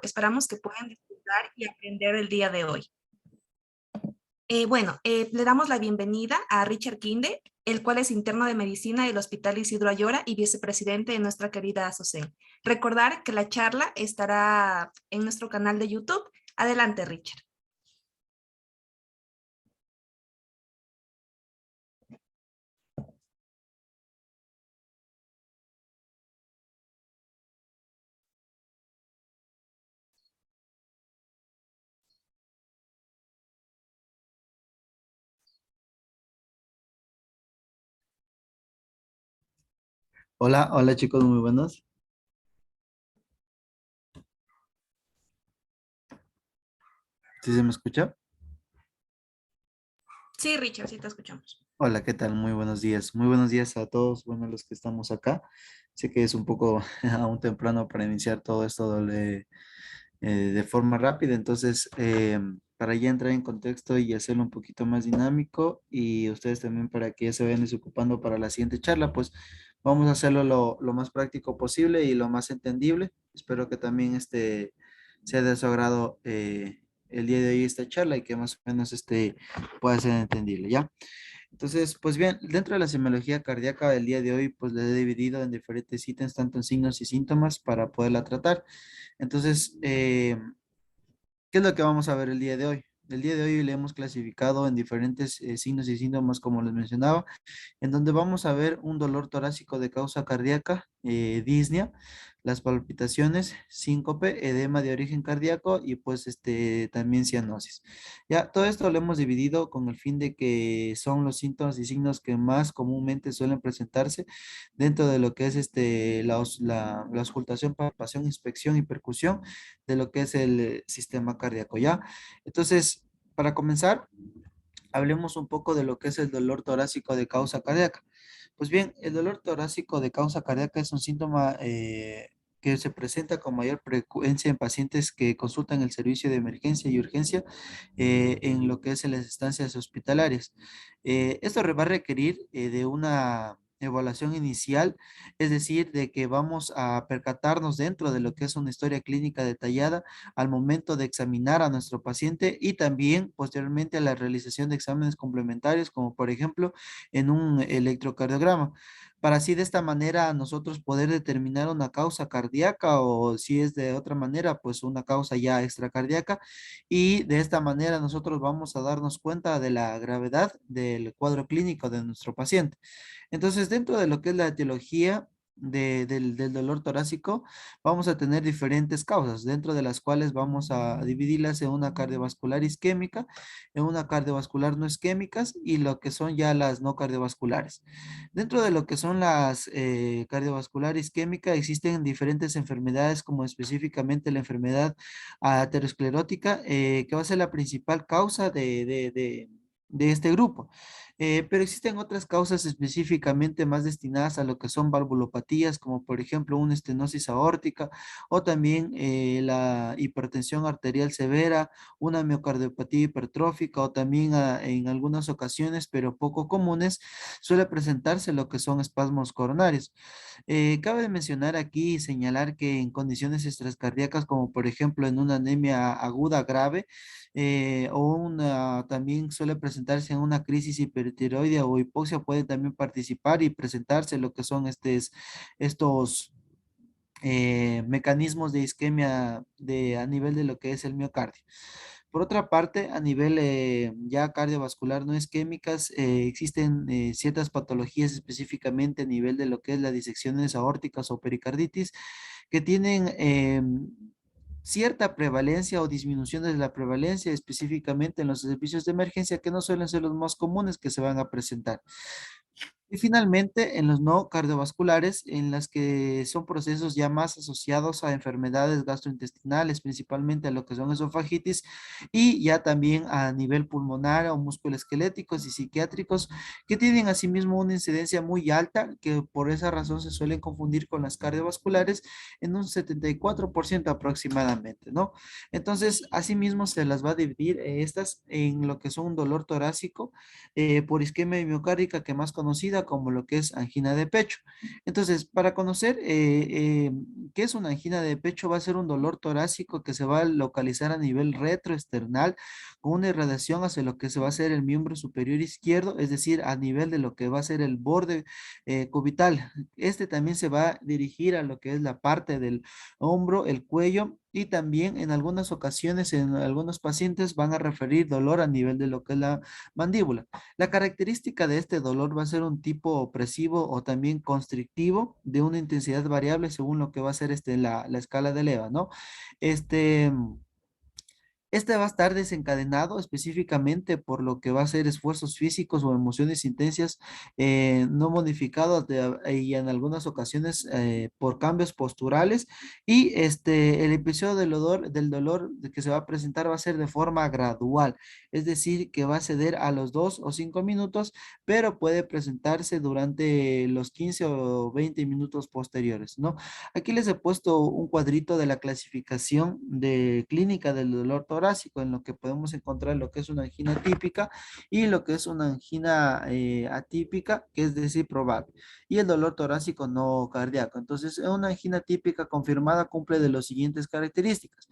Esperamos que puedan disfrutar y aprender el día de hoy. Le damos la bienvenida a Richard Kinde, el cual es interno de medicina del Hospital Isidro Ayora y vicepresidente de nuestra querida ASOCEN. Recordar que la charla estará en nuestro canal de YouTube. Adelante, Richard. Hola, hola chicos, muy buenos. ¿Sí se me escucha? Sí, Richard, sí te escuchamos. Hola, ¿qué tal? Muy buenos días. Muy buenos días a todos, bueno, los que estamos acá. Sé que es un poco aún temprano para iniciar todo esto de forma rápida, entonces para ya entrar en contexto y hacerlo un poquito más dinámico y ustedes también para que ya se vayan desocupando para la siguiente charla, pues vamos a hacerlo lo más práctico posible y lo más entendible. Espero que también sea de su agrado el día de hoy esta charla y que más o menos pueda ser entendible, ¿ya? Entonces, pues bien, dentro de la semiología cardíaca del día de hoy, pues la he dividido en diferentes ítems, tanto en signos y síntomas para poderla tratar. Entonces, ¿qué es lo que vamos a ver el día de hoy? El día de hoy le hemos clasificado en diferentes signos y síntomas, como les mencionaba, en donde vamos a ver un dolor torácico de causa cardíaca, disnea, las palpitaciones, síncope, edema de origen cardíaco y pues también cianosis. Ya, todo esto lo hemos dividido con el fin de que son los síntomas y signos que más comúnmente suelen presentarse dentro de lo que es la auscultación, palpación, inspección y percusión de lo que es el sistema cardíaco, ¿ya? Entonces, para comenzar, hablemos un poco de lo que es el dolor torácico de causa cardíaca. Pues bien, el dolor torácico de causa cardíaca es un síntoma que se presenta con mayor frecuencia en pacientes que consultan el servicio de emergencia y urgencia en lo que es en las estancias hospitalarias. Esto va a requerir de una evaluación inicial, es decir, de que vamos a percatarnos dentro de lo que es una historia clínica detallada al momento de examinar a nuestro paciente y también posteriormente a la realización de exámenes complementarios, como por ejemplo en un electrocardiograma, para así de esta manera nosotros poder determinar una causa cardíaca o si es de otra manera, pues una causa ya extracardíaca y de esta manera nosotros vamos a darnos cuenta de la gravedad del cuadro clínico de nuestro paciente. Entonces, dentro de lo que es la etiología del dolor torácico, vamos a tener diferentes causas, dentro de las cuales vamos a dividirlas en una cardiovascular isquémica, en una cardiovascular no isquémicas y lo que son ya las no cardiovasculares. Dentro de lo que son las cardiovascular isquémica, existen diferentes enfermedades, como específicamente la enfermedad aterosclerótica, que va a ser la principal causa de este grupo. Pero existen otras causas específicamente más destinadas a lo que son valvulopatías, como por ejemplo una estenosis aórtica o también la hipertensión arterial severa, una miocardiopatía hipertrófica o también en algunas ocasiones, pero poco comunes, suele presentarse lo que son espasmos coronarios. Cabe mencionar aquí y señalar que en condiciones extracardíacas, como por ejemplo en una anemia aguda grave, también suele presentarse en una crisis hipertiroidea o hipoxia, puede también participar y presentarse lo que son estos mecanismos de isquemia a nivel de lo que es el miocardio. Por otra parte, a nivel ya cardiovascular no isquémicas, existen ciertas patologías específicamente a nivel de lo que es las disecciones aórticas o pericarditis que tienen cierta prevalencia o disminución de la prevalencia específicamente en los servicios de emergencia que no suelen ser los más comunes que se van a presentar. Y finalmente, en los no cardiovasculares, en las que son procesos ya más asociados a enfermedades gastrointestinales, principalmente a lo que son esofagitis, y ya también a nivel pulmonar o musculoesqueléticos y psiquiátricos, que tienen asimismo una incidencia muy alta, que por esa razón se suelen confundir con las cardiovasculares en un 74% aproximadamente, ¿no? Entonces, asimismo se las va a dividir estas en lo que son un dolor torácico por isquemia miocárdica, que más conocida conocida como lo que es angina de pecho. Entonces, para conocer qué es una angina de pecho, va a ser un dolor torácico que se va a localizar a nivel retroesternal con una irradiación hacia lo que se va a ser el miembro superior izquierdo, es decir, a nivel de lo que va a ser el borde cubital. Este también se va a dirigir a lo que es la parte del hombro, el cuello, y también en algunas ocasiones en algunos pacientes van a referir dolor a nivel de lo que es la mandíbula. La característica de este dolor va a ser un tipo opresivo o también constrictivo de una intensidad variable según lo que va a ser la escala de Leva, ¿no? Este, este va a estar desencadenado específicamente por lo que va a ser esfuerzos físicos o emociones intensas no modificados y en algunas ocasiones por cambios posturales. Y el episodio del dolor que se va a presentar va a ser de forma gradual, es decir, que va a ceder a los 2 o 5 minutos, pero puede presentarse durante los 15 o 20 minutos posteriores, ¿no? Aquí les he puesto un cuadrito de la clasificación de clínica del dolor torácico, en lo que podemos encontrar lo que es una angina típica y lo que es una angina atípica, que es decir, probable, y el dolor torácico no cardíaco. Entonces, una angina típica confirmada cumple de las siguientes características.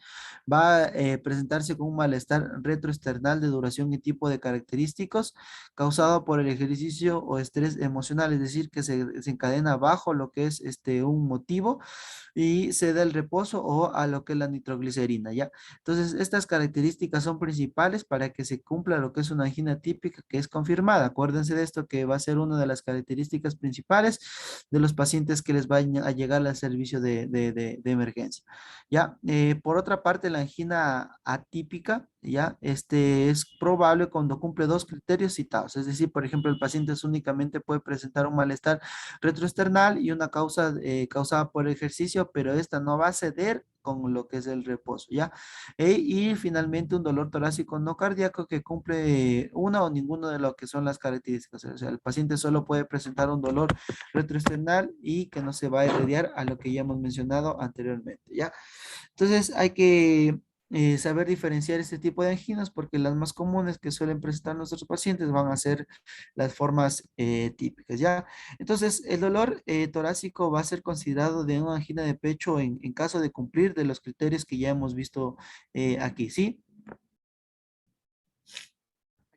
Va a presentarse con un malestar retroesternal de duración y tipo de característicos causado por el ejercicio o estrés emocional, es decir, que se desencadena bajo lo que es un motivo y se da el reposo o a lo que es la nitroglicerina, ¿ya? Entonces, estas características son principales para que se cumpla lo que es una angina típica que es confirmada. Acuérdense de esto que va a ser una de las características principales de los pacientes que les vayan a llegar al servicio de emergencia, ¿ya? Por otra parte, la angina atípica, ¿ya? Es probable cuando cumple dos criterios citados, es decir, por ejemplo, el paciente únicamente puede presentar un malestar retroesternal y una causa causada por ejercicio, pero esta no va a ceder con lo que es el reposo, ¿ya? Y finalmente un dolor torácico no cardíaco que cumple una o ninguna de lo que son las características. O sea, el paciente solo puede presentar un dolor retroesternal y que no se va a irradiar a lo que ya hemos mencionado anteriormente, ¿ya? Entonces hay que saber diferenciar este tipo de anginas porque las más comunes que suelen presentar nuestros pacientes van a ser las formas típicas, ¿ya? Entonces el dolor torácico va a ser considerado de una angina de pecho en caso de cumplir de los criterios que ya hemos visto aquí, ¿sí?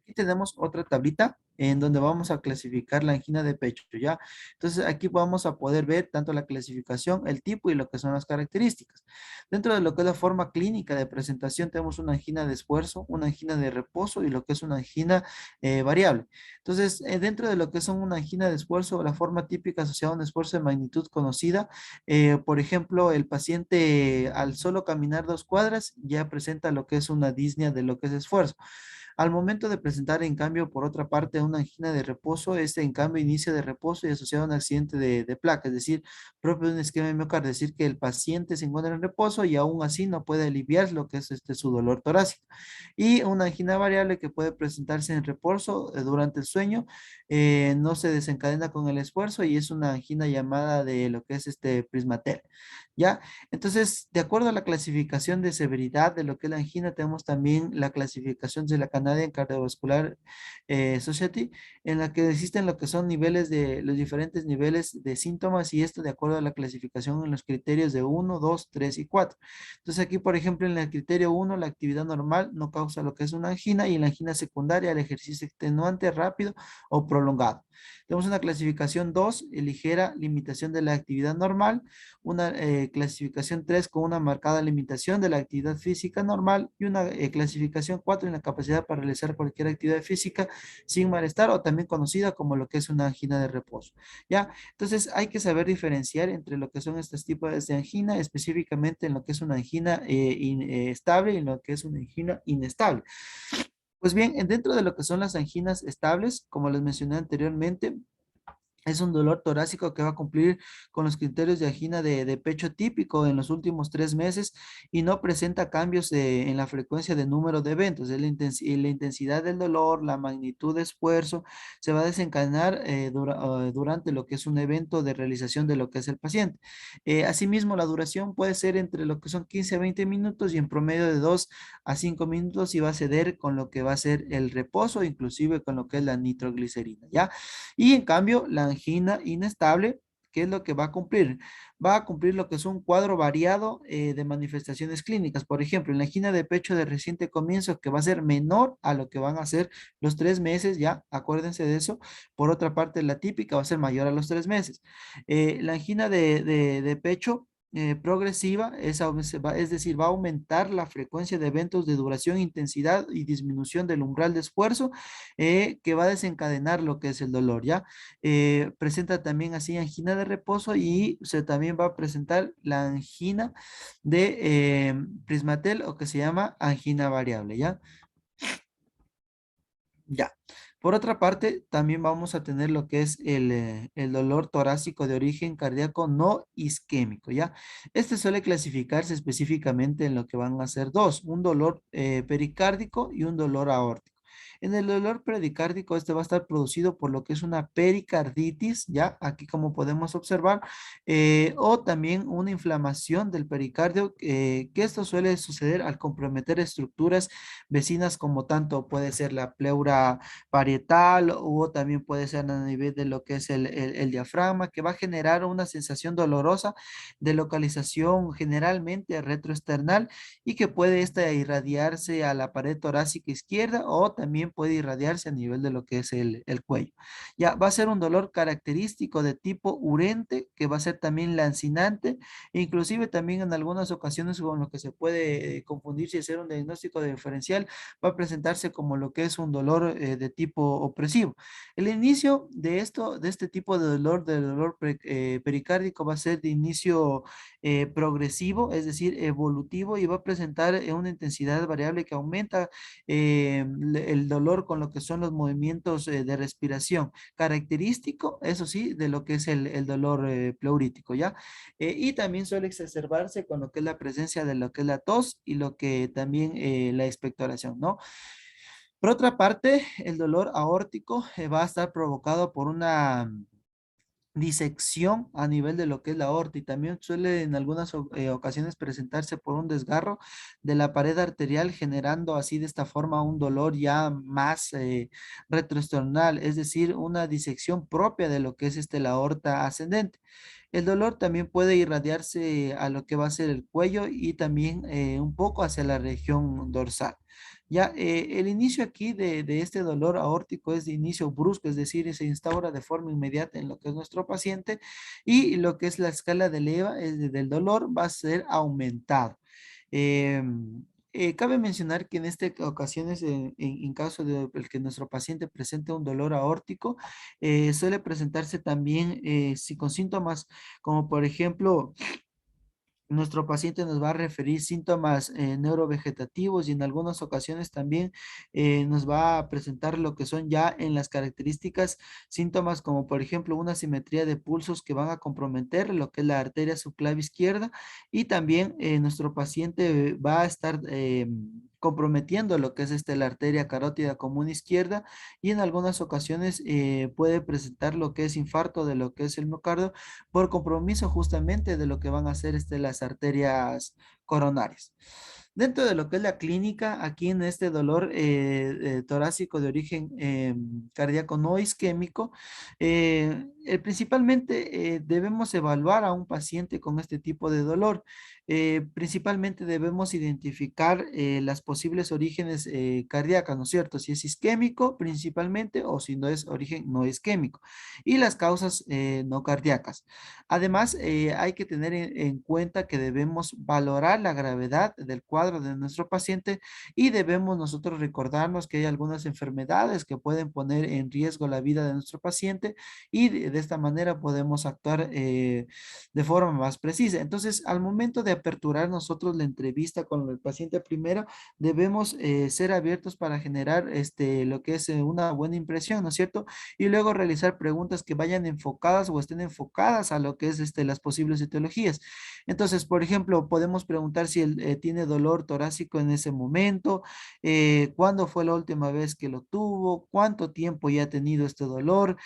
Aquí tenemos otra tablita en donde vamos a clasificar la angina de pecho, ¿ya? Entonces aquí vamos a poder ver tanto la clasificación, el tipo y lo que son las características. Dentro de lo que es la forma clínica de presentación tenemos una angina de esfuerzo, una angina de reposo y lo que es una angina variable. Entonces, dentro de lo que son una angina de esfuerzo, la forma típica asociada a un esfuerzo de magnitud conocida, por ejemplo, el paciente al solo caminar 2 cuadras ya presenta lo que es una disnea de lo que es esfuerzo. Al momento de presentar, en cambio, por otra parte, una angina de reposo, este en cambio inicia de reposo y asociado a un accidente de placa, es decir, propio de un esquema de miocardio, es decir, que el paciente se encuentra en reposo y aún así no puede aliviar lo que es su dolor torácico. Y una angina variable que puede presentarse en reposo durante el sueño, no se desencadena con el esfuerzo y es una angina llamada de lo que es Prismater. ¿Ya? Entonces, de acuerdo a la clasificación de severidad de lo que es la angina, tenemos también la clasificación de la Canadian Cardiovascular Society, en la que existen lo que son niveles de los diferentes niveles de síntomas y esto de acuerdo a la clasificación en los criterios de 1, 2, 3 y 4. Entonces, aquí, por ejemplo, en el criterio 1, la actividad normal no causa lo que es una angina y en la angina secundaria, el ejercicio extenuante, rápido o prolongado. Tenemos una clasificación 2, ligera limitación de la actividad normal, una clasificación 3 con una marcada limitación de la actividad física normal y una clasificación 4 en la capacidad para realizar cualquier actividad física sin malestar o también conocida como lo que es una angina de reposo. ¿Ya? Entonces hay que saber diferenciar entre lo que son estos tipos de angina, específicamente en lo que es una angina estable y en lo que es una angina inestable. Pues bien, dentro de lo que son las anginas estables, como les mencioné anteriormente, Es un dolor torácico que va a cumplir con los criterios de angina de pecho típico en los últimos 3 meses y no presenta cambios en la frecuencia de número de eventos. Es la intensidad del dolor, la magnitud de esfuerzo se va a desencadenar durante lo que es un evento de realización de lo que es el paciente. Asimismo, la duración puede ser entre lo que son 15 a 20 minutos y en promedio de 2 a 5 minutos y va a ceder con lo que va a ser el reposo, inclusive con lo que es la nitroglicerina, ¿ya? Y en cambio, la angina inestable, ¿qué es lo que va a cumplir? Va a cumplir lo que es un cuadro variado de manifestaciones clínicas. Por ejemplo, en la angina de pecho de reciente comienzo, que va a ser menor a lo que van a ser los 3 meses, ya, acuérdense de eso. Por otra parte, la típica va a ser mayor a los 3 meses. La angina de pecho progresiva, es decir, va a aumentar la frecuencia de eventos de duración, intensidad y disminución del umbral de esfuerzo que va a desencadenar lo que es el dolor, ¿ya? Presenta también así angina de reposo y se también va a presentar la angina de Prismatel o que se llama angina variable, ¿ya? Ya. Por otra parte, también vamos a tener lo que es el dolor torácico de origen cardíaco no isquémico, ¿ya? Este suele clasificarse específicamente en lo que van a ser dos, un dolor pericárdico y un dolor aórtico. En el dolor pericárdico, este va a estar producido por lo que es una pericarditis, ¿ya? Aquí como podemos observar, o también una inflamación del pericardio, que esto suele suceder al comprometer estructuras vecinas como tanto puede ser la pleura parietal o también puede ser a nivel de lo que es el diafragma, que va a generar una sensación dolorosa de localización generalmente retroesternal y que puede esta irradiarse a la pared torácica izquierda o también puede irradiarse a nivel de lo que es el cuello. Ya va a ser un dolor característico de tipo urente que va a ser también lancinante e inclusive también en algunas ocasiones con lo que se puede confundir si hacer un diagnóstico diferencial va a presentarse como lo que es un dolor de tipo opresivo. El inicio de esto, de este tipo de dolor pericárdico va a ser de inicio progresivo, es decir, evolutivo y va a presentar una intensidad variable que aumenta el dolor con lo que son los movimientos de respiración, característico, eso sí, de lo que es el dolor pleurítico, ¿ya? Y también suele exacerbarse con lo que es la presencia de lo que es la tos y lo que también la expectoración, ¿no? Por otra parte, el dolor aórtico va a estar provocado por una disección a nivel de lo que es la aorta y también suele en algunas ocasiones presentarse por un desgarro de la pared arterial generando así de esta forma un dolor ya más retroesternal, es decir, una disección propia de lo que es la aorta ascendente. El dolor también puede irradiarse a lo que va a ser el cuello y también un poco hacia la región dorsal. Ya, el inicio aquí de este dolor aórtico es de inicio brusco, es decir, se instaura de forma inmediata en lo que es nuestro paciente y lo que es la escala de leva del dolor va a ser aumentado. Cabe mencionar que en estas ocasiones, en caso de que nuestro paciente presente un dolor aórtico, suele presentarse también con síntomas como por ejemplo nuestro paciente nos va a referir síntomas neurovegetativos y en algunas ocasiones también nos va a presentar lo que son ya en las características síntomas como por ejemplo una simetría de pulsos que van a comprometer lo que es la arteria subclave izquierda y también nuestro paciente va a estar comprometiendo lo que es la arteria carótida común izquierda y en algunas ocasiones puede presentar lo que es infarto de lo que es el miocardio por compromiso justamente de lo que van a ser las arterias coronarias. Dentro de lo que es la clínica, aquí en este dolor torácico de origen cardíaco no isquémico, principalmente debemos evaluar a un paciente con este tipo de dolor. Principalmente debemos identificar las posibles orígenes cardíacas, ¿no es cierto? Si es isquémico principalmente o si no es origen no isquémico y las causas no cardíacas. Además, hay que tener en cuenta que debemos valorar la gravedad del cuadro de nuestro paciente y debemos nosotros recordarnos que hay algunas enfermedades que pueden poner en riesgo la vida de nuestro paciente y de esta manera podemos actuar de forma más precisa. Entonces, al momento de aperturar nosotros la entrevista con el paciente primero, debemos ser abiertos para generar lo que es una buena impresión, ¿no es cierto? Y luego realizar preguntas que vayan enfocadas o estén enfocadas a lo que es las posibles etiologías. Entonces, por ejemplo, podemos preguntar si él tiene dolor torácico en ese momento, cuándo fue la última vez que lo tuvo, cuánto tiempo ya ha tenido este dolor,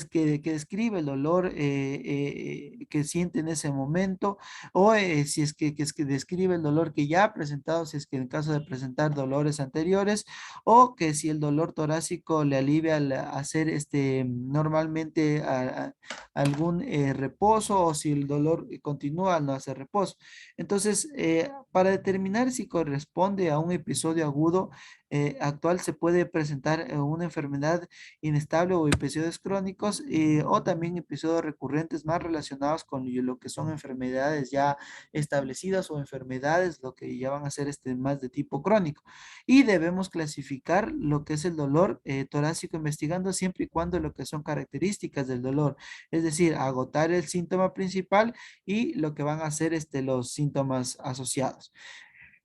que describe el dolor que siente en ese momento, o si es que describe el dolor que ya ha presentado, si es que en caso de presentar dolores anteriores, o que si el dolor torácico le alivia al hacer normalmente algún reposo, o si el dolor continúa al no hacer reposo. Entonces, para determinar si corresponde a un episodio agudo actual, se puede presentar una enfermedad inestable o episodios crónicos, o también episodios recurrentes más relacionados con lo que son enfermedades ya establecidas o enfermedades, lo que ya van a ser más de tipo crónico. Y debemos clasificar lo que es el dolor torácico investigando siempre y cuando lo que son características del dolor, es decir, agotar el síntoma principal y lo que van a ser los síntomas asociados.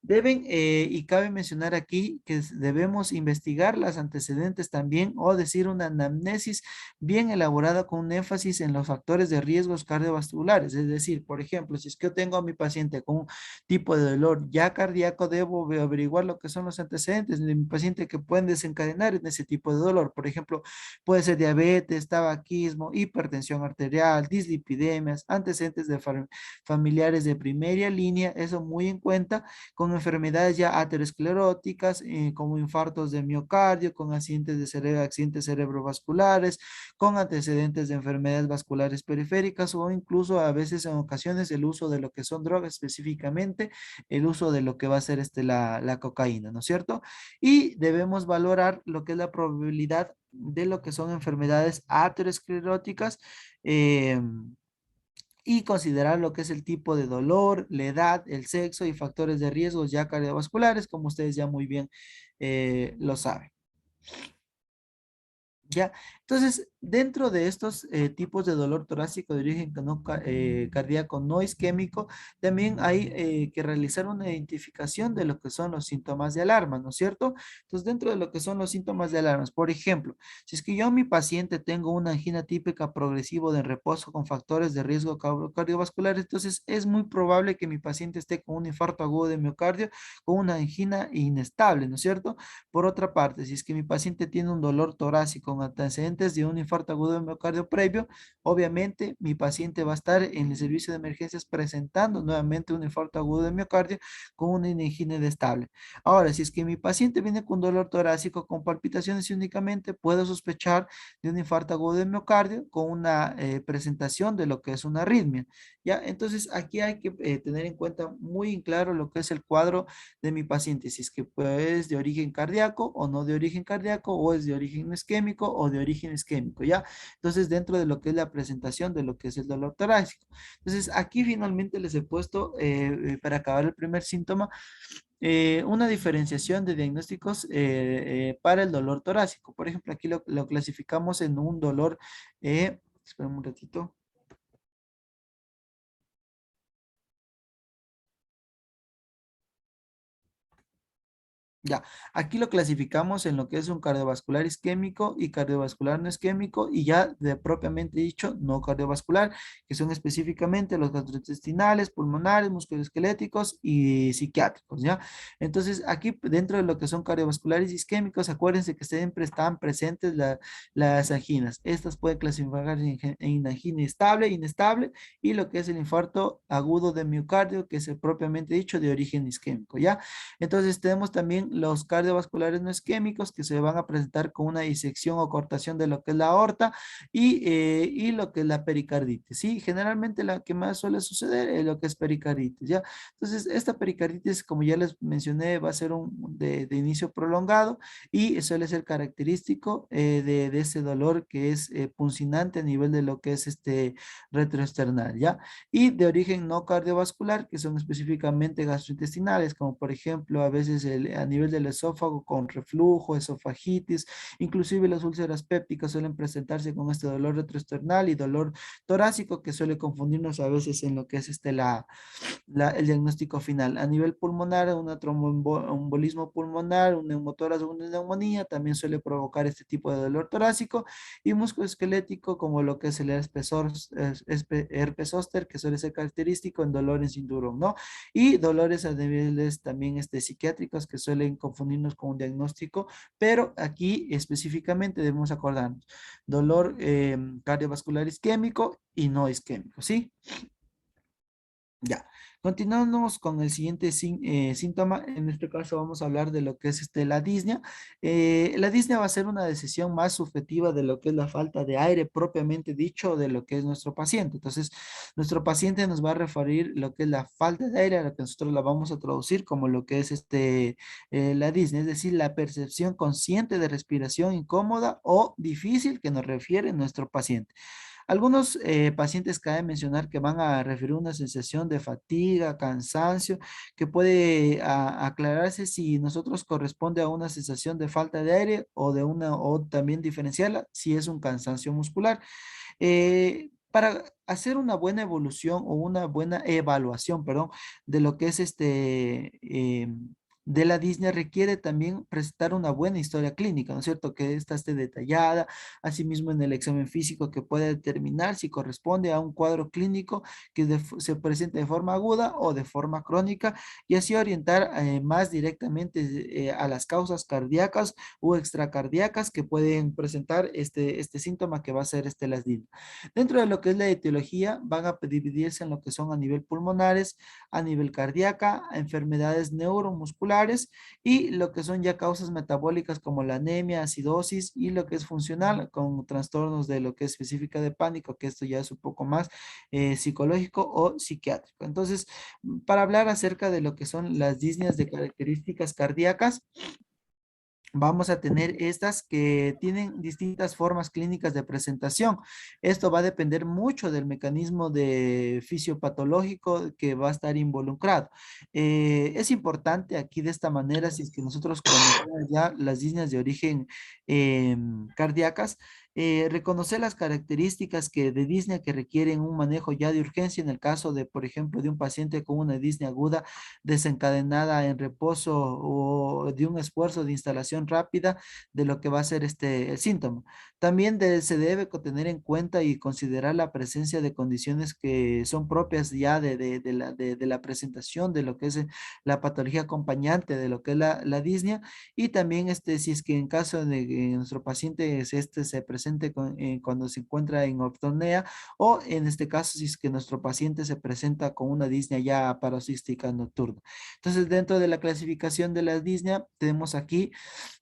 Deben, y cabe mencionar aquí que debemos investigar las antecedentes también o decir una anamnesis bien elaborada con un énfasis en los factores de riesgos cardiovasculares. Es decir, por ejemplo, si es que yo tengo a mi paciente con un tipo de dolor ya cardíaco, debo averiguar lo que son los antecedentes de mi paciente que pueden desencadenar en ese tipo de dolor. Por ejemplo, puede ser diabetes, tabaquismo, hipertensión arterial, dislipidemias, antecedentes de familiares de primera línea, eso muy en cuenta, con enfermedades ya ateroscleróticas, como infartos de miocardio, con accidentes cerebrovasculares, con antecedentes de enfermedades vasculares periféricas, o incluso a veces en ocasiones el uso de lo que son drogas, específicamente el uso de lo que va a ser la cocaína, ¿no es cierto? Y debemos valorar lo que es la probabilidad de lo que son enfermedades ateroscleróticas, eh, y considerar lo que es el tipo de dolor, la edad, el sexo y factores de riesgo ya cardiovasculares, como ustedes ya muy bien lo saben. ¿Ya? Entonces, dentro de estos tipos de dolor torácico de origen cardíaco no isquémico, también hay que realizar una identificación de lo que son los síntomas de alarma, ¿no es cierto? Entonces, dentro de lo que son los síntomas de alarma, por ejemplo, si es que yo a mi paciente tengo una angina típica progresivo de reposo con factores de riesgo cardiovascular, entonces es muy probable que mi paciente esté con un infarto agudo de miocardio, con una angina inestable, ¿no es cierto? Por otra parte, si es que mi paciente tiene un dolor torácico con antecedentes de un infarto agudo de miocardio previo, obviamente mi paciente va a estar en el servicio de emergencias presentando nuevamente un infarto agudo de miocardio con una angina inestable. Ahora, si es que mi paciente viene con dolor torácico con palpitaciones y únicamente, puedo sospechar de un infarto agudo de miocardio con una presentación de lo que es una arritmia. ¿Ya? Entonces, aquí hay que tener en cuenta muy en claro lo que es el cuadro de mi paciente, si es que pues, es de origen cardíaco o no de origen cardíaco, o es de origen isquémico o de origen isquémico, ¿ya? Entonces, dentro de lo que es la presentación de lo que es el dolor torácico. Entonces, aquí finalmente les he puesto, para acabar el primer síntoma, una diferenciación de diagnósticos para el dolor torácico. Por ejemplo, aquí lo clasificamos en un dolor, esperen un ratito. Ya, aquí lo clasificamos en lo que es un cardiovascular isquémico y cardiovascular no isquémico, y ya de propiamente dicho no cardiovascular, que son específicamente los gastrointestinales, pulmonares, musculoesqueléticos y psiquiátricos, ¿ya? Entonces, aquí dentro de lo que son cardiovasculares isquémicos, acuérdense que siempre están presentes las anginas. Estas pueden clasificarse en angina estable, inestable, y lo que es el infarto agudo de miocardio, que es el propiamente dicho de origen isquémico, ¿ya? Entonces tenemos también los cardiovasculares no isquémicos, que se van a presentar con una disección o cortación de lo que es la aorta y lo que es la pericarditis, ¿sí? Generalmente la que más suele suceder es lo que es pericarditis, ¿ya? Entonces esta pericarditis, como ya les mencioné, va a ser de inicio prolongado y suele ser característico de ese dolor que es puncinante a nivel de lo que es retroesternal, ¿ya? Y de origen no cardiovascular, que son específicamente gastrointestinales, como por ejemplo a veces a nivel nivel del esófago con reflujo, esofagitis, inclusive las úlceras pépticas suelen presentarse con este dolor retroesternal y dolor torácico que suele confundirnos a veces en lo que es el diagnóstico final. A nivel pulmonar, una tromboembolismo pulmonar, un neumotórax o una neumonía también suele provocar este tipo de dolor torácico y musculoesquelético como lo que es el herpes zóster, que suele ser característico en dolor en cinturón, ¿no? Y dolores a niveles también psiquiátricos que suelen confundirnos con un diagnóstico, pero aquí específicamente debemos acordarnos, dolor cardiovascular isquémico y no isquémico, ¿sí? Ya, continuamos con el siguiente síntoma. En este caso vamos a hablar de lo que es la disnea. La disnea va a ser una decisión más subjetiva de lo que es la falta de aire propiamente dicho de lo que es nuestro paciente. Entonces, nuestro paciente nos va a referir lo que es la falta de aire, a lo que nosotros la vamos a traducir como lo que es la disnea, es decir, la percepción consciente de respiración incómoda o difícil que nos refiere nuestro paciente. Algunos pacientes cabe mencionar que van a referir una sensación de fatiga, cansancio, que puede aclararse si nosotros corresponde a una sensación de falta de aire o también diferenciarla si es un cansancio muscular. Para hacer una buena evolución o una buena evaluación, perdón, de lo que es de la disnea requiere también presentar una buena historia clínica, ¿no es cierto? Que esta esté detallada, asimismo en el examen físico que pueda determinar si corresponde a un cuadro clínico que se presente de forma aguda o de forma crónica y así orientar más directamente a las causas cardíacas o extracardíacas que pueden presentar este síntoma que va a ser las disnea. Dentro de lo que es la etiología, van a dividirse en lo que son a nivel pulmonares, a nivel cardíaca, a enfermedades neuromusculares y lo que son ya causas metabólicas como la anemia, acidosis y lo que es funcional con trastornos de lo que es específica de pánico, que esto ya es un poco más psicológico o psiquiátrico. Entonces, para hablar acerca de lo que son las disneas de características cardíacas, vamos a tener estas que tienen distintas formas clínicas de presentación. Esto va a depender mucho del mecanismo de fisiopatológico que va a estar involucrado. Es importante aquí de esta manera, si es que nosotros conocemos ya las líneas de origen cardíacas, reconocer las características que de disnea que requieren un manejo ya de urgencia en el caso de, por ejemplo, de un paciente con una disnea aguda desencadenada en reposo o de un esfuerzo de instalación rápida de lo que va a ser el síntoma. También se debe tener en cuenta y considerar la presencia de condiciones que son propias ya de la presentación de lo que es la patología acompañante de lo que es la disnea y también si es que en caso de que nuestro paciente se presente cuando se encuentra en ortopnea o en este caso si es que nuestro paciente se presenta con una disnea ya paroxística nocturna. Entonces, dentro de la clasificación de la disnea, tenemos aquí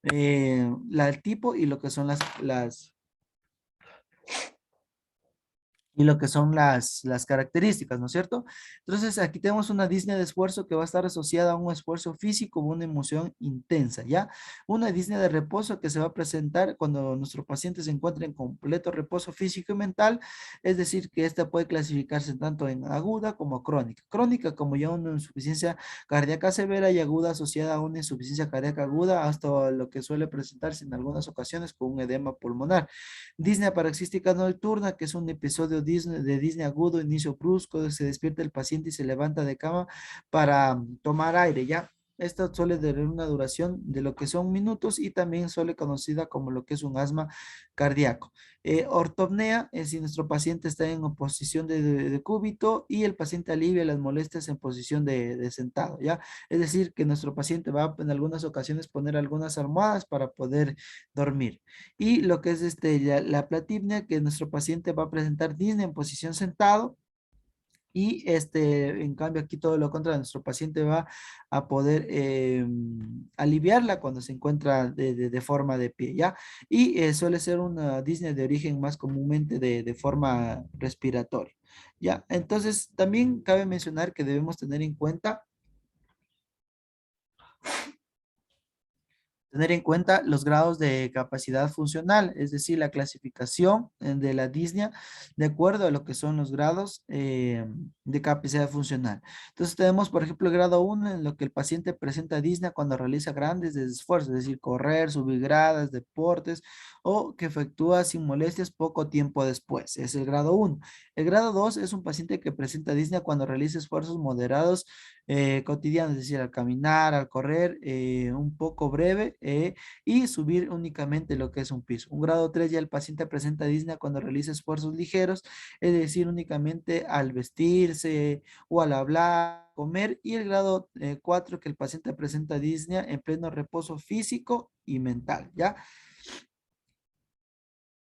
el tipo y lo que son y lo que son las características, ¿no es cierto? Entonces, aquí tenemos una disnea de esfuerzo que va a estar asociada a un esfuerzo físico o una emoción intensa, ¿ya? Una disnea de reposo que se va a presentar cuando nuestro paciente se encuentra en completo reposo físico y mental, es decir, que esta puede clasificarse tanto en aguda como crónica. Crónica como ya una insuficiencia cardíaca severa y aguda asociada a una insuficiencia cardíaca aguda hasta lo que suele presentarse en algunas ocasiones con un edema pulmonar. Disnea paroxística nocturna, que es un episodio de Disney agudo, inicio brusco, se despierta el paciente y se levanta de cama para tomar aire, ¿ya? Esto suele tener una duración de lo que son minutos y también suele conocida como lo que es un asma cardíaco. Ortopnea es si nuestro paciente está en posición de cúbito y el paciente alivia las molestias en posición de sentado, ¿ya? Es decir, que nuestro paciente va en algunas ocasiones poner algunas almohadas para poder dormir. Y lo que es la platipnia, que nuestro paciente va a presentar disnea en posición sentado. Y en cambio aquí todo lo contrario, nuestro paciente va a poder aliviarla cuando se encuentra de forma de pie, ¿ya? Y suele ser una disnea de origen más comúnmente de forma respiratoria, ¿ya? Entonces también cabe mencionar que debemos tener en cuenta Tener en cuenta los grados de capacidad funcional, es decir, la clasificación de la disnea de acuerdo a lo que son los grados de capacidad funcional. Entonces tenemos, por ejemplo, el grado uno en lo que el paciente presenta disnea cuando realiza grandes esfuerzos, es decir, correr, subir gradas, deportes o que efectúa sin molestias poco tiempo después. Es el grado uno. El grado 2 es un paciente que presenta disnea cuando realiza esfuerzos moderados cotidianos, es decir, al caminar, al correr, un poco breve y subir únicamente lo que es un piso. Un grado 3 ya el paciente presenta disnea cuando realiza esfuerzos ligeros, es decir, únicamente al vestirse o al hablar, comer. Y el grado 4 que el paciente presenta disnea en pleno reposo físico y mental, ¿ya?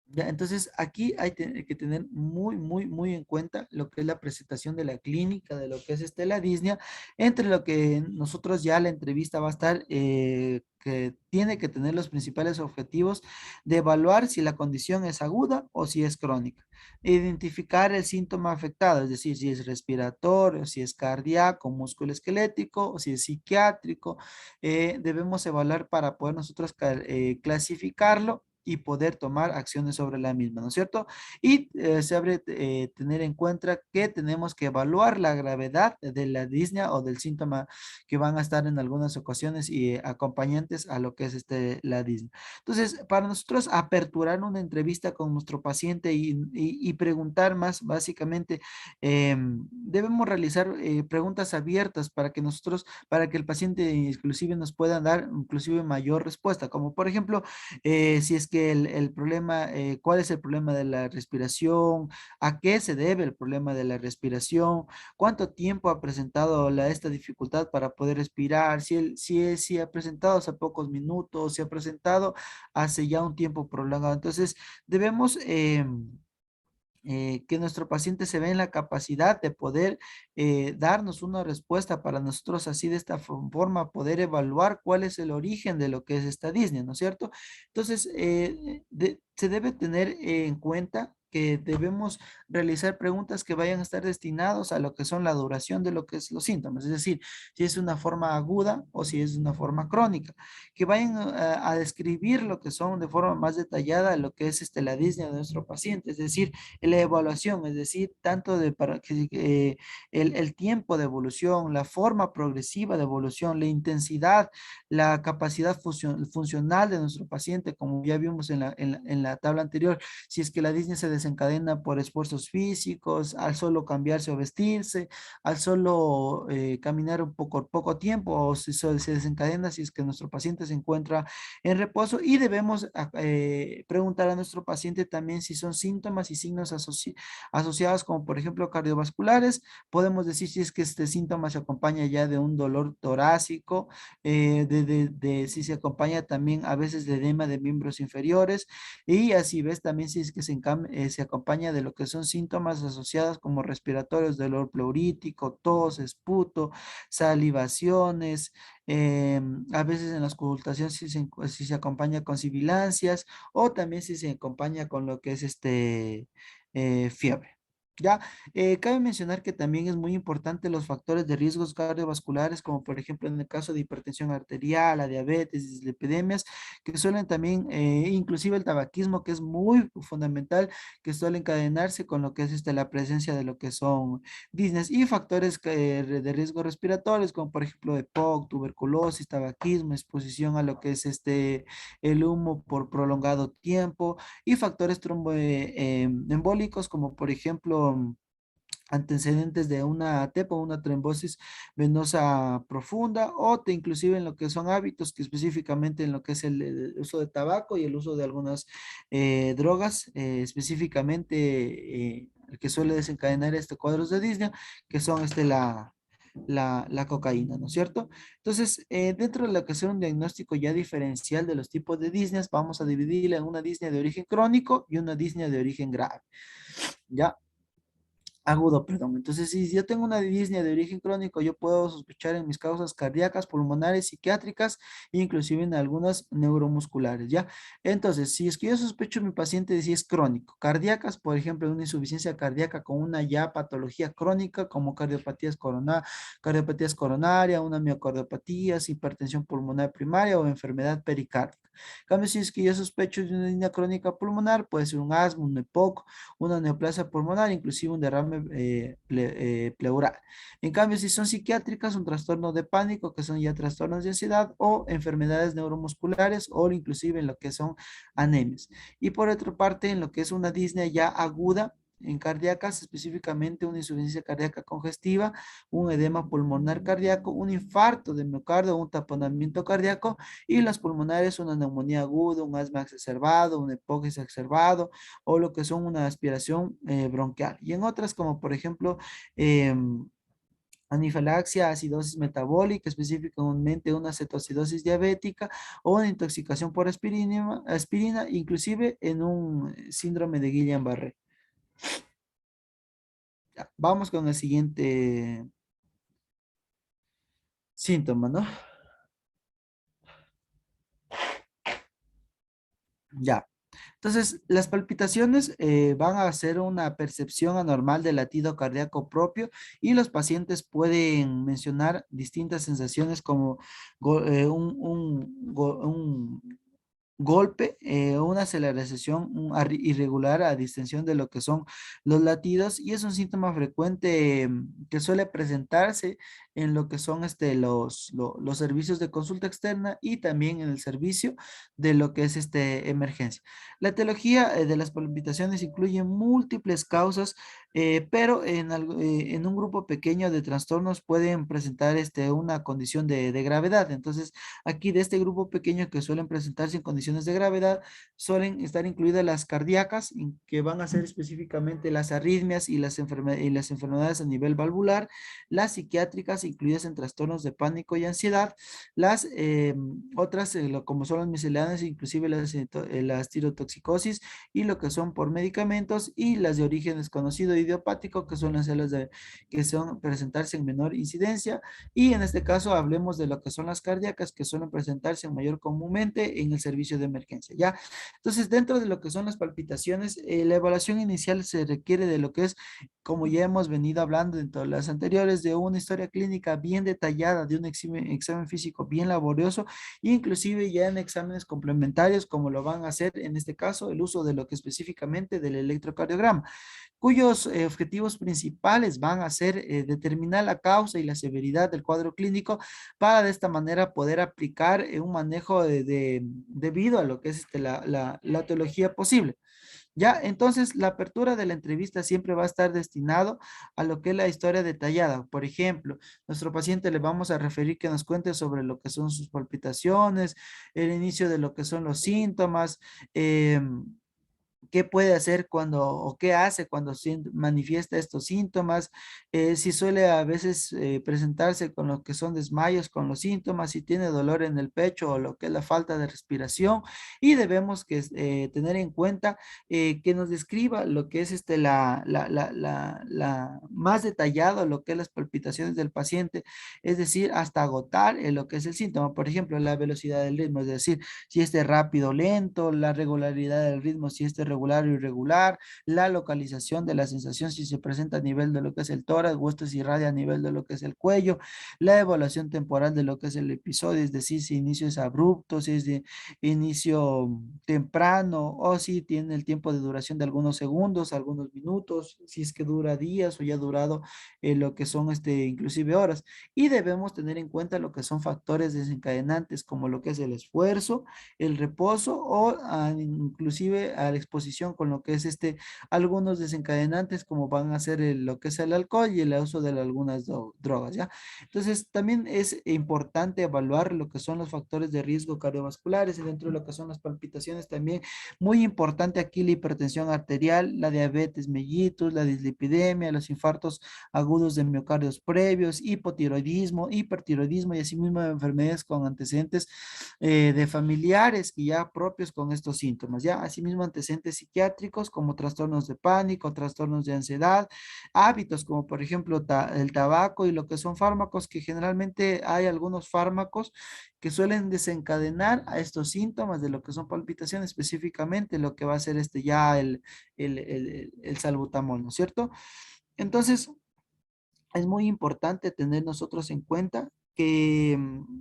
Ya, entonces aquí hay que tener muy en cuenta lo que es la presentación de la clínica, de lo que es la disnea, entre lo que nosotros ya la entrevista va a estar, que tiene que tener los principales objetivos de evaluar si la condición es aguda o si es crónica. Identificar el síntoma afectado, es decir, si es respiratorio, si es cardíaco, musculoesquelético o si es psiquiátrico. Debemos evaluar para poder nosotros clasificarlo y poder tomar acciones sobre la misma, ¿no es cierto? Y se abre tener en cuenta que tenemos que evaluar la gravedad de la disnea o del síntoma que van a estar en algunas ocasiones y acompañantes a lo que es la disnea. Entonces, para nosotros aperturar una entrevista con nuestro paciente y preguntar más, básicamente, debemos realizar preguntas abiertas para que nosotros, para que el paciente inclusive nos pueda dar inclusive mayor respuesta, como por ejemplo, si es que el problema, cuál es el problema de la respiración, a qué se debe el problema de la respiración, cuánto tiempo ha presentado esta dificultad para poder respirar, si ha presentado hace pocos minutos, si ha presentado hace ya un tiempo prolongado. Entonces, debemos que nuestro paciente se ve en la capacidad de poder darnos una respuesta para nosotros así de esta forma poder evaluar cuál es el origen de lo que es esta disnea, ¿no es cierto? Entonces, se debe tener en cuenta que debemos realizar preguntas que vayan a estar destinados a lo que son la duración de lo que es los síntomas, es decir, si es una forma aguda o si es una forma crónica, que vayan a describir lo que son de forma más detallada lo que es la disnea de nuestro paciente, es decir, la evaluación, es decir, tanto de para que el tiempo de evolución, la forma progresiva de evolución, la intensidad, la capacidad funcional de nuestro paciente, como ya vimos en la tabla anterior, si es que la disnea se desencadena por esfuerzos físicos, al solo cambiarse o vestirse, al solo caminar un poco tiempo, o si se desencadena si es que nuestro paciente se encuentra en reposo y debemos preguntar a nuestro paciente también si son síntomas y signos asociados como por ejemplo cardiovasculares. Podemos decir si es que este síntoma se acompaña ya de un dolor torácico, si se acompaña también a veces de edema de miembros inferiores y así ves también si es que se acompaña de lo que son síntomas asociados como respiratorios, dolor pleurítico, tos, esputo, salivaciones, a veces en las consultaciones si se acompaña con sibilancias o también si se acompaña con lo que es fiebre. Ya, cabe mencionar que también es muy importante los factores de riesgos cardiovasculares, como por ejemplo en el caso de hipertensión arterial, la diabetes, dislipidemias, que suelen también, inclusive el tabaquismo, que es muy fundamental, que suele encadenarse con lo que es la presencia de lo que son disneyas y factores de riesgo respiratorios, como por ejemplo EPOC, tuberculosis, tabaquismo, exposición a lo que es el humo por prolongado tiempo y factores tromboembólicos, como por ejemplo antecedentes de una TEP o una trombosis venosa profunda o inclusive en lo que son hábitos, que específicamente en lo que es el uso de tabaco y el uso de algunas drogas, específicamente el que suele desencadenar cuadros de disnea, que son la cocaína, ¿no es cierto? Entonces, dentro de lo que es un diagnóstico ya diferencial de los tipos de disneas, vamos a dividirla en una disnea de origen crónico y una disnea de origen grave, ¿ya? Agudo, perdón. Entonces, si yo tengo una disnea de origen crónico, yo puedo sospechar en mis causas cardíacas, pulmonares, psiquiátricas, e inclusive en algunas neuromusculares, ¿ya? Entonces, si es que yo sospecho en mi paciente de si es crónico, cardíacas, por ejemplo, una insuficiencia cardíaca con una ya patología crónica como cardiopatía coronaria, una miocardiopatía, hipertensión pulmonar primaria o enfermedad pericárdica. En cambio, si es que yo sospecho de una disnea crónica pulmonar, puede ser un asma, un EPOC, una neoplasia pulmonar, inclusive un derrame pleural. En cambio, si son psiquiátricas, un trastorno de pánico, que son ya trastornos de ansiedad o enfermedades neuromusculares o inclusive en lo que son anemias. Y por otra parte, en lo que es una disnea ya aguda, en cardíacas, específicamente una insuficiencia cardíaca congestiva, un edema pulmonar cardíaco, un infarto de miocardio, un taponamiento cardíaco y las pulmonares, una neumonía aguda, un asma exacerbado, un EPOC exacerbado, o lo que son una aspiración bronquial. Y en otras como por ejemplo anifilaxia, acidosis metabólica, específicamente una cetoacidosis diabética o una intoxicación por aspirina, inclusive en un síndrome de Guillain-Barré. Ya, vamos con el siguiente síntoma, ¿no? Ya. Entonces, las palpitaciones van a ser una percepción anormal del latido cardíaco propio y los pacientes pueden mencionar distintas sensaciones como un golpe, una aceleración irregular a distensión de lo que son los latidos y es un síntoma frecuente que suele presentarse en lo que son los servicios de consulta externa y también en el servicio de lo que es emergencia. La etiología de las palpitaciones incluye múltiples causas, pero en un grupo pequeño de trastornos pueden presentar una condición de gravedad. Entonces, aquí de este grupo pequeño que suelen presentarse en condiciones de gravedad, suelen estar incluidas las cardíacas, que van a ser específicamente las arritmias y y las enfermedades a nivel valvular, las psiquiátricas, incluidas en trastornos de pánico y ansiedad, las otras, como son las misceláneas, inclusive las tirotoxicosis y lo que son por medicamentos, y las de origen desconocido idiopático, que suelen ser que son presentarse en menor incidencia, y en este caso hablemos de lo que son las cardíacas, que suelen presentarse mayor comúnmente en el servicio de emergencia, ¿ya? Entonces, dentro de lo que son las palpitaciones, la evaluación inicial se requiere de lo que es, como ya hemos venido hablando en todas las anteriores, de una historia clínica bien detallada, de un examen físico bien laborioso, inclusive ya en exámenes complementarios, como lo van a hacer en este caso, el uso de lo que específicamente del electrocardiograma, cuyos objetivos principales van a ser determinar la causa y la severidad del cuadro clínico para de esta manera poder aplicar un manejo debido a lo que es la etiología posible. Ya, entonces la apertura de la entrevista siempre va a estar destinado a lo que es la historia detallada. Por ejemplo, nuestro paciente le vamos a referir que nos cuente sobre lo que son sus palpitaciones, el inicio de lo que son los síntomas, qué puede hacer cuando o qué hace cuando manifiesta estos síntomas, si suele a veces presentarse con lo que son desmayos con los síntomas, si tiene dolor en el pecho o lo que es la falta de respiración, y debemos tener en cuenta que nos describa lo que es más detallado, lo que es las palpitaciones del paciente, es decir, hasta agotar lo que es el síntoma, por ejemplo, la velocidad del ritmo, es decir, si este rápido o lento, la regularidad del ritmo, si este regular o irregular, la localización de la sensación, si se presenta a nivel de lo que es el tórax o esto se irradia a nivel de lo que es el cuello, la evaluación temporal de lo que es el episodio, es decir, si inicio es abrupto, si es de inicio temprano o si tiene el tiempo de duración de algunos segundos, algunos minutos, si es que dura días o ya ha durado lo que son inclusive horas. Y debemos tener en cuenta lo que son factores desencadenantes como lo que es el esfuerzo, el reposo o inclusive a la exposición con lo que es algunos desencadenantes como van a ser lo que es el alcohol y el uso de algunas drogas, ¿ya? Entonces, también es importante evaluar lo que son los factores de riesgo cardiovasculares y dentro de lo que son las palpitaciones también, muy importante aquí la hipertensión arterial, la diabetes mellitus, la dislipidemia, los infartos agudos de miocardios previos, hipotiroidismo, hipertiroidismo y asimismo enfermedades con antecedentes de familiares y ya propios con estos síntomas, ya asimismo antecedentes psiquiátricos como trastornos de pánico, trastornos de ansiedad, hábitos como por ejemplo el tabaco y lo que son fármacos, que generalmente hay algunos fármacos que suelen desencadenar a estos síntomas de lo que son palpitaciones, específicamente lo que va a ser ya el salbutamol, ¿no es cierto? Entonces, es muy importante tener nosotros en cuenta que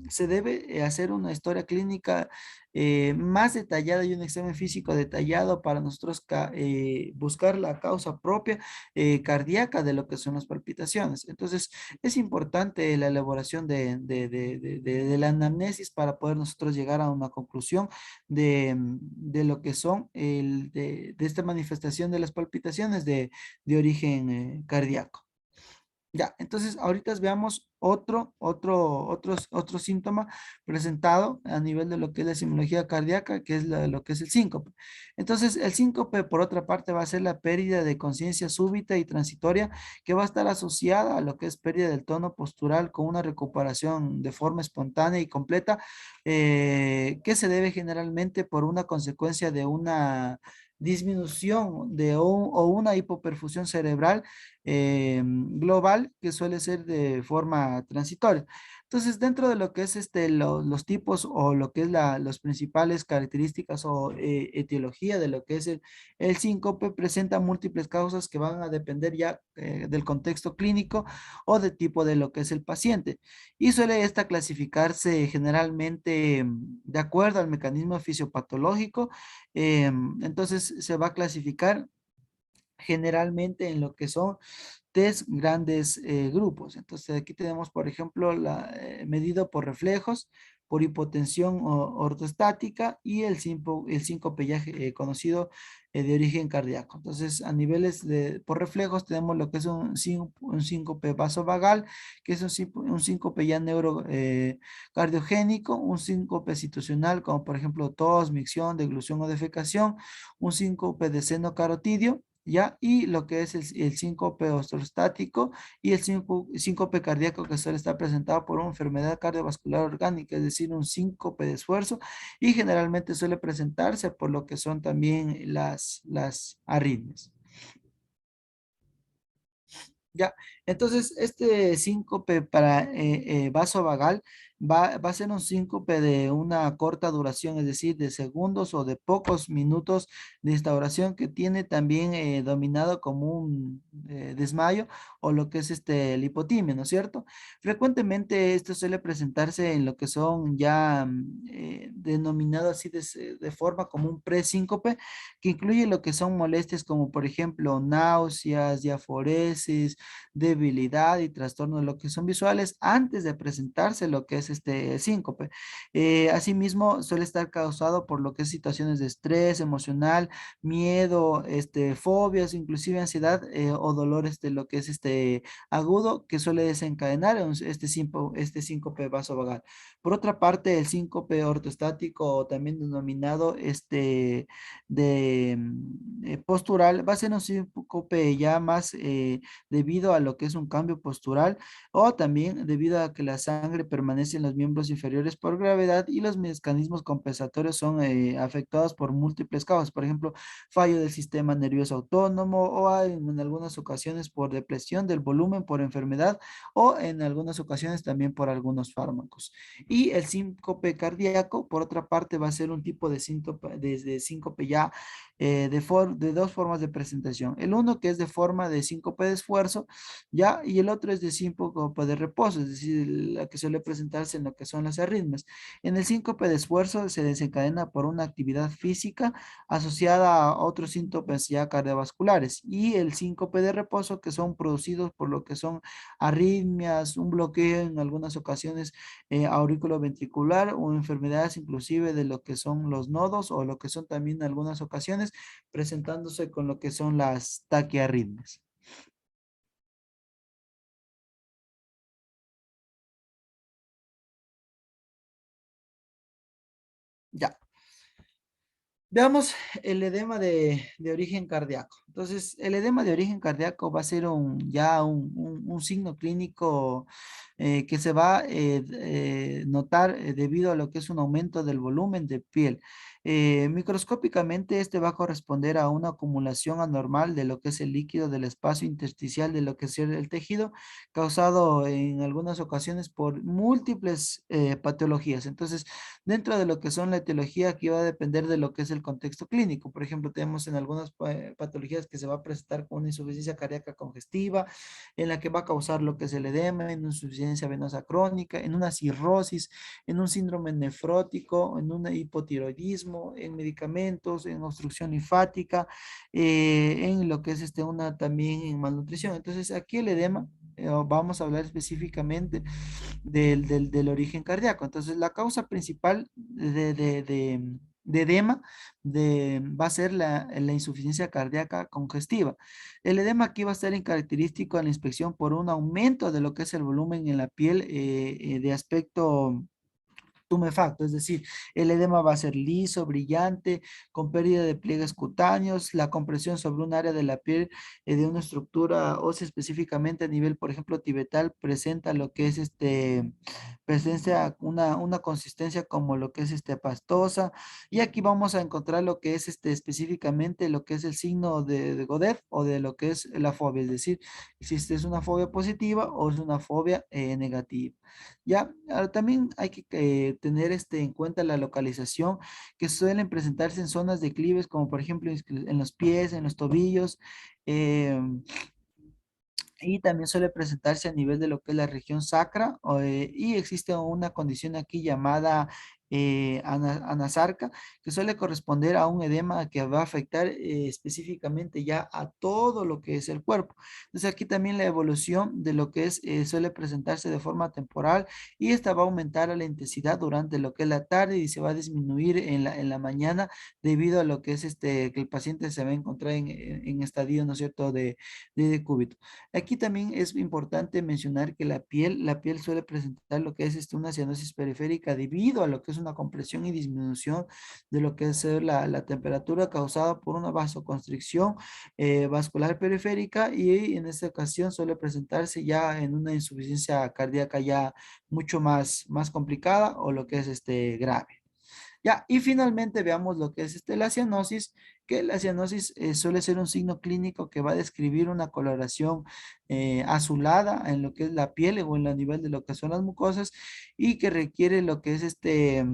se debe hacer una historia clínica más detallada y un examen físico detallado para nosotros buscar la causa propia cardíaca de lo que son las palpitaciones. Entonces, es importante la elaboración de la anamnesis para poder nosotros llegar a una conclusión de lo que son de esta manifestación de las palpitaciones de origen cardíaco. Ya, entonces ahorita veamos otro síntoma presentado a nivel de lo que es la simbología cardíaca, que es lo que es el síncope. Entonces, el síncope, por otra parte, va a ser la pérdida de conciencia súbita y transitoria que va a estar asociada a lo que es pérdida del tono postural con una recuperación de forma espontánea y completa, que se debe generalmente por una consecuencia de una disminución o una hipoperfusión cerebral global que suele ser de forma transitoria. Entonces, dentro de lo que es los tipos o lo que es las principales características o etiología de lo que es el síncope, presenta múltiples causas que van a depender ya del contexto clínico o de tipo de lo que es el paciente. Y suele esta clasificarse generalmente de acuerdo al mecanismo fisiopatológico. Entonces, se va a clasificar generalmente en lo que son tres grandes grupos. Entonces aquí tenemos, por ejemplo, medido por reflejos, por hipotensión ortostática y el síncope ya conocido de origen cardíaco. Entonces, a niveles por reflejos tenemos lo que es un síncope vasovagal, que es un síncope ya cardiogénico, un síncope situacional, como por ejemplo tos, micción, deglución o defecación, un síncope de seno carotidio, ¿ya? Y lo que es el síncope ortostático y el síncope cardíaco que suele estar presentado por una enfermedad cardiovascular orgánica, es decir, un síncope de esfuerzo, y generalmente suele presentarse por lo que son también las arritmias. Ya, entonces este síncope para vasovagal va a ser un síncope de una corta duración, es decir, de segundos o de pocos minutos de instauración, que tiene también dominado como un desmayo o lo que es el hipotimia, ¿no es cierto? Frecuentemente esto suele presentarse en lo que son ya denominado así de forma como un presíncope, que incluye lo que son molestias como por ejemplo náuseas, diaforesis, debilidad y trastorno de lo que son visuales antes de presentarse lo que es este síncope. Asimismo, suele estar causado por lo que es situaciones de estrés emocional, miedo, fobias, inclusive ansiedad o dolores de lo que es agudo que suele desencadenar este síncope vasovagal. Por otra parte, el síncope ortostático, o también denominado postural, va a ser un síncope ya más debido a lo que es un cambio postural o también debido a que la sangre permanece en los miembros inferiores por gravedad y los mecanismos compensatorios son afectados por múltiples causas, por ejemplo, fallo del sistema nervioso autónomo o en algunas ocasiones por depresión del volumen por enfermedad o en algunas ocasiones también por algunos fármacos. Y el síncope cardíaco, por otra parte, va a ser un tipo de síncope ya de dos formas de presentación. El uno que es de forma de síncope de esfuerzo, ya, y el otro es de síncope de reposo, es decir, la que suele presentarse en lo que son las arritmias. En el síncope de esfuerzo se desencadena por una actividad física asociada a otros síntopes ya cardiovasculares, y el síncope de reposo que son producidos por lo que son arritmias, un bloqueo en algunas ocasiones auriculoventricular o enfermedades inclusive de lo que son los nodos o lo que son también en algunas ocasiones presentándose con lo que son las taquiarritmias. Ya. Veamos el edema de origen cardíaco. Entonces, el edema de origen cardíaco va a ser un signo clínico que se va a notar debido a lo que es un aumento del volumen de piel. Microscópicamente, este va a corresponder a una acumulación anormal de lo que es el líquido del espacio intersticial de lo que es el tejido, causado en algunas ocasiones por múltiples patologías. Entonces, dentro de lo que son la etiología, aquí va a depender de lo que es el contexto clínico. Por ejemplo, tenemos en algunas patologías que se va a presentar con una insuficiencia cardíaca congestiva, en la que va a causar lo que es el edema, en una insuficiencia venosa crónica, en una cirrosis, en un síndrome nefrótico, en un hipotiroidismo, en medicamentos, en obstrucción linfática, en lo que es una también en malnutrición. Entonces, aquí el edema, vamos a hablar específicamente del origen cardíaco. Entonces, la causa principal de edema va a ser la insuficiencia cardíaca congestiva. El edema aquí va a estar en característico a la inspección por un aumento de lo que es el volumen en la piel de aspecto tumefacto, es decir, el edema va a ser liso, brillante, con pérdida de pliegues cutáneos, la compresión sobre un área de la piel de una estructura ósea específicamente a nivel, por ejemplo, tibetal, presenta lo que es presencia, una consistencia como lo que es pastosa, y aquí vamos a encontrar lo que es específicamente lo que es el signo de Godet o de lo que es la fobia, es decir, si es una fobia positiva o es una fobia negativa. Ya, ahora también hay que tener en cuenta la localización que suelen presentarse en zonas declives, como por ejemplo en los pies, en los tobillos, em, y también suele presentarse a nivel de lo que es la región sacra, y existe una condición aquí llamada anasarca, que suele corresponder a un edema que va a afectar específicamente ya a todo lo que es el cuerpo. Entonces aquí también la evolución de lo que es suele presentarse de forma temporal, y esta va a aumentar a la intensidad durante lo que es la tarde y se va a disminuir en la mañana debido a lo que es que el paciente se va a encontrar en estadio, ¿no es cierto?, de decúbito. Aquí también es importante mencionar que la piel suele presentar lo que es una cianosis periférica debido a lo que es una compresión y disminución de lo que es la temperatura causada por una vasoconstricción vascular periférica, y en esta ocasión suele presentarse ya en una insuficiencia cardíaca ya mucho más complicada o lo que es grave. Ya, y finalmente veamos lo que es la cianosis, que la cianosis suele ser un signo clínico que va a describir una coloración azulada en lo que es la piel o en el nivel de lo que son las mucosas, y que requiere lo que es de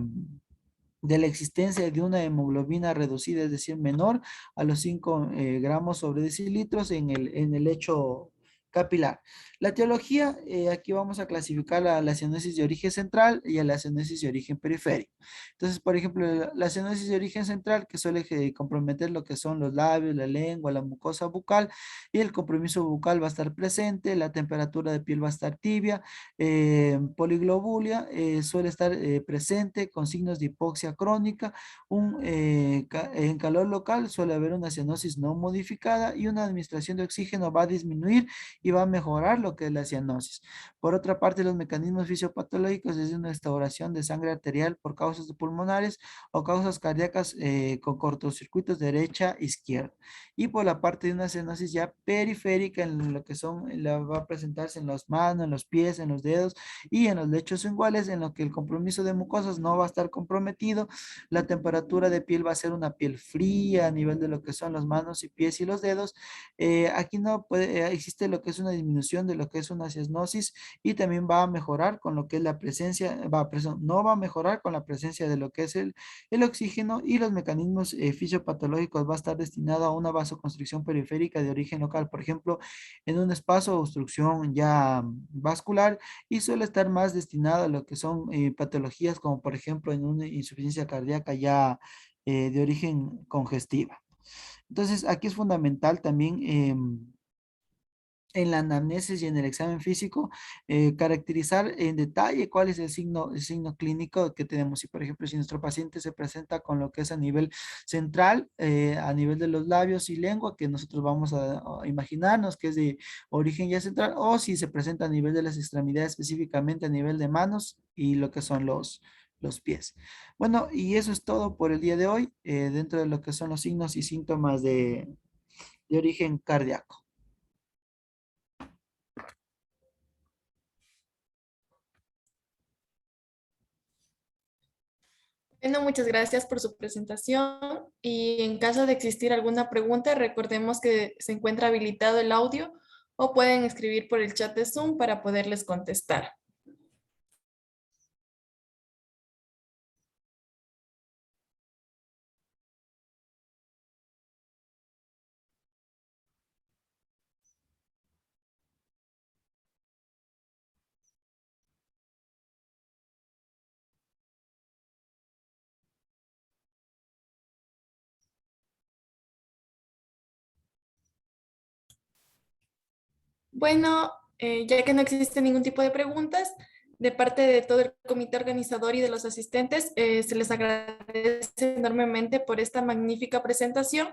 la existencia de una hemoglobina reducida, es decir, menor a los 5 gramos sobre decilitros en el lecho capilar. La etiología, aquí vamos a clasificar a la cianosis de origen central y a la cianosis de origen periférico. Entonces, por ejemplo, la cianosis de origen central, que suele comprometer lo que son los labios, la lengua, la mucosa bucal, y el compromiso bucal va a estar presente, la temperatura de piel va a estar tibia, poliglobulia suele estar presente con signos de hipoxia crónica, en calor local suele haber una cianosis no modificada, y una administración de oxígeno va a disminuir y va a mejorar lo que es la cianosis. Por otra parte, los mecanismos fisiopatológicos es una restauración de sangre arterial por causas pulmonares o causas cardíacas con cortocircuitos derecha-izquierda. Y por la parte de una cianosis ya periférica, en lo que va a presentarse en las manos, en los pies, en los dedos y en los lechos linguales, en lo que el compromiso de mucosas no va a estar comprometido. La temperatura de piel va a ser una piel fría a nivel de lo que son las manos y pies y los dedos. Aquí no existe lo que es una disminución de lo que es una cianosis, y también va a mejorar con lo que es la presencia, no va a mejorar con la presencia de lo que es el oxígeno, y los mecanismos fisiopatológicos va a estar destinado a una vasoconstricción periférica de origen local, por ejemplo, en un espacio de obstrucción ya vascular, y suele estar más destinado a lo que son patologías como por ejemplo en una insuficiencia cardíaca ya de origen congestiva. Entonces, aquí es fundamental también en la anamnesis y en el examen físico, caracterizar en detalle cuál es el signo clínico que tenemos. Y, por ejemplo, si nuestro paciente se presenta con lo que es a nivel central, a nivel de los labios y lengua, que nosotros vamos a imaginarnos que es de origen ya central, o si se presenta a nivel de las extremidades, específicamente a nivel de manos y lo que son los pies. Bueno, y eso es todo por el día de hoy, dentro de lo que son los signos y síntomas de origen cardíaco. Bueno, muchas gracias por su presentación y en caso de existir alguna pregunta, recordemos que se encuentra habilitado el audio o pueden escribir por el chat de Zoom para poderles contestar. Bueno, ya que no existe ningún tipo de preguntas, de parte de todo el comité organizador y de los asistentes, se les agradece enormemente por esta magnífica presentación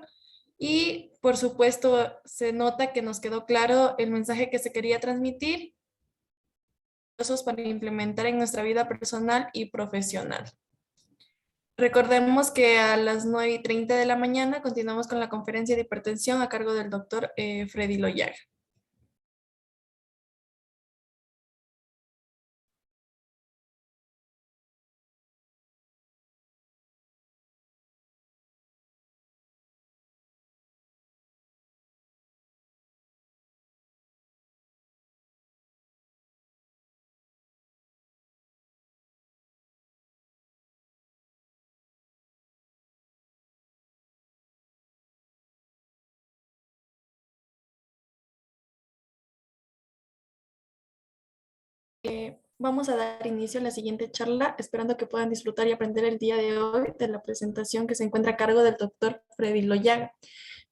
y por supuesto se nota que nos quedó claro el mensaje que se quería transmitir para implementar en nuestra vida personal y profesional. Recordemos que a las 9:30 de la mañana continuamos con la conferencia de hipertensión a cargo del doctor Freddy Loyaga. Vamos a dar inicio a la siguiente charla, esperando que puedan disfrutar y aprender el día de hoy de la presentación que se encuentra a cargo del doctor Freddy Loyaga,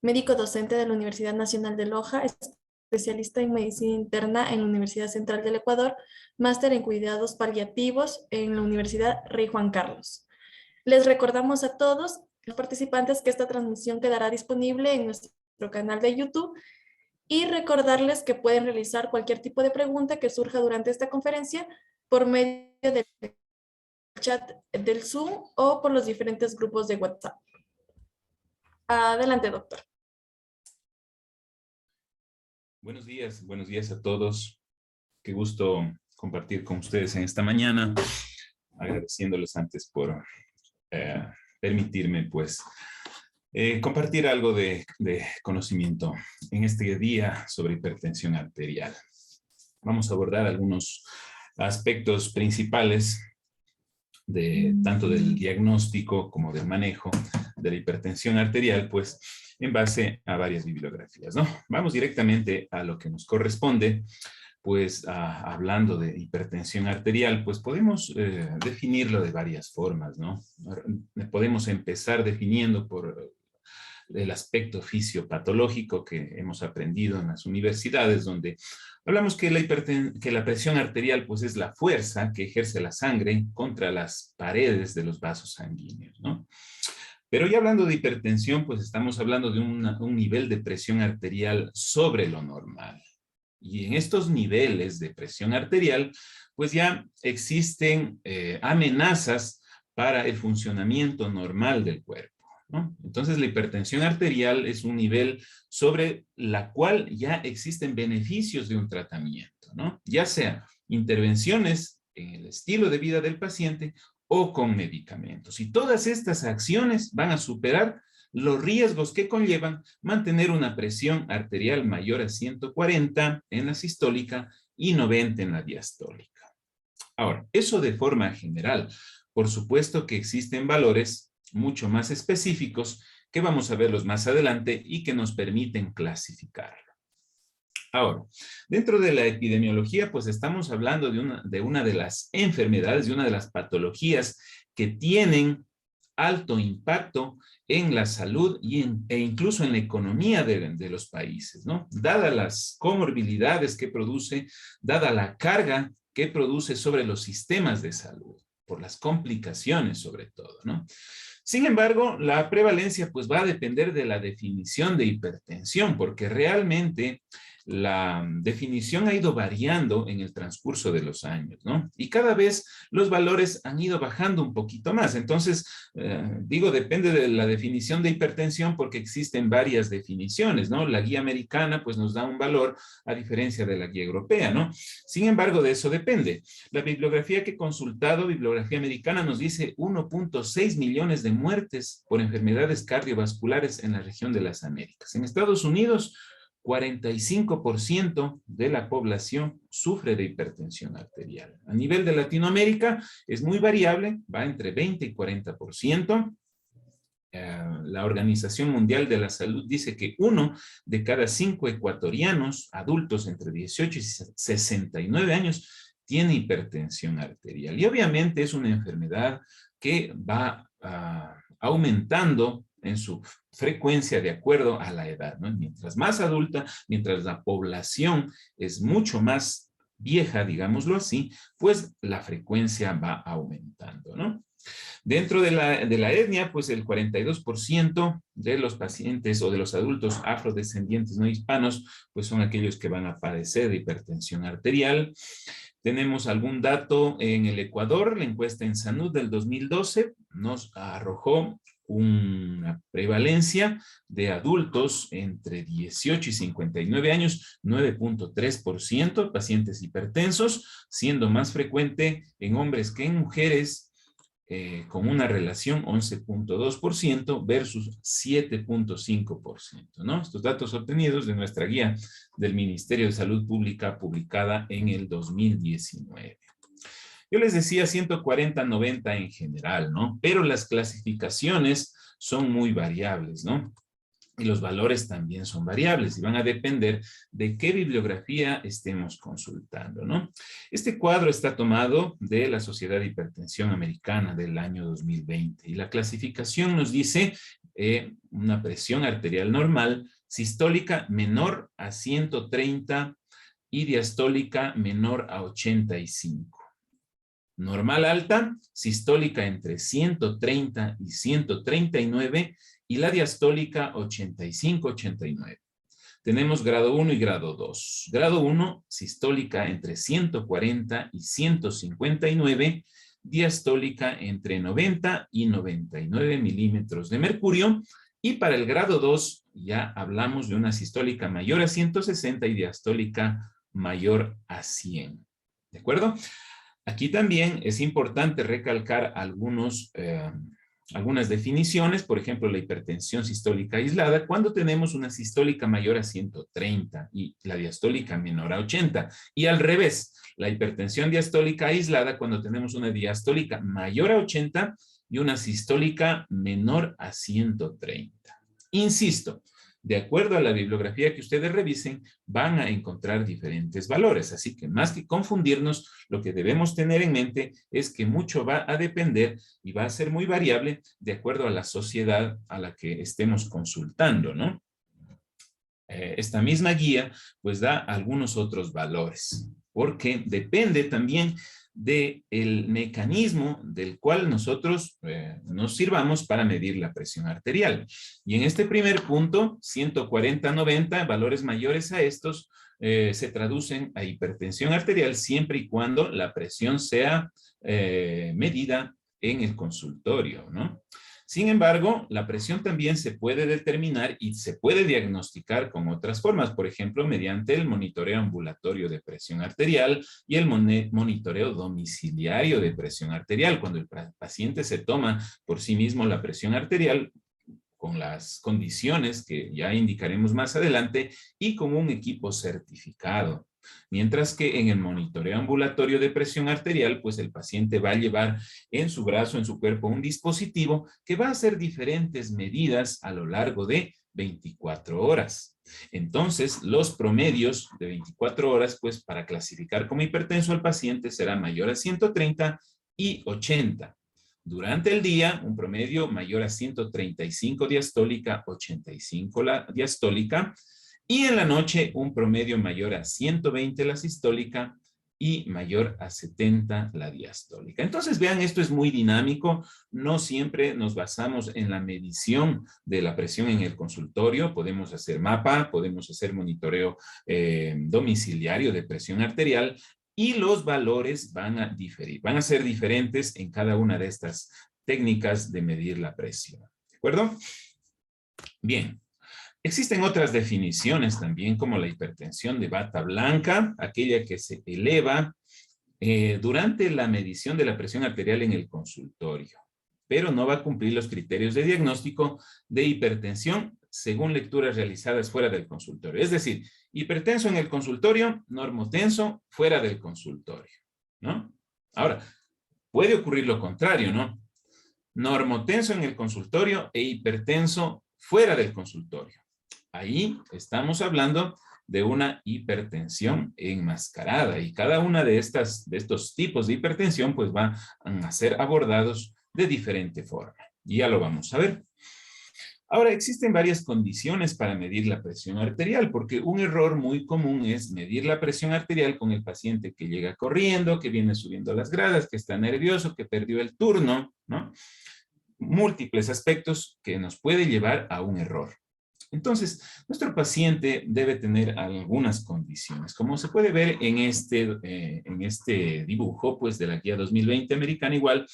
médico docente de la Universidad Nacional de Loja, especialista en medicina interna en la Universidad Central del Ecuador, máster en cuidados paliativos en la Universidad Rey Juan Carlos. Les recordamos a todos los participantes que esta transmisión quedará disponible en nuestro canal de YouTube y recordarles que pueden realizar cualquier tipo de pregunta que surja durante esta conferencia por medio del chat del Zoom o por los diferentes grupos de WhatsApp. Adelante, doctor. Buenos días a todos. Qué gusto compartir con ustedes en esta mañana, agradeciéndoles antes por permitirme pues compartir algo de conocimiento en este día sobre hipertensión arterial. Vamos a abordar algunos aspectos principales tanto del diagnóstico como del manejo de la hipertensión arterial, pues en base a varias bibliografías, ¿no? Vamos directamente a lo que nos corresponde, pues hablando de hipertensión arterial, pues podemos definirlo de varias formas, ¿no? Podemos empezar definiendo por el aspecto fisiopatológico que hemos aprendido en las universidades, donde hablamos que la presión arterial pues es la fuerza que ejerce la sangre contra las paredes de los vasos sanguíneos, ¿no? Pero ya hablando de hipertensión, pues estamos hablando de un nivel de presión arterial sobre lo normal. Y en estos niveles de presión arterial, pues ya existen amenazas para el funcionamiento normal del cuerpo, ¿no? Entonces, la hipertensión arterial es un nivel sobre la cual ya existen beneficios de un tratamiento, ¿no? Ya sea intervenciones en el estilo de vida del paciente o con medicamentos. Y todas estas acciones van a superar los riesgos que conllevan mantener una presión arterial mayor a 140 en la sistólica y 90 en la diastólica. Ahora, eso de forma general. Por supuesto que existen valores mucho más específicos que vamos a verlos más adelante y que nos permiten clasificarlo. Ahora, dentro de la epidemiología, pues estamos hablando de una de las enfermedades, de una de las patologías que tienen alto impacto en la salud e incluso en la economía de los países, ¿no? Dadas las comorbilidades que produce, dada la carga que produce sobre los sistemas de salud, por las complicaciones sobre todo, ¿no? Sin embargo, la prevalencia pues va a depender de la definición de hipertensión, porque realmente la definición ha ido variando en el transcurso de los años, ¿no? Y cada vez los valores han ido bajando un poquito más. Entonces, digo, depende de la definición de hipertensión porque existen varias definiciones, ¿no? La guía americana, pues, nos da un valor a diferencia de la guía europea, ¿no? Sin embargo, de eso depende. La bibliografía que he consultado, bibliografía americana, nos dice 1.6 millones de muertes por enfermedades cardiovasculares en la región de las Américas. En Estados Unidos, 45% de la población sufre de hipertensión arterial. A nivel de Latinoamérica es muy variable, va entre 20 y 40%. La Organización Mundial de la Salud dice que 1 de cada 5 ecuatorianos adultos entre 18 y 69 años tiene hipertensión arterial. Y obviamente es una enfermedad que va aumentando en su frecuencia de acuerdo a la edad, ¿no? Mientras más adulta, mientras la población es mucho más vieja, digámoslo así, pues la frecuencia va aumentando, ¿no? Dentro de la etnia, pues el 42% de los pacientes o de los adultos afrodescendientes no hispanos, pues son aquellos que van a padecer de hipertensión arterial. Tenemos algún dato en el Ecuador, la encuesta en Sanud del 2012 nos arrojó una prevalencia de adultos entre 18 y 59 años, 9.3% pacientes hipertensos, siendo más frecuente en hombres que en mujeres, con una relación 11.2% versus 7.5%, ¿no? Estos datos obtenidos de nuestra guía del Ministerio de Salud Pública publicada en el 2019. Yo les decía 140-90 en general, ¿no? Pero las clasificaciones son muy variables, ¿no? Y los valores también son variables y van a depender de qué bibliografía estemos consultando, ¿no? Este cuadro está tomado de la Sociedad de Hipertensión Americana del año 2020 y la clasificación nos dice una presión arterial normal, sistólica menor a 130 y diastólica menor a 85. Normal alta, sistólica entre 130 y 139 y la diastólica 85-89. Tenemos grado 1 y grado 2. Grado 1, sistólica entre 140 y 159, diastólica entre 90 y 99 milímetros de mercurio. Y para el grado 2 ya hablamos de una sistólica mayor a 160 y diastólica mayor a 100. ¿De acuerdo? Aquí también es importante recalcar algunas definiciones, por ejemplo, la hipertensión sistólica aislada, cuando tenemos una sistólica mayor a 130 y la diastólica menor a 80. Y al revés, la hipertensión diastólica aislada cuando tenemos una diastólica mayor a 80 y una sistólica menor a 130. Insisto, de acuerdo a la bibliografía que ustedes revisen, van a encontrar diferentes valores. Así que más que confundirnos, lo que debemos tener en mente es que mucho va a depender y va a ser muy variable de acuerdo a la sociedad a la que estemos consultando, ¿no? Esta misma guía pues da algunos otros valores, porque depende también del mecanismo del cual nosotros nos sirvamos para medir la presión arterial. Y en este primer punto, 140-90, valores mayores a estos, se traducen a hipertensión arterial siempre y cuando la presión sea medida en el consultorio, ¿no? Sin embargo, la presión también se puede determinar y se puede diagnosticar con otras formas, por ejemplo, mediante el monitoreo ambulatorio de presión arterial y el monitoreo domiciliario de presión arterial, cuando el paciente se toma por sí mismo la presión arterial con las condiciones que ya indicaremos más adelante y con un equipo certificado. Mientras que en el monitoreo ambulatorio de presión arterial, pues el paciente va a llevar en su brazo, en su cuerpo, un dispositivo que va a hacer diferentes medidas a lo largo de 24 horas. Entonces, los promedios de 24 horas, pues para clasificar como hipertenso al paciente será mayor a 130 y 80. Durante el día, un promedio mayor a 135 diastólica, 85 la diastólica, y en la noche un promedio mayor a 120 la sistólica y mayor a 70 la diastólica. Entonces, vean, esto es muy dinámico. No siempre nos basamos en la medición de la presión en el consultorio. Podemos hacer mapa, podemos hacer monitoreo domiciliario de presión arterial y los valores van a diferir, van a ser diferentes en cada una de estas técnicas de medir la presión. ¿De acuerdo? Bien. Existen otras definiciones también, como la hipertensión de bata blanca, aquella que se eleva durante la medición de la presión arterial en el consultorio, pero no va a cumplir los criterios de diagnóstico de hipertensión según lecturas realizadas fuera del consultorio. Es decir, hipertenso en el consultorio, normotenso fuera del consultorio, ¿no? Ahora, puede ocurrir lo contrario, ¿no? Normotenso en el consultorio e hipertenso fuera del consultorio. Ahí estamos hablando de una hipertensión enmascarada y cada una de estos tipos de hipertensión pues van a ser abordados de diferente forma. Y ya lo vamos a ver. Ahora, existen varias condiciones para medir la presión arterial, porque un error muy común es medir la presión arterial con el paciente que llega corriendo, que viene subiendo las gradas, que está nervioso, que perdió el turno, ¿no? Múltiples aspectos que nos puede llevar a un error. Entonces, nuestro paciente debe tener algunas condiciones. Como se puede ver en este dibujo, pues, de la guía 2020 americana igual,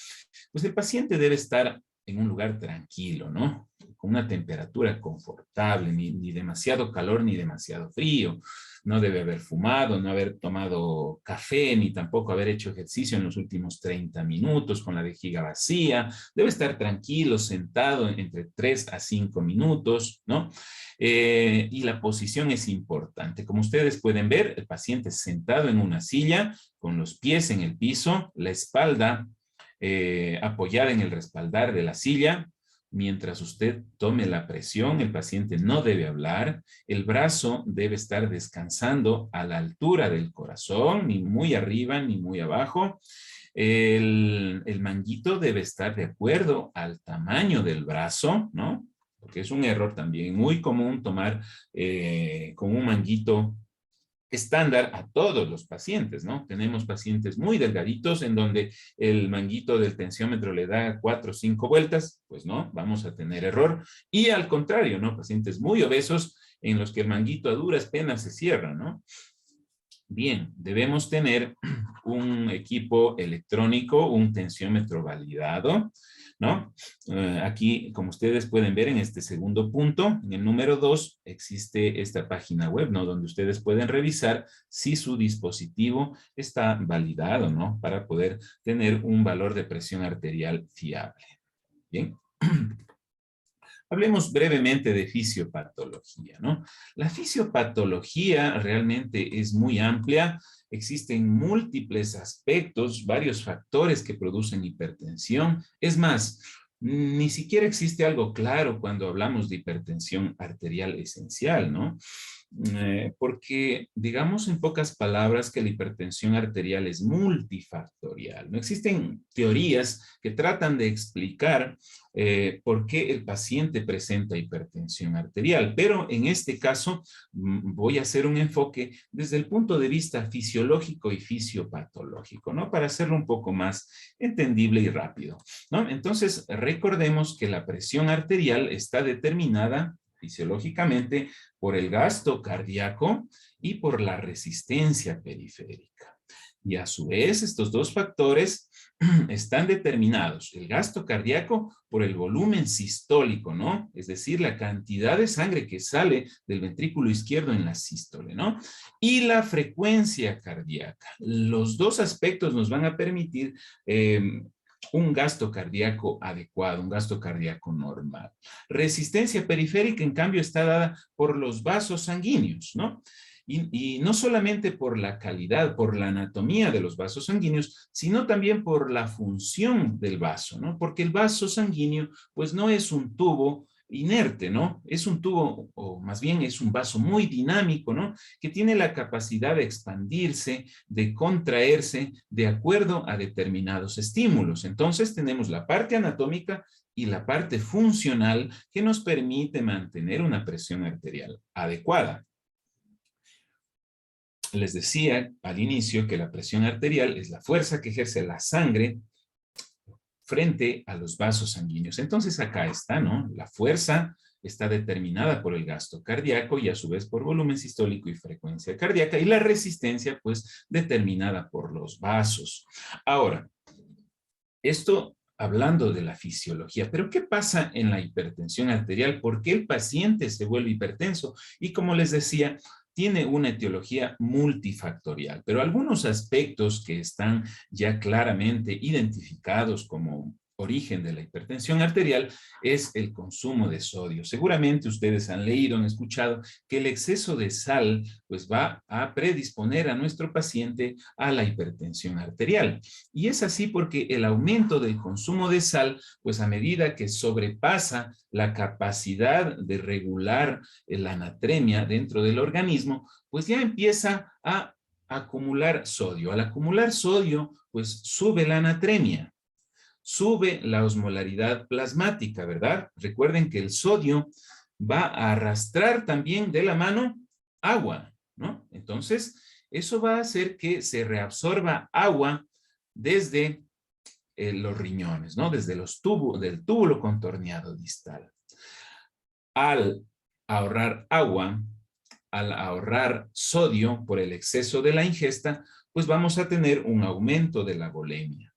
pues el paciente debe estar en un lugar tranquilo, ¿no? Con una temperatura confortable, ni demasiado calor ni demasiado frío. No debe haber fumado, no haber tomado café, ni tampoco haber hecho ejercicio en los últimos 30 minutos con la vejiga vacía. Debe estar tranquilo, sentado entre 3 a 5 minutos, ¿no? Y la posición es importante. Como ustedes pueden ver, el paciente sentado en una silla, con los pies en el piso, la espalda apoyada en el respaldar de la silla. Mientras usted tome la presión, el paciente no debe hablar, el brazo debe estar descansando a la altura del corazón, ni muy arriba ni muy abajo. El manguito debe estar de acuerdo al tamaño del brazo, ¿no? Porque es un error también muy común tomar con un manguito estándar a todos los pacientes, ¿no? Tenemos pacientes muy delgaditos en donde el manguito del tensiómetro le da 4 o 5 vueltas, pues no, vamos a tener error. Y al contrario, ¿no? Pacientes muy obesos en los que el manguito a duras penas se cierra, ¿no? Bien, debemos tener un equipo electrónico, un tensiómetro validado, ¿no? Aquí, como ustedes pueden ver en este segundo punto, en el número 2, existe esta página web, ¿no? Donde ustedes pueden revisar si su dispositivo está validado, ¿no? Para poder tener un valor de presión arterial fiable. Bien. Hablemos brevemente de fisiopatología, ¿no? La fisiopatología realmente es muy amplia. Existen múltiples aspectos, varios factores que producen hipertensión. Es más, ni siquiera existe algo claro cuando hablamos de hipertensión arterial esencial, ¿no? Porque digamos en pocas palabras que la hipertensión arterial es multifactorial. No existen teorías que tratan de explicar por qué el paciente presenta hipertensión arterial, pero en este caso voy a hacer un enfoque desde el punto de vista fisiológico y fisiopatológico, ¿no? Para hacerlo un poco más entendible y rápido, ¿no? Entonces, recordemos que la presión arterial está determinada fisiológicamente por el gasto cardíaco y por la resistencia periférica. Y a su vez, estos dos factores están determinados, el gasto cardíaco por el volumen sistólico, ¿no? Es decir, la cantidad de sangre que sale del ventrículo izquierdo en la sístole, ¿no? Y la frecuencia cardíaca. Los dos aspectos nos van a permitir un gasto cardíaco adecuado, un gasto cardíaco normal. Resistencia periférica, en cambio, está dada por los vasos sanguíneos, ¿no? Y no solamente por la calidad, por la anatomía de los vasos sanguíneos, sino también por la función del vaso, ¿no? Porque el vaso sanguíneo, pues no es un tubo inerte, ¿no? Es un tubo, o más bien es un vaso muy dinámico, ¿no? Que tiene la capacidad de expandirse, de contraerse de acuerdo a determinados estímulos. Entonces tenemos la parte anatómica y la parte funcional que nos permite mantener una presión arterial adecuada. les decía al inicio que la presión arterial es la fuerza que ejerce la sangre frente a los vasos sanguíneos. Entonces acá está, ¿no? La fuerza está determinada por el gasto cardíaco y a su vez por volumen sistólico y frecuencia cardíaca, y la resistencia pues determinada por los vasos. Ahora, esto hablando de la fisiología, pero ¿qué pasa en la hipertensión arterial? ¿Por qué el paciente se vuelve hipertenso? Y como les decía, tiene una etiología multifactorial, pero algunos aspectos que están ya claramente identificados como origen de la hipertensión arterial es el consumo de sodio. Seguramente ustedes han leído, han escuchado que el exceso de sal pues va a predisponer a nuestro paciente a la hipertensión arterial. Y es así porque el aumento del consumo de sal, pues a medida que sobrepasa la capacidad de regular la natremia dentro del organismo, pues ya empieza a acumular sodio. Al acumular sodio, pues sube la natremia. Sube la osmolaridad plasmática, ¿verdad? Recuerden que el sodio va a arrastrar también de la mano agua, ¿no? Entonces, eso va a hacer que se reabsorba agua desde los riñones, ¿no? Desde los del túbulo contorneado distal. Al ahorrar agua, al ahorrar sodio por el exceso de la ingesta, pues vamos a tener un aumento de la volemia.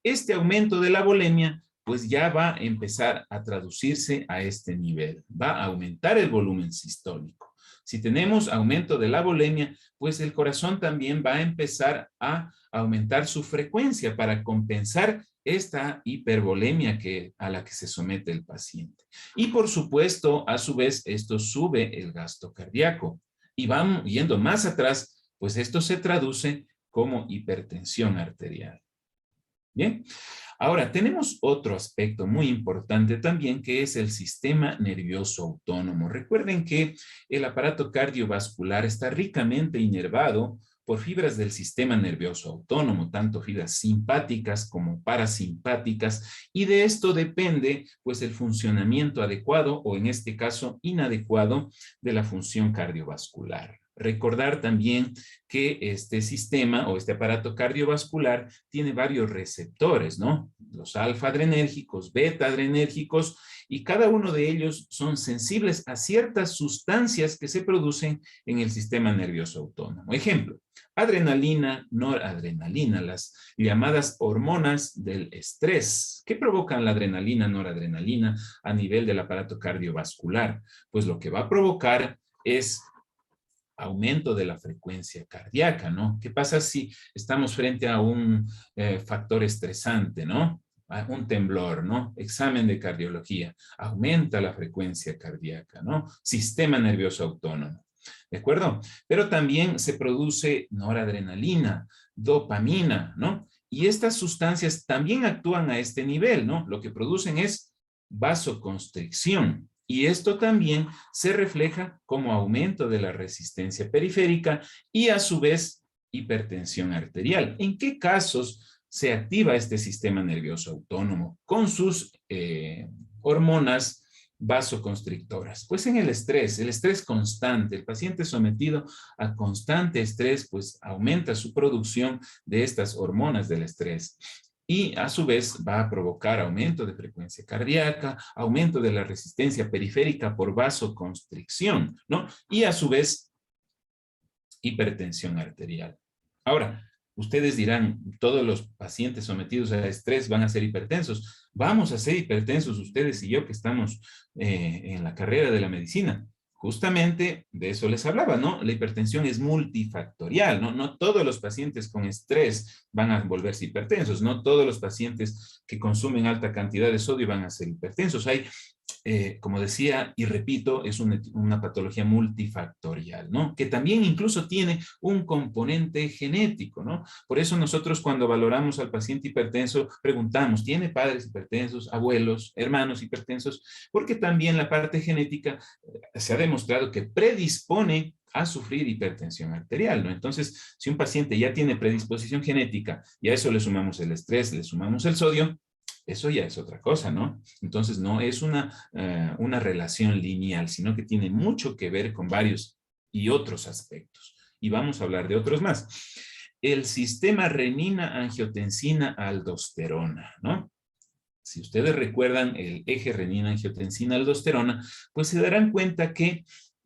Este aumento de la volemia pues ya va a empezar a traducirse a este nivel. Va a aumentar el volumen sistólico. Si tenemos aumento de la volemia, pues el corazón también va a empezar a aumentar su frecuencia para compensar esta hipervolemia a la que se somete el paciente. Y por supuesto, a su vez, esto sube el gasto cardíaco. Y vamos yendo más atrás, pues esto se traduce como hipertensión arterial. Bien, ahora tenemos otro aspecto muy importante también, que es el sistema nervioso autónomo. Recuerden que el aparato cardiovascular está ricamente inervado por fibras del sistema nervioso autónomo, tanto fibras simpáticas como parasimpáticas, y de esto depende pues el funcionamiento adecuado o en este caso inadecuado de la función cardiovascular. Recordar también que este sistema o este aparato cardiovascular tiene varios receptores, ¿no? Los alfa-adrenérgicos, beta-adrenérgicos, y cada uno de ellos son sensibles a ciertas sustancias que se producen en el sistema nervioso autónomo. Ejemplo, adrenalina, noradrenalina, las llamadas hormonas del estrés. ¿Qué provocan la adrenalina, noradrenalina a nivel del aparato cardiovascular? Pues lo que va a provocar es aumento de la frecuencia cardíaca, ¿no? ¿Qué pasa si estamos frente a un factor estresante, ¿no? A un temblor, ¿no? Examen de cardiología. Aumenta la frecuencia cardíaca, ¿no? Sistema nervioso autónomo. ¿De acuerdo? Pero también se produce noradrenalina, dopamina, ¿no? Y estas sustancias también actúan a este nivel, ¿no? Lo que producen es vasoconstricción. Y esto también se refleja como aumento de la resistencia periférica y a su vez hipertensión arterial. ¿En qué casos se activa este sistema nervioso autónomo con sus hormonas vasoconstrictoras? Pues en el estrés constante. El paciente sometido a constante estrés pues aumenta su producción de estas hormonas del estrés. Y a su vez va a provocar aumento de frecuencia cardíaca, aumento de la resistencia periférica por vasoconstricción, ¿no? Y a su vez, hipertensión arterial. Ahora, ustedes dirán, todos los pacientes sometidos a estrés van a ser hipertensos. Vamos a ser hipertensos ustedes y yo que estamos en la carrera de la medicina. Justamente de eso les hablaba, ¿no? La hipertensión es multifactorial, ¿no? No todos los pacientes con estrés van a volverse hipertensos, no todos los pacientes que consumen alta cantidad de sodio van a ser hipertensos. Hay, como decía y repito, es una patología multifactorial, ¿no? Que también incluso tiene un componente genético, ¿no? Por eso nosotros cuando valoramos al paciente hipertenso preguntamos, ¿tiene padres hipertensos, abuelos, hermanos hipertensos? Porque también la parte genética se ha demostrado que predispone a sufrir hipertensión arterial, ¿no? Entonces, si un paciente ya tiene predisposición genética y a eso le sumamos el estrés, le sumamos el sodio, eso ya es otra cosa, ¿no? Entonces, no es una relación lineal, sino que tiene mucho que ver con varios y otros aspectos. y vamos a hablar de otros más. El sistema renina-angiotensina-aldosterona, ¿no? Si ustedes recuerdan el eje renina-angiotensina-aldosterona, pues se darán cuenta que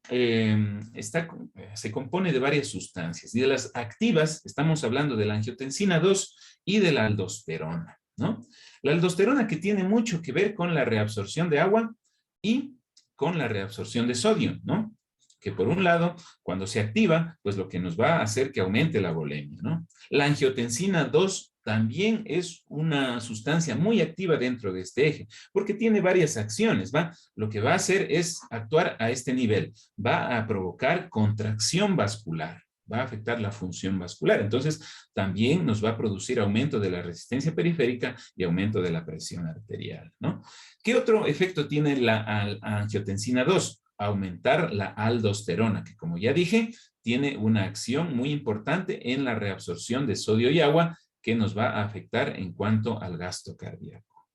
se compone de varias sustancias. Y de las activas, estamos hablando de la angiotensina 2 y de la aldosterona, ¿no? La aldosterona que tiene mucho que ver con la reabsorción de agua y con la reabsorción de sodio, ¿no? Que por un lado, cuando se activa, pues lo que nos va a hacer que aumente la volemia, ¿no? La angiotensina 2 también es una sustancia muy activa dentro de este eje, porque tiene varias acciones, ¿va? Lo que va a hacer es actuar a este nivel, va a provocar contracción vascular, va a afectar la función vascular. Entonces, también nos va a producir aumento de la resistencia periférica y aumento de la presión arterial, ¿no? ¿Qué otro efecto tiene la angiotensina 2? Aumentar la aldosterona, que como ya dije, tiene una acción muy importante en la reabsorción de sodio y agua que nos va a afectar en cuanto al gasto cardíaco,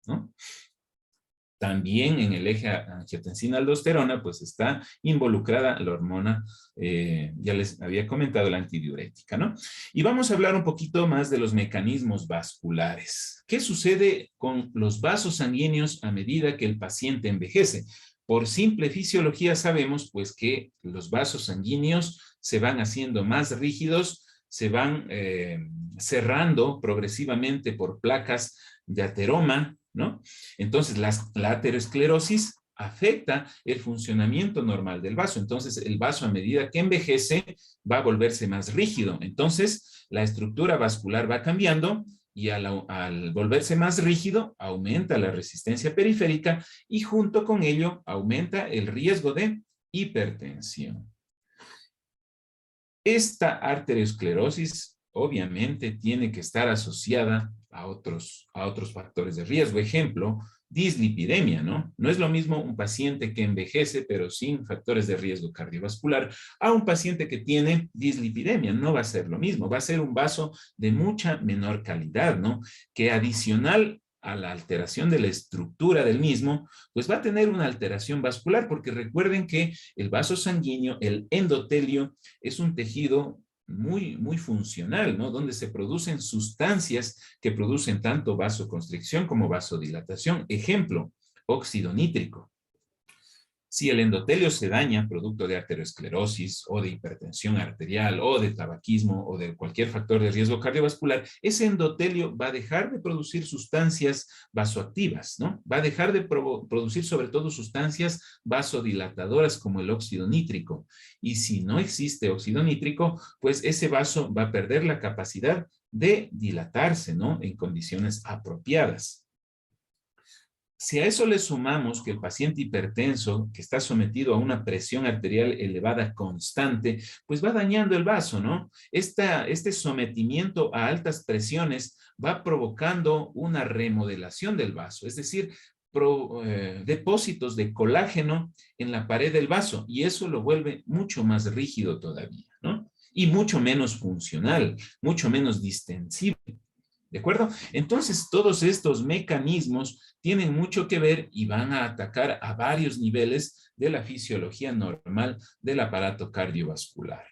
¿no? También en el eje angiotensina-aldosterona, pues está involucrada la hormona, ya les había comentado, la antidiurética, ¿no? Y vamos a hablar un poquito más de los mecanismos vasculares. ¿Qué sucede con los vasos sanguíneos a medida que el paciente envejece? Por simple fisiología sabemos, pues, que los vasos sanguíneos se van haciendo más rígidos, se van cerrando progresivamente por placas de ateroma, ¿no? Entonces, la aterosclerosis afecta el funcionamiento normal del vaso. Entonces, el vaso a medida que envejece va a volverse más rígido. Entonces, la estructura vascular va cambiando y al volverse más rígido, aumenta la resistencia periférica y junto con ello aumenta el riesgo de hipertensión. Esta arteriosclerosis obviamente tiene que estar asociada a otros factores de riesgo. Ejemplo, dislipidemia, ¿no? No es lo mismo un paciente que envejece pero sin factores de riesgo cardiovascular a un paciente que tiene dislipidemia. No va a ser lo mismo, va a ser un vaso de mucha menor calidad, ¿no? Que adicional a la alteración de la estructura del mismo, pues va a tener una alteración vascular, porque recuerden que el vaso sanguíneo, el endotelio, es un tejido muy, muy funcional, ¿no? Donde se producen sustancias que producen tanto vasoconstricción como vasodilatación. Ejemplo, óxido nítrico. Si el endotelio se daña producto de arteriosclerosis o de hipertensión arterial o de tabaquismo o de cualquier factor de riesgo cardiovascular, ese endotelio va a dejar de producir sustancias vasoactivas, ¿no? Va a dejar de producir sobre todo sustancias vasodilatadoras como el óxido nítrico. Y si no existe óxido nítrico, pues ese vaso va a perder la capacidad de dilatarse, ¿no? En condiciones apropiadas. Si a eso le sumamos que el paciente hipertenso, que está sometido a una presión arterial elevada constante, pues va dañando el vaso, ¿no? Este sometimiento a altas presiones va provocando una remodelación del vaso, es decir, depósitos de colágeno en la pared del vaso, y eso lo vuelve mucho más rígido todavía, ¿no? Y mucho menos funcional, mucho menos distensible. ¿De acuerdo? Entonces, todos estos mecanismos tienen mucho que ver y van a atacar a varios niveles de la fisiología normal del aparato cardiovascular.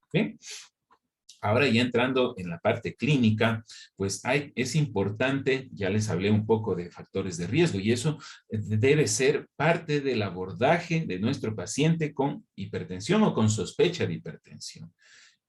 ¿Ok? Ahora ya entrando en la parte clínica, pues es importante, ya les hablé un poco de factores de riesgo y eso debe ser parte del abordaje de nuestro paciente con hipertensión o con sospecha de hipertensión,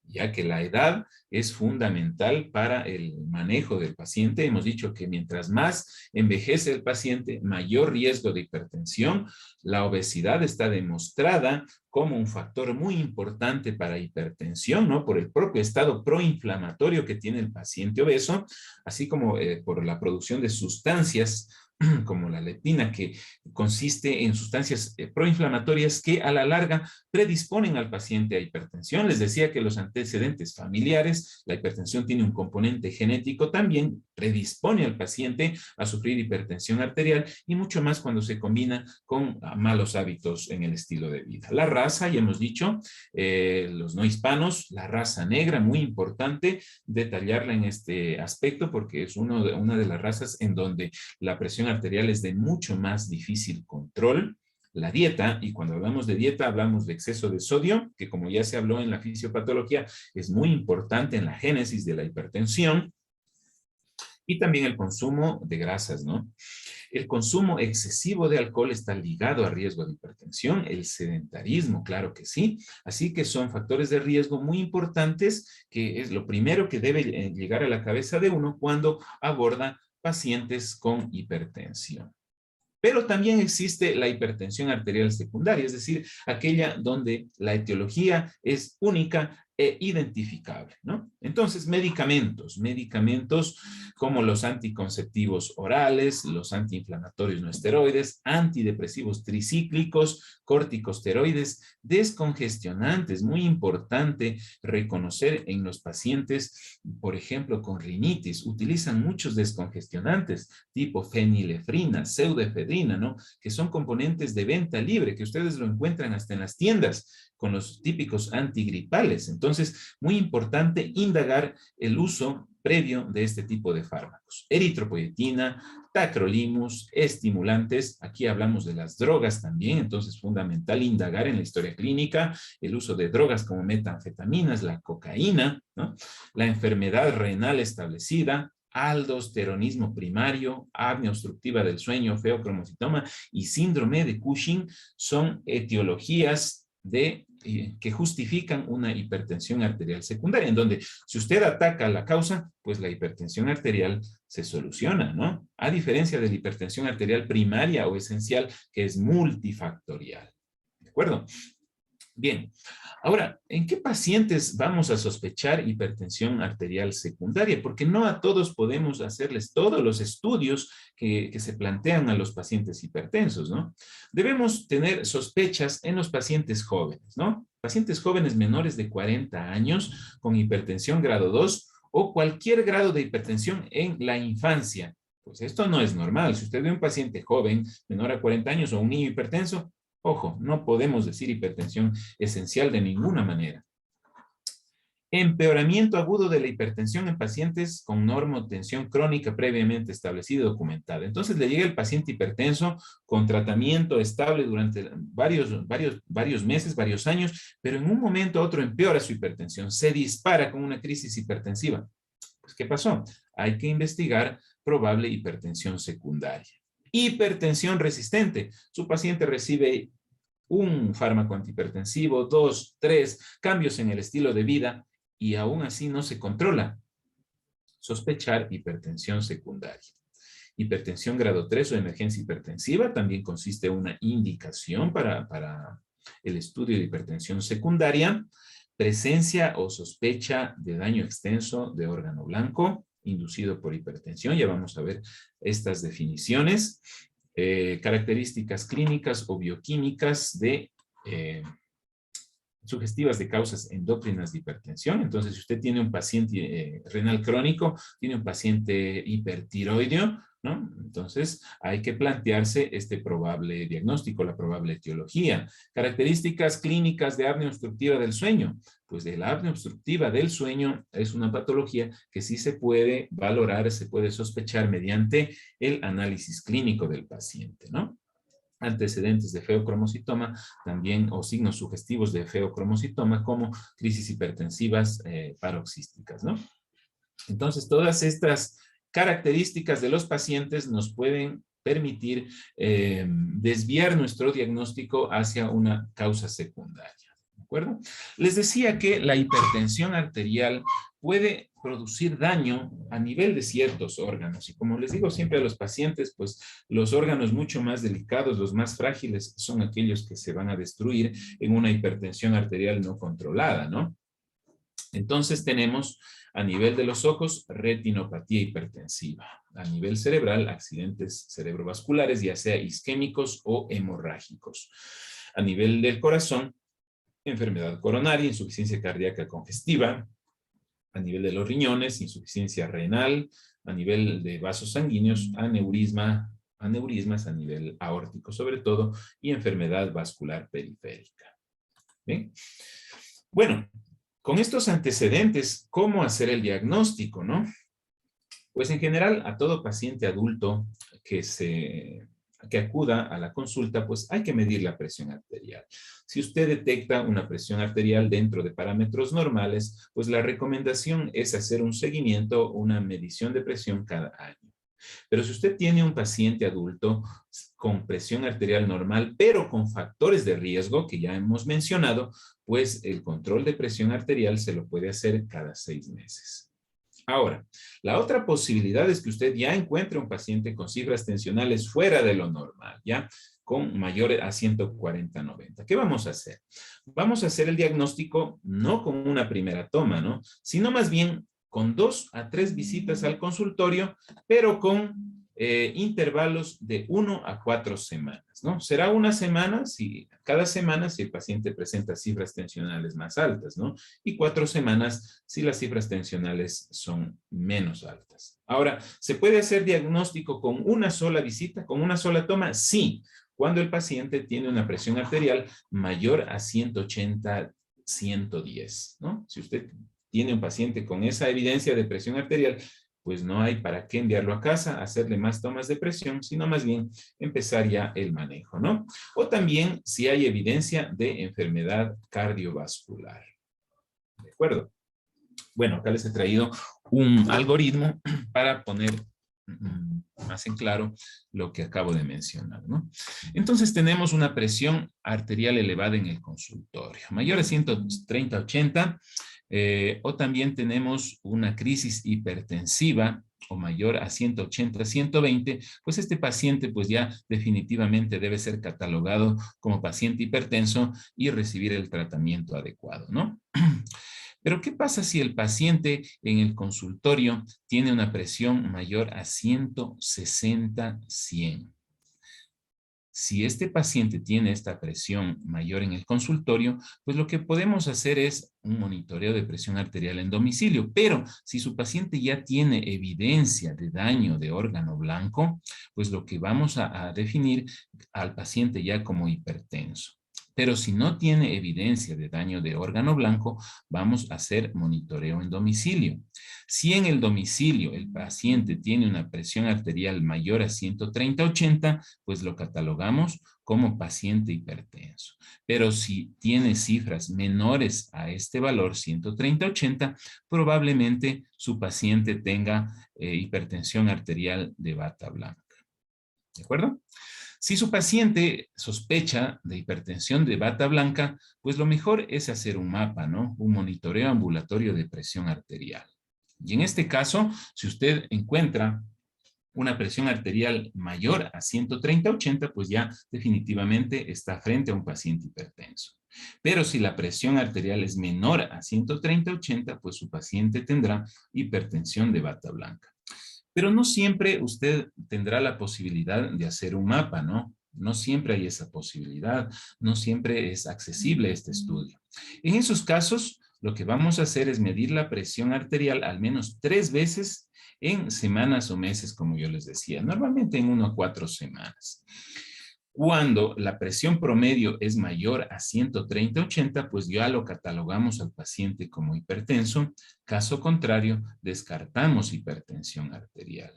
ya que la edad es fundamental para el manejo del paciente. Hemos dicho que mientras más envejece el paciente, mayor riesgo de hipertensión. La obesidad está demostrada como un factor muy importante para hipertensión, ¿no? Por el propio estado proinflamatorio que tiene el paciente obeso, así como por la producción de sustancias como la leptina, que consiste en sustancias proinflamatorias que a la larga predisponen al paciente a hipertensión. Les decía que los antecedentes familiares, la hipertensión tiene un componente genético también, predispone al paciente a sufrir hipertensión arterial y mucho más cuando se combina con malos hábitos en el estilo de vida. La raza, ya hemos dicho, los no hispanos, la raza negra, muy importante detallarla en este aspecto porque es una de las razas en donde la presión arterial es de mucho más difícil control. la dieta, y cuando hablamos de dieta hablamos de exceso de sodio, que como ya se habló en la fisiopatología, es muy importante en la génesis de la hipertensión, y también el consumo de grasas, ¿no? El consumo excesivo de alcohol está ligado a riesgo de hipertensión, el sedentarismo, claro que sí, así que son factores de riesgo muy importantes, que es lo primero que debe llegar a la cabeza de uno cuando aborda pacientes con hipertensión. Pero también existe la hipertensión arterial secundaria, es decir, aquella donde la etiología es única e identificable, ¿no? Entonces, medicamentos como los anticonceptivos orales, los antiinflamatorios no esteroides, antidepresivos tricíclicos, corticosteroides, descongestionantes, muy importante reconocer en los pacientes, por ejemplo, con rinitis, utilizan muchos descongestionantes, tipo fenilefrina, pseudoefedrina, ¿no? Que son componentes de venta libre, que ustedes lo encuentran hasta en las tiendas, con los típicos antigripales. Entonces, muy importante indagar el uso previo de este tipo de fármacos. Eritropoyetina, tacrolimus, estimulantes, aquí hablamos de las drogas también, entonces fundamental indagar en la historia clínica el uso de drogas como metanfetaminas, la cocaína, ¿no? La enfermedad renal establecida, aldosteronismo primario, apnea obstructiva del sueño, feocromocitoma y síndrome de Cushing son etiologías que justifican una hipertensión arterial secundaria, en donde si usted ataca la causa, pues la hipertensión arterial se soluciona, ¿no? A diferencia de la hipertensión arterial primaria o esencial, que es multifactorial. ¿De acuerdo? Bien, ahora, ¿en qué pacientes vamos a sospechar hipertensión arterial secundaria? Porque no a todos podemos hacerles todos los estudios que se plantean a los pacientes hipertensos, ¿no? Debemos tener sospechas en los pacientes jóvenes, ¿no? Pacientes jóvenes menores de 40 años con hipertensión grado 2 o cualquier grado de hipertensión en la infancia. Pues esto no es normal. Si usted ve un paciente joven, menor a 40 años o un niño hipertenso, ojo, no podemos decir hipertensión esencial de ninguna manera. Empeoramiento agudo de la hipertensión en pacientes con normotensión crónica previamente establecida y documentada. Entonces le llega el paciente hipertenso con tratamiento estable durante varios meses, varios años, pero en un momento a otro empeora su hipertensión, se dispara con una crisis hipertensiva. Pues, ¿qué pasó? Hay que investigar probable hipertensión secundaria. Hipertensión resistente. Su paciente recibe un fármaco antihipertensivo, 2, 3, cambios en el estilo de vida y aún así no se controla. Sospechar hipertensión secundaria. Hipertensión grado 3 o emergencia hipertensiva también consiste en una indicación para el estudio de hipertensión secundaria. Presencia o sospecha de daño extenso de órgano blanco inducido por hipertensión. Ya vamos a ver estas definiciones. Características clínicas o bioquímicas de sugestivas de causas endócrinas de hipertensión. Entonces, si usted tiene un paciente renal crónico, tiene un paciente hipertiroideo, ¿no? Entonces, hay que plantearse este probable diagnóstico, la probable etiología. Características clínicas de apnea obstructiva del sueño. Pues la apnea obstructiva del sueño es una patología que sí se puede valorar, se puede sospechar mediante el análisis clínico del paciente, ¿no? Antecedentes de feocromocitoma también, o signos sugestivos de feocromocitoma como crisis hipertensivas paroxísticas, ¿no? Entonces, todas estas características de los pacientes nos pueden permitir desviar nuestro diagnóstico hacia una causa secundaria. ¿De acuerdo? Les decía que la hipertensión arterial puede producir daño a nivel de ciertos órganos. Y como les digo siempre a los pacientes, pues los órganos mucho más delicados, los más frágiles, son aquellos que se van a destruir en una hipertensión arterial no controlada, ¿no? Entonces tenemos a nivel de los ojos, retinopatía hipertensiva. A nivel cerebral, accidentes cerebrovasculares, ya sea isquémicos o hemorrágicos. A nivel del corazón, enfermedad coronaria, insuficiencia cardíaca congestiva. A nivel de los riñones, insuficiencia renal. A nivel de vasos sanguíneos, aneurismas a nivel aórtico sobre todo, y enfermedad vascular periférica. ¿Bien? Bueno, con estos antecedentes, ¿cómo hacer el diagnóstico, no? Pues en general, a todo paciente adulto que que acuda a la consulta, pues hay que medir la presión arterial. Si usted detecta una presión arterial dentro de parámetros normales, pues la recomendación es hacer un seguimiento, una medición de presión cada año. Pero si usted tiene un paciente adulto con presión arterial normal, pero con factores de riesgo que ya hemos mencionado, pues el control de presión arterial se lo puede hacer cada 6 meses. Ahora, la otra posibilidad es que usted ya encuentre un paciente con cifras tensionales fuera de lo normal, ¿ya? Con mayor a 140/90. ¿Qué vamos a hacer? Vamos a hacer el diagnóstico no con una primera toma, ¿no? Sino más bien con 2 a 3 visitas al consultorio, pero con intervalos de 1 a 4 semanas, ¿no? Será una semana, cada semana si el paciente presenta cifras tensionales más altas, ¿no? Y 4 semanas si las cifras tensionales son menos altas. Ahora, ¿se puede hacer diagnóstico con una sola visita, con una sola toma? Sí, cuando el paciente tiene una presión arterial mayor a 180/110, ¿no? Si usted tiene un paciente con esa evidencia de presión arterial, pues no hay para qué enviarlo a casa, hacerle más tomas de presión, sino más bien empezar ya el manejo, ¿no? O también si hay evidencia de enfermedad cardiovascular. ¿De acuerdo? Bueno, acá les he traído un algoritmo para poner más en claro lo que acabo de mencionar, ¿no? Entonces tenemos una presión arterial elevada en el consultorio, mayor a 130/80, o también tenemos una crisis hipertensiva o mayor a 180/120, pues este paciente pues ya definitivamente debe ser catalogado como paciente hipertenso y recibir el tratamiento adecuado, ¿no? Pero ¿qué pasa si el paciente en el consultorio tiene una presión mayor a 160/100? Si este paciente tiene esta presión mayor en el consultorio, pues lo que podemos hacer es un monitoreo de presión arterial en domicilio. Pero si su paciente ya tiene evidencia de daño de órgano blanco, pues lo que vamos a definir al paciente ya como hipertenso. Pero si no tiene evidencia de daño de órgano blanco, vamos a hacer monitoreo en domicilio. Si en el domicilio el paciente tiene una presión arterial mayor a 130/80, pues lo catalogamos como paciente hipertenso. Pero si tiene cifras menores a este valor, 130/80, probablemente su paciente tenga hipertensión arterial de bata blanca. ¿De acuerdo? Si su paciente sospecha de hipertensión de bata blanca, pues lo mejor es hacer un mapa, ¿no? Un monitoreo ambulatorio de presión arterial. Y en este caso, si usted encuentra una presión arterial mayor a 130/80, pues ya definitivamente está frente a un paciente hipertenso. Pero si la presión arterial es menor a 130/80, pues su paciente tendrá hipertensión de bata blanca. Pero no siempre usted tendrá la posibilidad de hacer un mapa, ¿no? No siempre hay esa posibilidad, no siempre es accesible este estudio. En esos casos, lo que vamos a hacer es medir la presión arterial al menos 3 veces en semanas o meses, como yo les decía, normalmente en 1 a 4 semanas. Cuando la presión promedio es mayor a 130/80, pues ya lo catalogamos al paciente como hipertenso. Caso contrario, descartamos hipertensión arterial.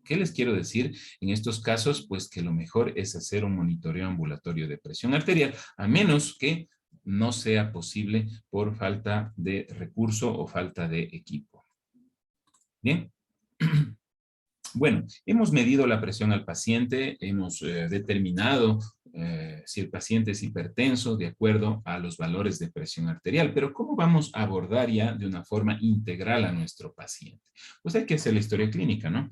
¿Qué les quiero decir? En estos casos, pues que lo mejor es hacer un monitoreo ambulatorio de presión arterial, a menos que no sea posible por falta de recurso o falta de equipo. Bien. Bueno, hemos medido la presión al paciente, hemos determinado si el paciente es hipertenso de acuerdo a los valores de presión arterial, pero ¿cómo vamos a abordar ya de una forma integral a nuestro paciente? Pues hay que hacer la historia clínica, ¿no?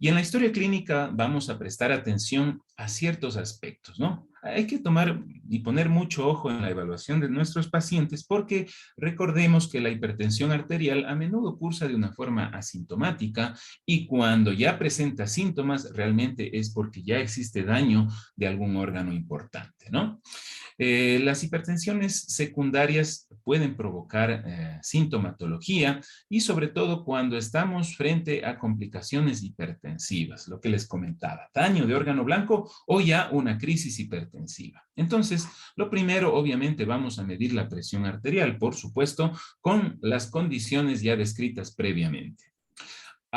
Y en la historia clínica vamos a prestar atención a ciertos aspectos, ¿no? Hay que tomar y poner mucho ojo en la evaluación de nuestros pacientes porque recordemos que la hipertensión arterial a menudo cursa de una forma asintomática y cuando ya presenta síntomas realmente es porque ya existe daño de algún órgano importante, ¿no? Las hipertensiones secundarias pueden provocar sintomatología y sobre todo cuando estamos frente a complicaciones hipertensivas, lo que les comentaba, daño de órgano blanco o ya una crisis hipertensiva. Entonces, lo primero, obviamente, vamos a medir la presión arterial, por supuesto, con las condiciones ya descritas previamente.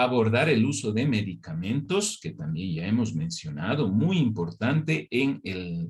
Abordar el uso de medicamentos, que también ya hemos mencionado, muy importante en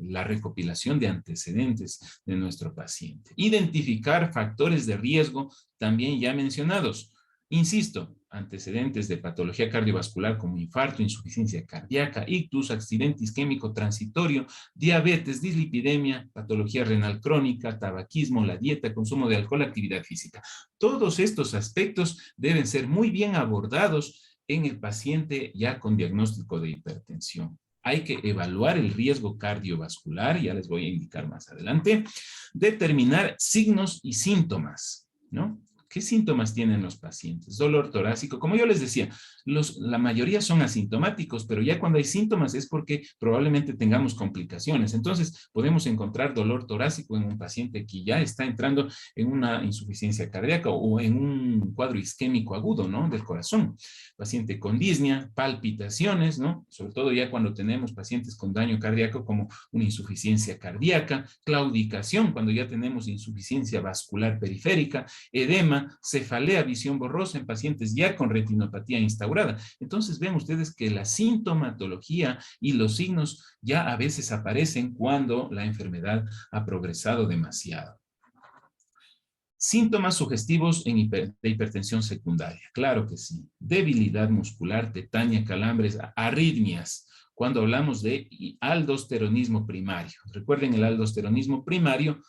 la recopilación de antecedentes de nuestro paciente. Identificar factores de riesgo, también ya mencionados. Insisto, antecedentes de patología cardiovascular como infarto, insuficiencia cardíaca, ictus, accidente isquémico transitorio, diabetes, dislipidemia, patología renal crónica, tabaquismo, la dieta, consumo de alcohol, actividad física. Todos estos aspectos deben ser muy bien abordados en el paciente ya con diagnóstico de hipertensión. Hay que evaluar el riesgo cardiovascular, ya les voy a indicar más adelante, determinar signos y síntomas, ¿no? ¿Qué síntomas tienen los pacientes? Dolor torácico. Como yo les decía, la mayoría son asintomáticos, pero ya cuando hay síntomas es porque probablemente tengamos complicaciones. Entonces, podemos encontrar dolor torácico en un paciente que ya está entrando en una insuficiencia cardíaca o en un cuadro isquémico agudo, ¿no? Del corazón. Paciente con disnea, palpitaciones, ¿no? Sobre todo ya cuando tenemos pacientes con daño cardíaco como una insuficiencia cardíaca, claudicación, cuando ya tenemos insuficiencia vascular periférica, edema, cefalea, visión borrosa en pacientes ya con retinopatía instaurada. Entonces ven ustedes que la sintomatología y los signos ya a veces aparecen cuando la enfermedad ha progresado demasiado. Síntomas sugestivos de hipertensión secundaria. Claro que sí. Debilidad muscular, tetania, calambres, arritmias. Cuando hablamos de aldosteronismo primario. Recuerden el aldosteronismo primario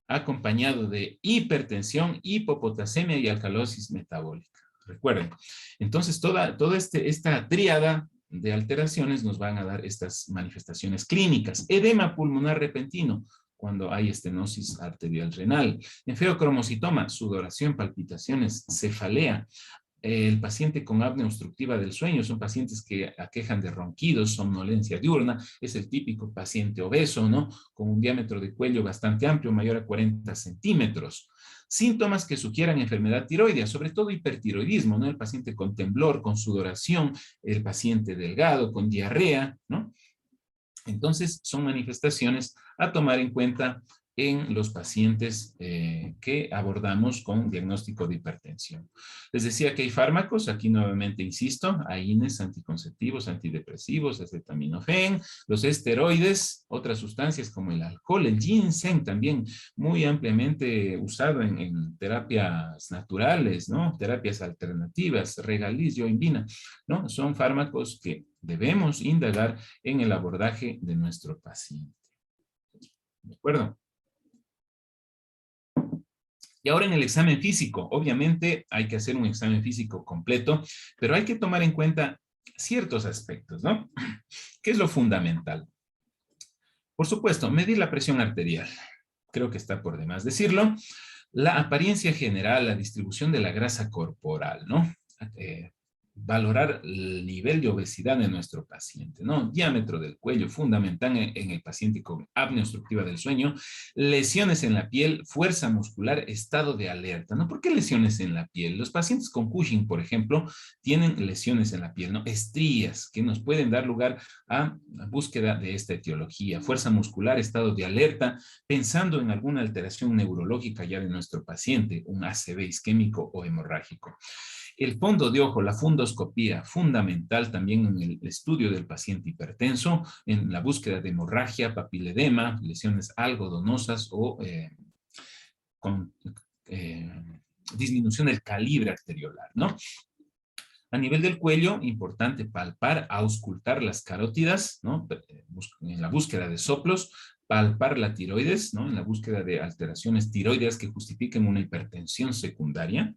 acompañado de hipertensión, hipopotasemia y alcalosis metabólica. Recuerden. Entonces, toda esta tríada de alteraciones nos van a dar estas manifestaciones clínicas. Edema pulmonar repentino, cuando hay estenosis arterial renal. Enfeocromocitoma, sudoración, palpitaciones, cefalea. El paciente con apnea obstructiva del sueño son pacientes que aquejan de ronquidos, somnolencia diurna, es el típico paciente obeso, ¿no? Con un diámetro de cuello bastante amplio, mayor a 40 centímetros. Síntomas que sugieran enfermedad tiroidea, sobre todo hipertiroidismo, ¿no? El paciente con temblor, con sudoración, el paciente delgado, con diarrea, ¿no? Entonces, son manifestaciones a tomar en cuenta en los pacientes que abordamos con diagnóstico de hipertensión. Les decía que hay fármacos, aquí nuevamente insisto, AINES, anticonceptivos, antidepresivos, acetaminofén, los esteroides, otras sustancias como el alcohol, el ginseng también muy ampliamente usado en terapias naturales, ¿no? Terapias alternativas, regaliz, yoimbina, ¿no? Son fármacos que debemos indagar en el abordaje de nuestro paciente. ¿De acuerdo? Y ahora en el examen físico, obviamente hay que hacer un examen físico completo, pero hay que tomar en cuenta ciertos aspectos, ¿no? ¿Qué es lo fundamental? Por supuesto, medir la presión arterial. Creo que está por demás decirlo. La apariencia general, la distribución de la grasa corporal, ¿no? Valorar el nivel de obesidad de nuestro paciente, ¿no? Diámetro del cuello, fundamental en el paciente con apnea obstructiva del sueño, lesiones en la piel, fuerza muscular, estado de alerta, ¿no? ¿Por qué lesiones en la piel? Los pacientes con Cushing, por ejemplo, tienen lesiones en la piel, ¿no? Estrías que nos pueden dar lugar a la búsqueda de esta etiología, fuerza muscular, estado de alerta, pensando en alguna alteración neurológica ya de nuestro paciente, un ACV isquémico o hemorrágico. El fondo de ojo, la fundoscopía, fundamental también en el estudio del paciente hipertenso, en la búsqueda de hemorragia, papiledema, lesiones algodonosas o con disminución del calibre arteriolar, ¿no? A nivel del cuello, importante palpar, auscultar las carótidas, ¿no? En la búsqueda de soplos, palpar la tiroides, ¿no? En la búsqueda de alteraciones tiroideas que justifiquen una hipertensión secundaria.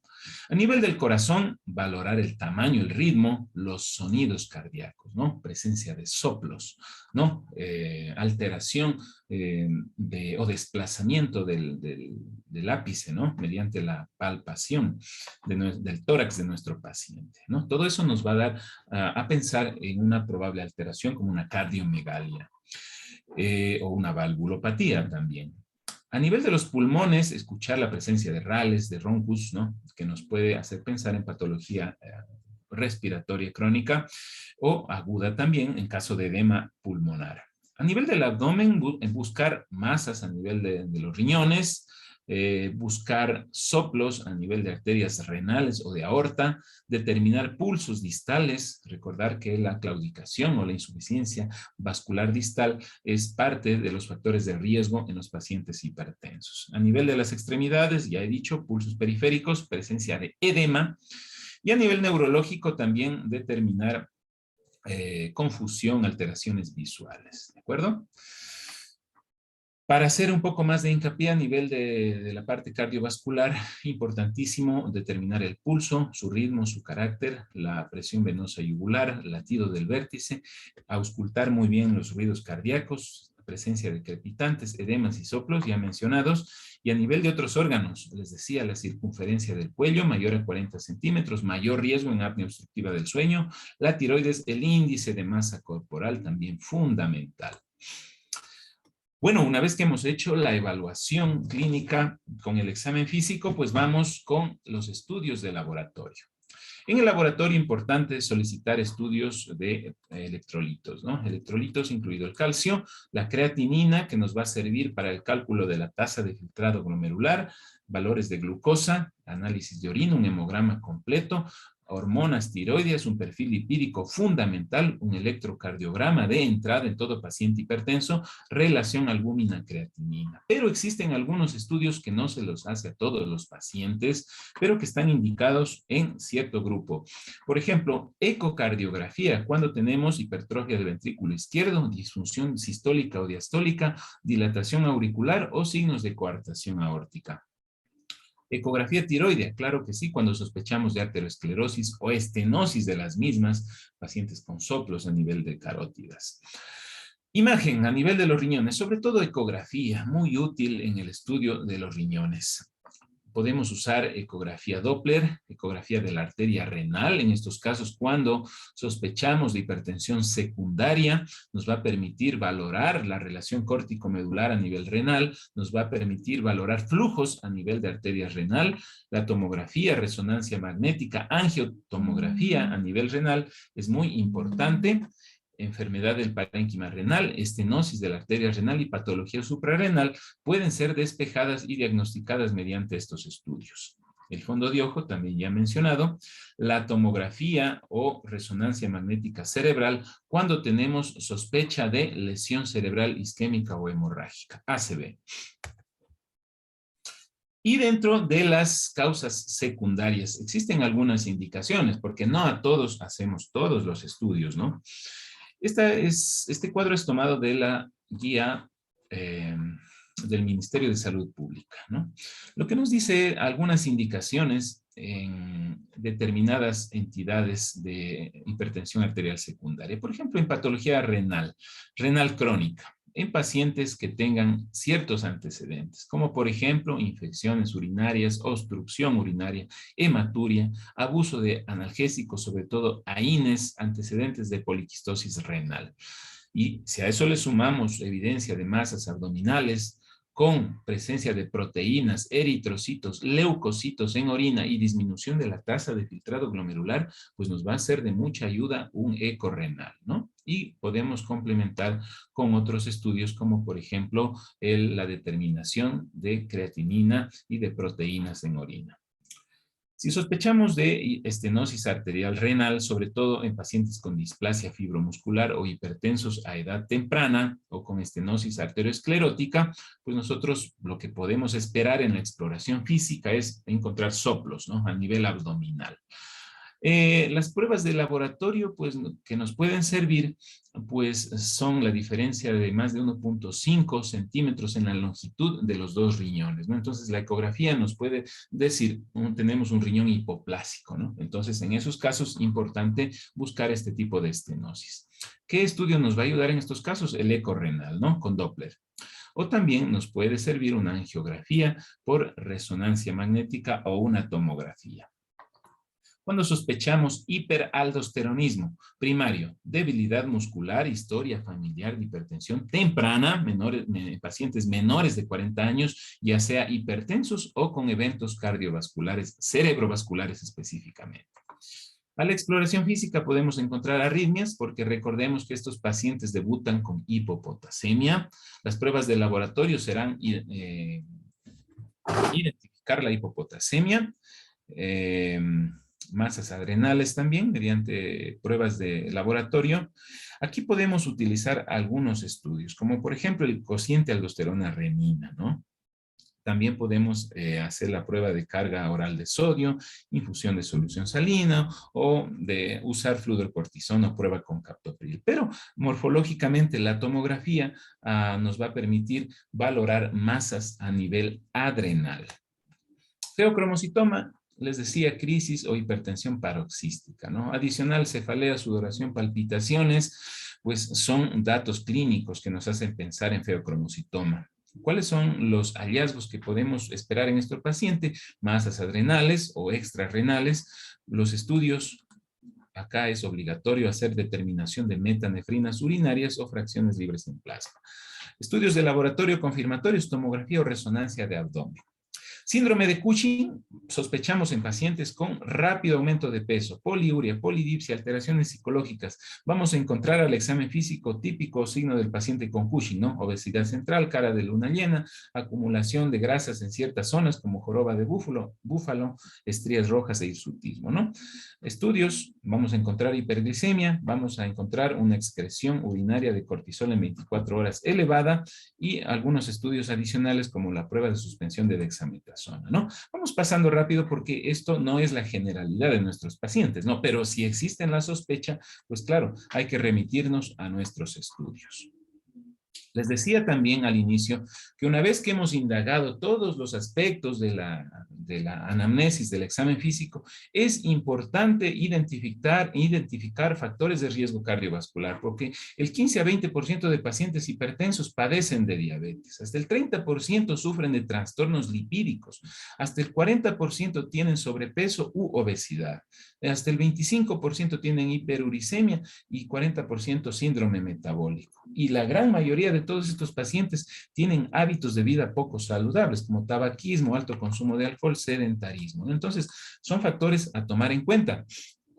A nivel del corazón, valorar el tamaño, el ritmo, los sonidos cardíacos, ¿no? Presencia de soplos, ¿no? Alteración o desplazamiento del ápice, ¿no? Mediante la palpación del tórax de nuestro paciente, ¿no? Todo eso nos va a dar a pensar en una probable alteración como una cardiomegalia. O una valvulopatía también. A nivel de los pulmones, escuchar la presencia de rales, de roncus, ¿no? Que nos puede hacer pensar en patología respiratoria crónica o aguda también en caso de edema pulmonar. A nivel del abdomen, buscar masas a nivel de los riñones, buscar soplos a nivel de arterias renales o de aorta, determinar pulsos distales, recordar que la claudicación o la insuficiencia vascular distal es parte de los factores de riesgo en los pacientes hipertensos. A nivel de las extremidades, ya he dicho, pulsos periféricos, presencia de edema, y a nivel neurológico también determinar confusión, alteraciones visuales, ¿de acuerdo? Para hacer un poco más de hincapié a nivel de la parte cardiovascular, importantísimo determinar el pulso, su ritmo, su carácter, la presión venosa yugular, latido del vértice, auscultar muy bien los ruidos cardíacos, presencia de crepitantes, edemas y soplos ya mencionados, y a nivel de otros órganos, les decía, la circunferencia del cuello mayor a 40 centímetros, mayor riesgo en apnea obstructiva del sueño, la tiroides, el índice de masa corporal también fundamental. Bueno, una vez que hemos hecho la evaluación clínica con el examen físico, pues vamos con los estudios de laboratorio. En el laboratorio importante es solicitar estudios de electrolitos, ¿no? Electrolitos incluido el calcio, la creatinina que nos va a servir para el cálculo de la tasa de filtrado glomerular, valores de glucosa, análisis de orina, un hemograma completo, hormonas tiroideas, un perfil lipídico fundamental, un electrocardiograma de entrada en todo paciente hipertenso, relación albúmina-creatinina. Pero existen algunos estudios que no se los hace a todos los pacientes, pero que están indicados en cierto grupo. Por ejemplo, ecocardiografía, cuando tenemos hipertrofia del ventrículo izquierdo, disfunción sistólica o diastólica, dilatación auricular o signos de coartación aórtica. Ecografía tiroidea, claro que sí, cuando sospechamos de arteriosclerosis o estenosis de las mismas, pacientes con soplos a nivel de carótidas. Imagen a nivel de los riñones, sobre todo ecografía, muy útil en el estudio de los riñones. Podemos usar ecografía Doppler, ecografía de la arteria renal, en estos casos cuando sospechamos de hipertensión secundaria, nos va a permitir valorar la relación córtico-medular a nivel renal, nos va a permitir valorar flujos a nivel de arteria renal, la tomografía, resonancia magnética, angiotomografía a nivel renal es muy importante. Enfermedad del parénquima renal, estenosis de la arteria renal y patología suprarrenal pueden ser despejadas y diagnosticadas mediante estos estudios. El fondo de ojo, también ya mencionado, la tomografía o resonancia magnética cerebral cuando tenemos sospecha de lesión cerebral isquémica o hemorrágica, ACV. Y dentro de las causas secundarias existen algunas indicaciones, porque no a todos hacemos todos los estudios, ¿no? Este cuadro es tomado de la guía del Ministerio de Salud Pública, ¿no? Lo que nos dice algunas indicaciones en determinadas entidades de hipertensión arterial secundaria. Por ejemplo, en patología renal crónica, en pacientes que tengan ciertos antecedentes, como por ejemplo infecciones urinarias, obstrucción urinaria, hematuria, abuso de analgésicos, sobre todo AINES, antecedentes de poliquistosis renal. Y si a eso le sumamos evidencia de masas abdominales con presencia de proteínas, eritrocitos, leucocitos en orina y disminución de la tasa de filtrado glomerular, pues nos va a ser de mucha ayuda un eco renal, ¿no? Y podemos complementar con otros estudios como por ejemplo la determinación de creatinina y de proteínas en orina. Si sospechamos de estenosis arterial renal, sobre todo en pacientes con displasia fibromuscular o hipertensos a edad temprana o con estenosis arteriosclerótica, pues nosotros lo que podemos esperar en la exploración física es encontrar soplos, ¿no? A nivel abdominal. Las pruebas de laboratorio pues, que nos pueden servir pues, son la diferencia de más de 1.5 centímetros en la longitud de los dos riñones, ¿no? Entonces la ecografía nos puede decir, tenemos un riñón hipoplásico, ¿no? Entonces en esos casos importante buscar este tipo de estenosis. ¿Qué estudio nos va a ayudar en estos casos? El eco renal, ¿no? Con Doppler. O también nos puede servir una angiografía por resonancia magnética o una tomografía. Cuando sospechamos hiperaldosteronismo primario, debilidad muscular, historia familiar de hipertensión temprana, pacientes menores de 40 años, ya sea hipertensos o con eventos cardiovasculares, cerebrovasculares específicamente. A la exploración física podemos encontrar arritmias porque recordemos que estos pacientes debutan con hipopotasemia. Las pruebas de laboratorio serán identificar la hipopotasemia, masas adrenales también mediante pruebas de laboratorio. Aquí podemos utilizar algunos estudios, como por ejemplo el cociente aldosterona-renina, ¿no? También podemos hacer la prueba de carga oral de sodio, infusión de solución salina o de usar fludrocortisona o prueba con captopril. Pero morfológicamente la tomografía nos va a permitir valorar masas a nivel adrenal. Feocromocitoma, les decía, crisis o hipertensión paroxística, ¿no? Adicional, cefalea, sudoración, palpitaciones, pues son datos clínicos que nos hacen pensar en feocromocitoma. ¿Cuáles son los hallazgos que podemos esperar en nuestro paciente? Masas adrenales o extrarrenales. Los estudios, acá es obligatorio hacer determinación de metanefrinas urinarias o fracciones libres en plasma. Estudios de laboratorio confirmatorios, tomografía o resonancia de abdomen. Síndrome de Cushing, sospechamos en pacientes con rápido aumento de peso, poliuria, polidipsia, alteraciones psicológicas. Vamos a encontrar al examen físico típico signo del paciente con Cushing, ¿no? Obesidad central, cara de luna llena, acumulación de grasas en ciertas zonas como joroba de búfalo, estrías rojas e hirsutismo, ¿no? Estudios, vamos a encontrar hiperglicemia, vamos a encontrar una excreción urinaria de cortisol en 24 horas elevada y algunos estudios adicionales como la prueba de suspensión de dexametasona, ¿no? Vamos pasando rápido porque esto no es la generalidad de nuestros pacientes, ¿no? Pero si existe la sospecha, pues claro, hay que remitirnos a nuestros estudios. Les decía también al inicio que una vez que hemos indagado todos los aspectos de la anamnesis del examen físico, es importante identificar factores de riesgo cardiovascular, porque el 15 a 20% de pacientes hipertensos padecen de diabetes, hasta el 30% sufren de trastornos lipídicos, hasta el 40% tienen sobrepeso u obesidad, hasta el 25% tienen hiperuricemia y 40% síndrome metabólico. Y la gran mayoría de todos estos pacientes tienen hábitos de vida poco saludables, como tabaquismo, alto consumo de alcohol, sedentarismo, ¿no? Entonces, son factores a tomar en cuenta.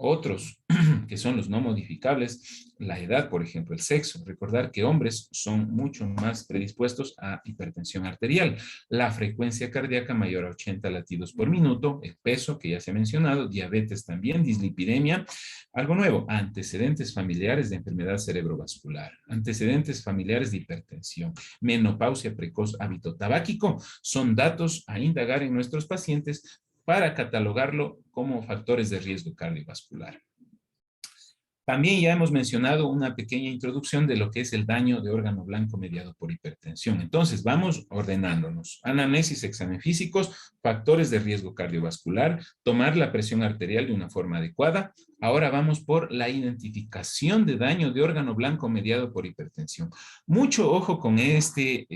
Otros, que son los no modificables, la edad, por ejemplo, el sexo. Recordar que hombres son mucho más predispuestos a hipertensión arterial, la frecuencia cardíaca mayor a 80 latidos por minuto, el peso, que ya se ha mencionado, diabetes también, dislipidemia. Algo nuevo, antecedentes familiares de enfermedad cerebrovascular, antecedentes familiares de hipertensión, menopausia precoz, hábito tabáquico, son datos a indagar en nuestros pacientes para catalogarlo como factores de riesgo cardiovascular. También ya hemos mencionado una pequeña introducción de lo que es el daño de órgano blanco mediado por hipertensión. Entonces, vamos ordenándonos. Anamnesis, examen físicos, factores de riesgo cardiovascular, tomar la presión arterial de una forma adecuada. Ahora vamos por la identificación de daño de órgano blanco mediado por hipertensión. Mucho ojo con este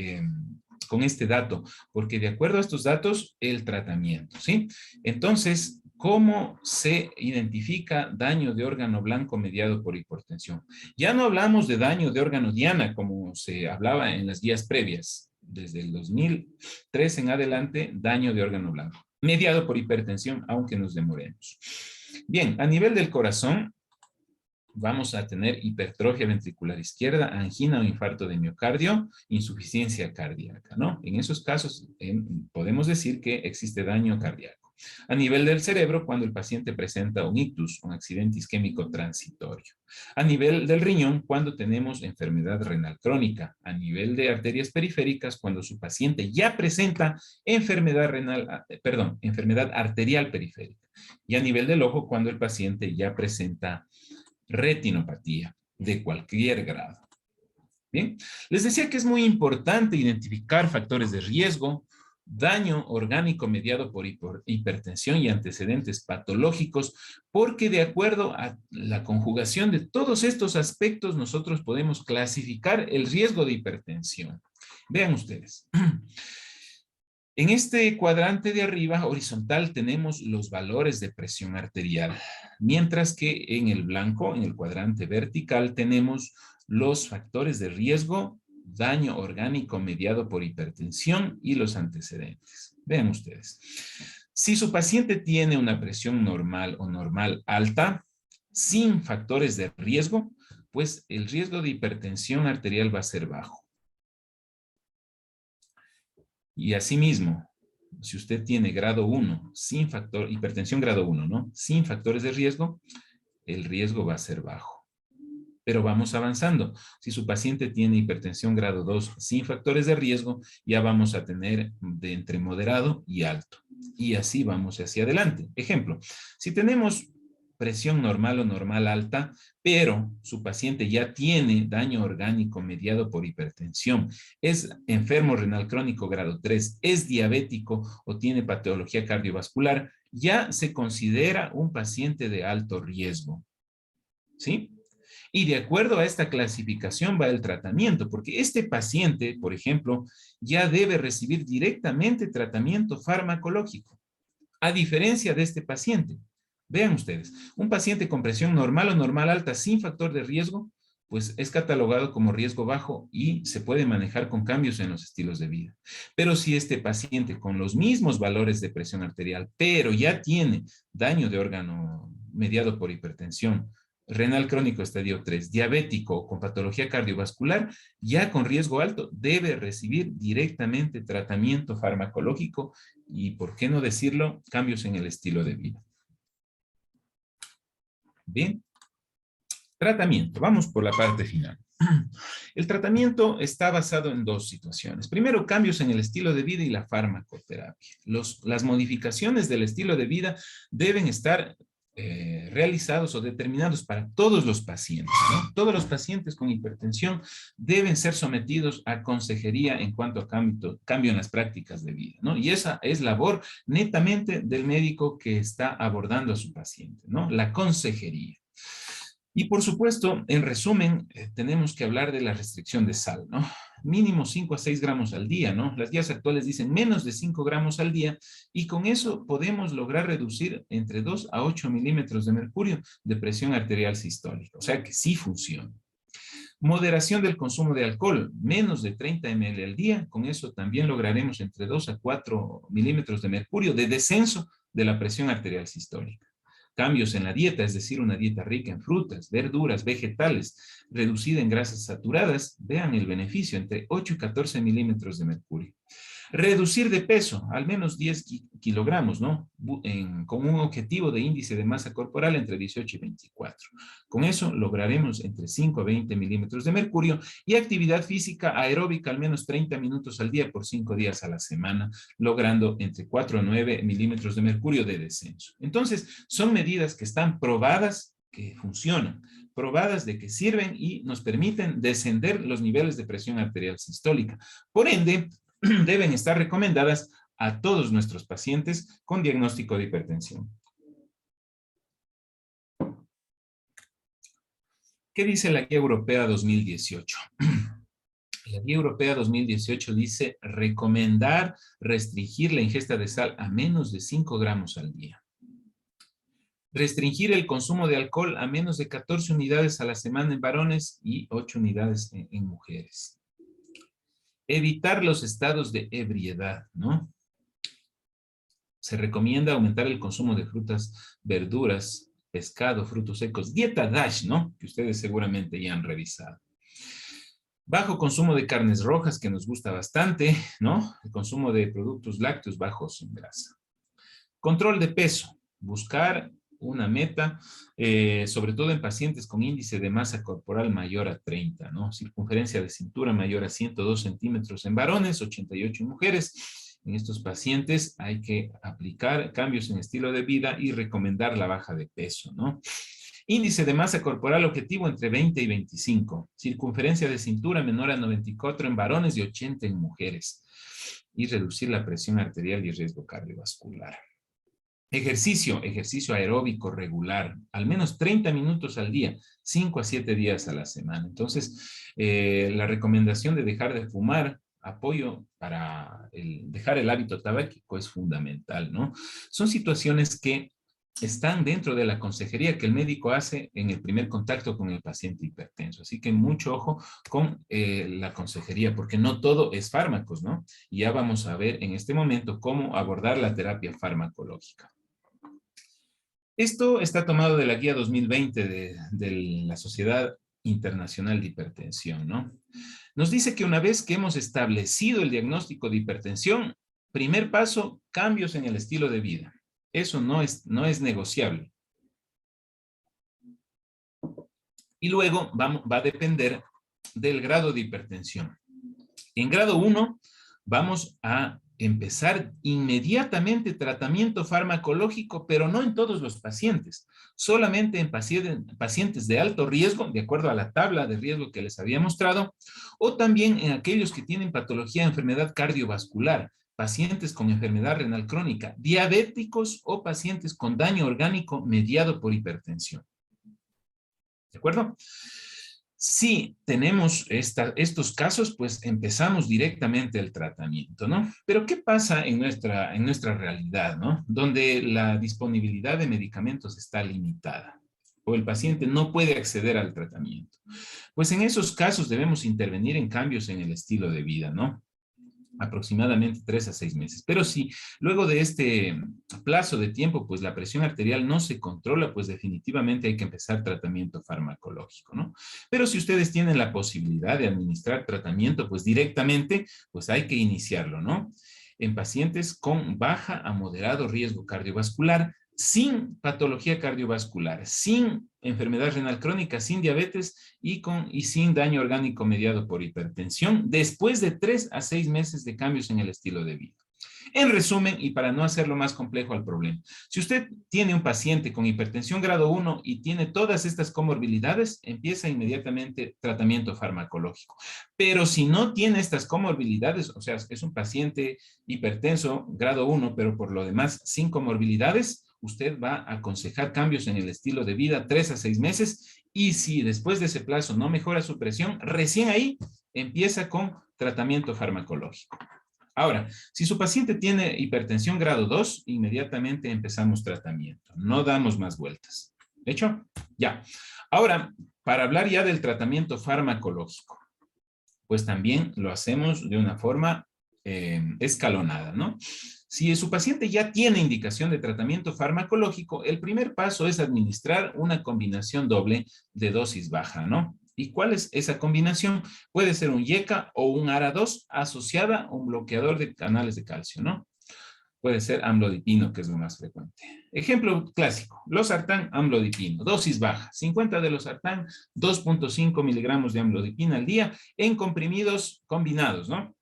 dato, porque de acuerdo a estos datos, el tratamiento, ¿sí? Entonces, ¿cómo se identifica daño de órgano blanco mediado por hipertensión? Ya no hablamos de daño de órgano diana, como se hablaba en las guías previas. Desde el 2003 en adelante, daño de órgano blanco mediado por hipertensión, aunque nos demoremos. Bien, a nivel del corazón, vamos a tener hipertrofia ventricular izquierda, angina o infarto de miocardio, insuficiencia cardíaca, ¿no? En esos casos podemos decir que existe daño cardíaco. A nivel del cerebro, cuando el paciente presenta un ictus, un accidente isquémico transitorio. A nivel del riñón, cuando tenemos enfermedad renal crónica. A nivel de arterias periféricas, cuando su paciente ya presenta enfermedad arterial periférica. Y a nivel del ojo, cuando el paciente ya presenta retinopatía de cualquier grado. Bien, les decía que es muy importante identificar factores de riesgo, daño orgánico mediado por hipertensión y antecedentes patológicos, porque de acuerdo a la conjugación de todos estos aspectos, nosotros podemos clasificar el riesgo de hipertensión. Vean ustedes. En este cuadrante de arriba, horizontal, tenemos los valores de presión arterial, mientras que en el blanco, en el cuadrante vertical, tenemos los factores de riesgo, daño orgánico mediado por hipertensión y los antecedentes. Vean ustedes. Si su paciente tiene una presión normal o normal alta, sin factores de riesgo, pues el riesgo de hipertensión arterial va a ser bajo. Y asimismo, si usted tiene grado 1, sin factor, hipertensión grado 1, ¿no? Sin factores de riesgo, el riesgo va a ser bajo. Pero vamos avanzando. Si su paciente tiene hipertensión grado 2 sin factores de riesgo, ya vamos a tener de entre moderado y alto. Y así vamos hacia adelante. Ejemplo, si tenemos presión normal o normal alta, pero su paciente ya tiene daño orgánico mediado por hipertensión, es enfermo renal crónico grado 3, es diabético o tiene patología cardiovascular, ya se considera un paciente de alto riesgo. ¿Sí? Y de acuerdo a esta clasificación va el tratamiento, porque este paciente, por ejemplo, ya debe recibir directamente tratamiento farmacológico, a diferencia de este paciente. Vean ustedes, un paciente con presión normal o normal alta sin factor de riesgo, pues es catalogado como riesgo bajo y se puede manejar con cambios en los estilos de vida. Pero si este paciente con los mismos valores de presión arterial, pero ya tiene daño de órgano mediado por hipertensión, renal crónico estadio 3, diabético con patología cardiovascular, ya con riesgo alto, debe recibir directamente tratamiento farmacológico y, por qué no decirlo, cambios en el estilo de vida. Bien, tratamiento. Vamos por la parte final. El tratamiento está basado en dos situaciones. Primero, cambios en el estilo de vida y la farmacoterapia. Las modificaciones del estilo de vida deben estar realizados o determinados para todos los pacientes, ¿no? Todos los pacientes con hipertensión deben ser sometidos a consejería en cuanto a cambio en las prácticas de vida, ¿no? Y esa es labor netamente del médico que está abordando a su paciente, ¿no? La consejería. Y por supuesto, en resumen, tenemos que hablar de la restricción de sal, ¿no? Mínimo 5 a 6 gramos al día, ¿no? Las guías actuales dicen menos de 5 gramos al día y con eso podemos lograr reducir entre 2 a 8 milímetros de mercurio de presión arterial sistólica. O sea que sí funciona. Moderación del consumo de alcohol, menos de 30 ml al día. Con eso también lograremos entre 2 a 4 milímetros de mercurio de descenso de la presión arterial sistólica. Cambios en la dieta, es decir, una dieta rica en frutas, verduras, vegetales, reducida en grasas saturadas, vean el beneficio, entre 8 y 14 milímetros de mercurio. Reducir de peso, al menos 10 kilogramos, ¿no? Con un objetivo de índice de masa corporal entre 18 y 24. Con eso lograremos entre 5 a 20 milímetros de mercurio y actividad física aeróbica al menos 30 minutos al día por 5 días a la semana, logrando entre 4 a 9 milímetros de mercurio de descenso. Entonces, son medidas que están probadas, que funcionan, probadas de que sirven y nos permiten descender los niveles de presión arterial sistólica. Por ende, deben estar recomendadas a todos nuestros pacientes con diagnóstico de hipertensión. ¿Qué dice la Guía Europea 2018? La Guía Europea 2018 dice recomendar restringir la ingesta de sal a menos de 5 gramos al día. Restringir el consumo de alcohol a menos de 14 unidades a la semana en varones y 8 unidades en mujeres. Evitar los estados de ebriedad, ¿no? Se recomienda aumentar el consumo de frutas, verduras, pescado, frutos secos. Dieta DASH, ¿no? Que ustedes seguramente ya han revisado. Bajo consumo de carnes rojas, que nos gusta bastante, ¿no? El consumo de productos lácteos bajos en grasa. Control de peso. Buscar una meta, sobre todo en pacientes con índice de masa corporal mayor a 30, ¿no? Circunferencia de cintura mayor a 102 centímetros en varones, 88 en mujeres. En estos pacientes hay que aplicar cambios en estilo de vida y recomendar la baja de peso, ¿no? Índice de masa corporal objetivo entre 20 y 25. Circunferencia de cintura menor a 94 en varones y 80 en mujeres. Y reducir la presión arterial y el riesgo cardiovascular. Ejercicio aeróbico regular, al menos 30 minutos al día, 5 a 7 días a la semana. Entonces, la recomendación de dejar de fumar, apoyo para dejar el hábito tabáquico es fundamental, ¿no? Son situaciones que están dentro de la consejería que el médico hace en el primer contacto con el paciente hipertenso. Así que mucho ojo con la consejería, porque no todo es fármacos, ¿no? Y ya vamos a ver en este momento cómo abordar la terapia farmacológica. Esto está tomado de la guía 2020 de la Sociedad Internacional de Hipertensión, ¿no? Nos dice que una vez que hemos establecido el diagnóstico de hipertensión, primer paso, cambios en el estilo de vida. Eso no es negociable. Y luego va a depender del grado de hipertensión. En grado 1 vamos a empezar inmediatamente tratamiento farmacológico, pero no en todos los pacientes, solamente en pacientes de alto riesgo, de acuerdo a la tabla de riesgo que les había mostrado, o también en aquellos que tienen patología de enfermedad cardiovascular, pacientes con enfermedad renal crónica, diabéticos o pacientes con daño orgánico mediado por hipertensión. ¿De acuerdo? Si tenemos estos casos, pues empezamos directamente el tratamiento, ¿no? Pero ¿qué pasa en nuestra realidad, ¿no? Donde la disponibilidad de medicamentos está limitada o el paciente no puede acceder al tratamiento. Pues en esos casos debemos intervenir en cambios en el estilo de vida, ¿no? Aproximadamente 3 a 6 meses. Pero si luego de este plazo de tiempo, pues la presión arterial no se controla, pues definitivamente hay que empezar tratamiento farmacológico, ¿no? Pero si ustedes tienen la posibilidad de administrar tratamiento, pues directamente, pues hay que iniciarlo, ¿no? En pacientes con baja a moderado riesgo cardiovascular, sin patología cardiovascular, sin enfermedad renal crónica, sin diabetes y sin daño orgánico mediado por hipertensión, después de 3 a 6 meses de cambios en el estilo de vida. En resumen, y para no hacerlo más complejo al problema, si usted tiene un paciente con hipertensión grado 1 y tiene todas estas comorbilidades, empieza inmediatamente tratamiento farmacológico. Pero si no tiene estas comorbilidades, o sea, es un paciente hipertenso grado 1, pero por lo demás sin comorbilidades, usted va a aconsejar cambios en el estilo de vida 3 a 6 meses y si después de ese plazo no mejora su presión, recién ahí empieza con tratamiento farmacológico. Ahora, si su paciente tiene hipertensión grado 2, inmediatamente empezamos tratamiento. No damos más vueltas. ¿Hecho? Ya. Ahora, para hablar ya del tratamiento farmacológico, pues también lo hacemos de una forma escalonada, ¿no? Si su paciente ya tiene indicación de tratamiento farmacológico, el primer paso es administrar una combinación doble de dosis baja, ¿no? ¿Y cuál es esa combinación? Puede ser un YECA o un ARA2 asociada a un bloqueador de canales de calcio, ¿no? Puede ser amlodipino, que es lo más frecuente. Ejemplo clásico, losartán, amlodipino, dosis baja, 50 de losartán, 2.5 miligramos de amlodipina al día en comprimidos combinados, ¿no?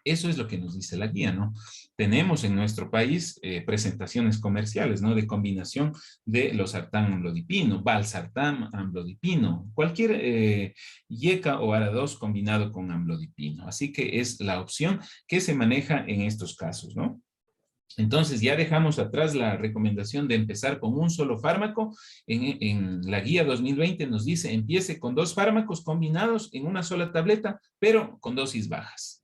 Eso es lo que nos dice la guía, ¿no? Tenemos en nuestro país presentaciones comerciales, ¿no? De combinación de losartán amlodipino, valsartán amlodipino, cualquier YECA o ARA2 combinado con amlodipino. Así que es la opción que se maneja en estos casos, ¿no? Entonces ya dejamos atrás la recomendación de empezar con un solo fármaco. En la guía 2020 nos dice empiece con 2 fármacos combinados en una sola tableta, pero con dosis bajas.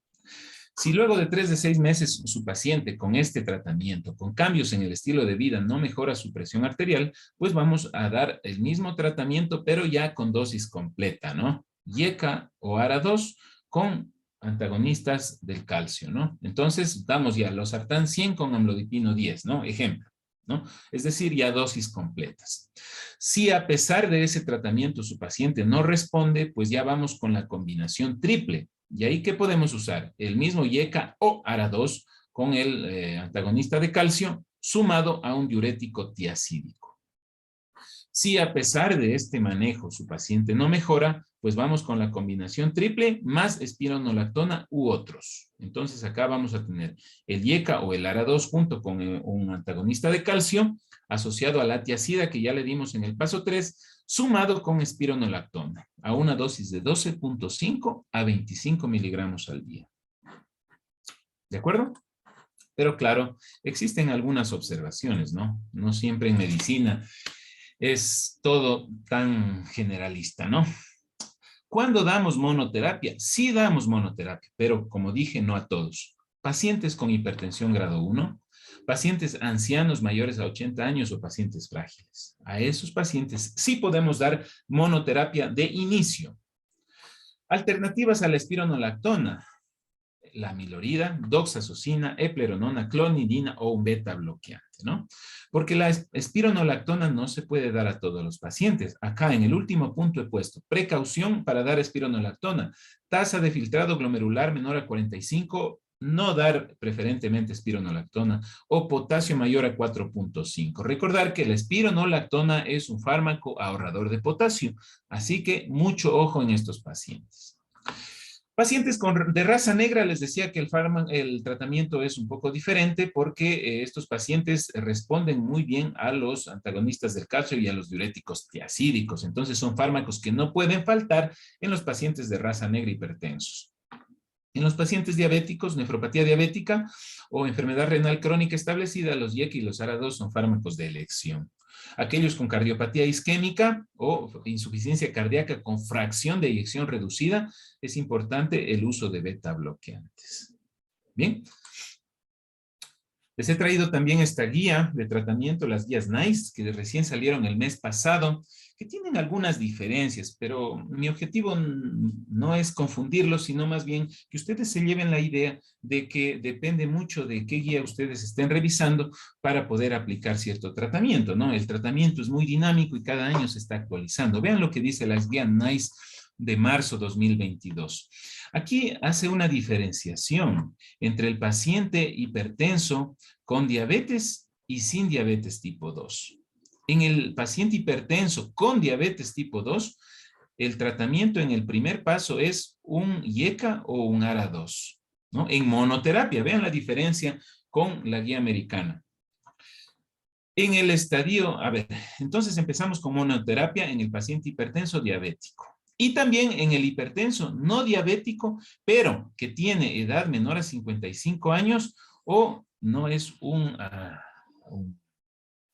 Si luego de 3 de 6 meses su paciente con este tratamiento, con cambios en el estilo de vida, no mejora su presión arterial, pues vamos a dar el mismo tratamiento, pero ya con dosis completa, ¿no? YECA o ARA2 con antagonistas del calcio, ¿no? Entonces damos ya losartán 100 con amlodipino 10, ¿no? Ejemplo, ¿no? Es decir, ya dosis completas. Si a pesar de ese tratamiento su paciente no responde, pues ya vamos con la combinación triple. ¿Y ahí qué podemos usar? El mismo YECA o ARA2 con el antagonista de calcio sumado a un diurético tiacídico. Si a pesar de este manejo su paciente no mejora, pues vamos con la combinación triple más espironolactona u otros. Entonces acá vamos a tener el YECA o el ARA2 junto con un antagonista de calcio asociado a la tiacida que ya le dimos en el paso 3, sumado con espironolactona a una dosis de 12.5 a 25 miligramos al día. ¿De acuerdo? Pero claro, existen algunas observaciones, ¿no? No siempre en medicina es todo tan generalista, ¿no? ¿Cuándo damos monoterapia? Sí damos monoterapia, pero como dije, no a todos. Pacientes con hipertensión grado 1, pacientes ancianos mayores a 80 años o pacientes frágiles. A esos pacientes sí podemos dar monoterapia de inicio. Alternativas a la espironolactona, la amilorida, doxazosina, epleronona, clonidina o un beta bloqueante, ¿no? Porque la espironolactona no se puede dar a todos los pacientes. Acá en el último punto he puesto precaución para dar espironolactona. Tasa de filtrado glomerular menor a 45 no dar preferentemente espironolactona o potasio mayor a 4.5. Recordar que la espironolactona es un fármaco ahorrador de potasio, así que mucho ojo en estos pacientes. Pacientes de raza negra, les decía que el tratamiento es un poco diferente porque estos pacientes responden muy bien a los antagonistas del calcio y a los diuréticos tiacídicos. Entonces son fármacos que no pueden faltar en los pacientes de raza negra hipertensos. En los pacientes diabéticos, nefropatía diabética o enfermedad renal crónica establecida, los YECA y los ARA2 son fármacos de elección. Aquellos con cardiopatía isquémica o insuficiencia cardíaca con fracción de eyección reducida, es importante el uso de beta bloqueantes. Bien. Les he traído también esta guía de tratamiento, las guías NICE, que recién salieron el mes pasado, que tienen algunas diferencias, pero mi objetivo no es confundirlos, sino más bien que ustedes se lleven la idea de que depende mucho de qué guía ustedes estén revisando para poder aplicar cierto tratamiento, ¿no? El tratamiento es muy dinámico y cada año se está actualizando. Vean lo que dice las guías NICE de marzo 2022. Aquí hace una diferenciación entre el paciente hipertenso con diabetes y sin diabetes tipo 2. En el paciente hipertenso con diabetes tipo 2, el tratamiento en el primer paso es un YECA o un ARA2, ¿no? En monoterapia, vean la diferencia con la guía americana. En el estadio, a ver, entonces empezamos con monoterapia en el paciente hipertenso diabético. Y también en el hipertenso no diabético, pero que tiene edad menor a 55 años o no es un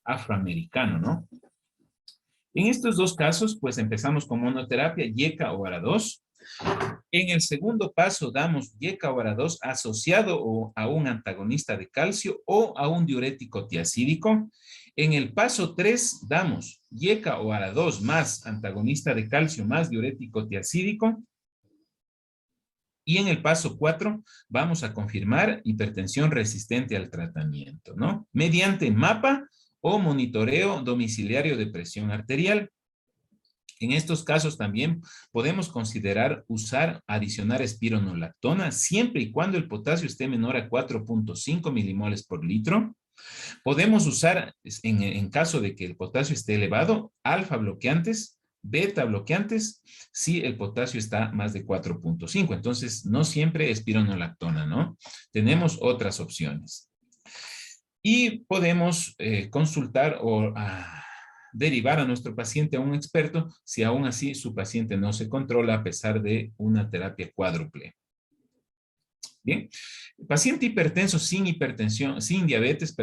afroamericano, ¿no? En estos dos casos, pues empezamos con monoterapia, YECA o ARA2. En el segundo paso damos YECA o ARA2 asociado a un antagonista de calcio o a un diurético tiacídico. En el paso 3 damos YECA o ARA2 más antagonista de calcio más diurético tiacídico. Y en el paso 4 vamos a confirmar hipertensión resistente al tratamiento, ¿no? Mediante mapa o monitoreo domiciliario de presión arterial. En estos casos también podemos considerar adicionar espironolactona siempre y cuando el potasio esté menor a 4.5 milimoles por litro. Podemos usar, en caso de que el potasio esté elevado, alfa bloqueantes, beta bloqueantes, si el potasio está más de 4.5. Entonces, no siempre espironolactona, ¿no? Tenemos otras opciones. Y podemos consultar o derivar a nuestro paciente a un experto si aún así su paciente no se controla a pesar de una terapia cuádruple. Bien, paciente hipertenso sin diabetes,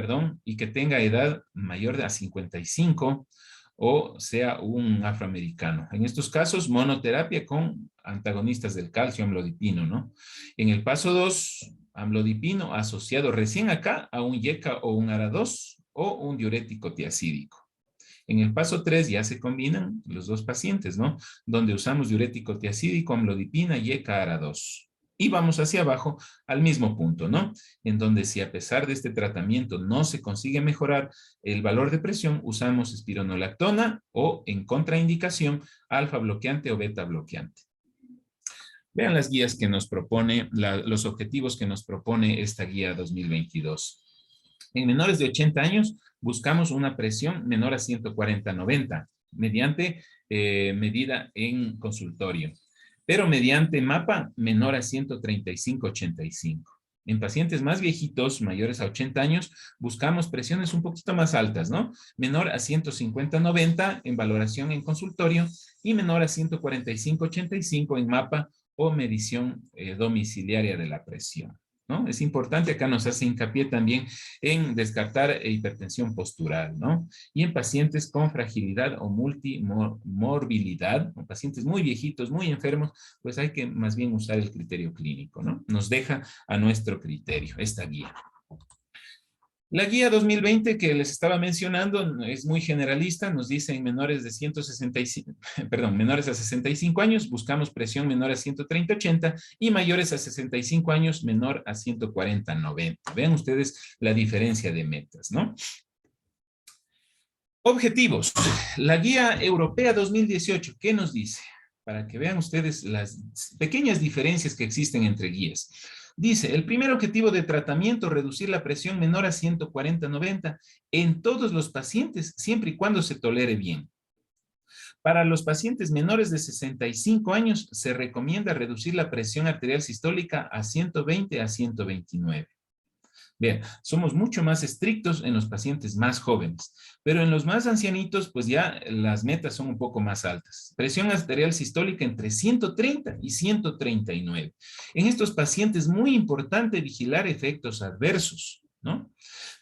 y que tenga edad mayor a 55 o sea un afroamericano. En estos casos, monoterapia con antagonistas del calcio, amlodipino, ¿no? En el paso 2, amlodipino asociado recién acá a un YECA o un ARA2 o un diurético tiacídico. En el paso 3 ya se combinan los dos pacientes, ¿no? Donde usamos diurético tiacídico, amlodipina, YECA, ARA2. Y vamos hacia abajo al mismo punto, ¿no? En donde si a pesar de este tratamiento no se consigue mejorar el valor de presión, usamos espironolactona o en contraindicación, alfa bloqueante o beta bloqueante. Vean las guías que nos propone, los objetivos que nos propone esta guía 2022. En menores de 80 años buscamos una presión menor a 140/90 mediante medida en consultorio, pero mediante mapa menor a 135/85. En pacientes más viejitos, mayores a 80 años, buscamos presiones un poquito más altas, ¿no? Menor a 150/90 en valoración en consultorio y menor a 145/85 en mapa o medición domiciliaria de la presión, ¿no? Es importante, acá nos hace hincapié también en descartar hipertensión postural, ¿no? Y en pacientes con fragilidad o multimorbilidad, o pacientes muy viejitos, muy enfermos, pues hay que más bien usar el criterio clínico, ¿no? Nos deja a nuestro criterio esta guía. La guía 2020 que les estaba mencionando es muy generalista, nos dice en menores de 165, menores a 65 años, buscamos presión menor a 130/80 y mayores a 65 años menor a 140/90. Vean ustedes la diferencia de metas, ¿no? Objetivos. La guía europea 2018, ¿qué nos dice? Para que vean ustedes las pequeñas diferencias que existen entre guías. Dice, el primer objetivo de tratamiento, reducir la presión menor a 140/90 en todos los pacientes, siempre y cuando se tolere bien. Para los pacientes menores de 65 años, se recomienda reducir la presión arterial sistólica a 120/129. Bien, somos mucho más estrictos en los pacientes más jóvenes, pero en los más ancianitos, pues ya las metas son un poco más altas. Presión arterial sistólica entre 130 y 139. En estos pacientes, muy importante vigilar efectos adversos, ¿no?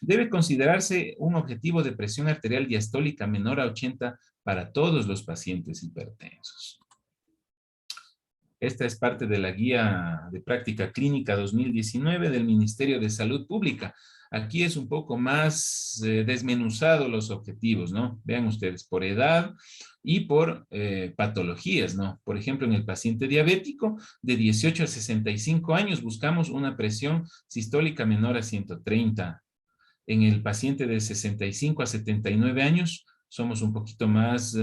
Debe considerarse un objetivo de presión arterial diastólica menor a 80 para todos los pacientes hipertensos. Esta es parte de la guía de práctica clínica 2019 del Ministerio de Salud Pública. Aquí es un poco más desmenuzado los objetivos, ¿no? Vean ustedes, por edad y por patologías, ¿no? Por ejemplo, en el paciente diabético de 18 a 65 años buscamos una presión sistólica menor a 130. En el paciente de 65 a 79 años somos un poquito más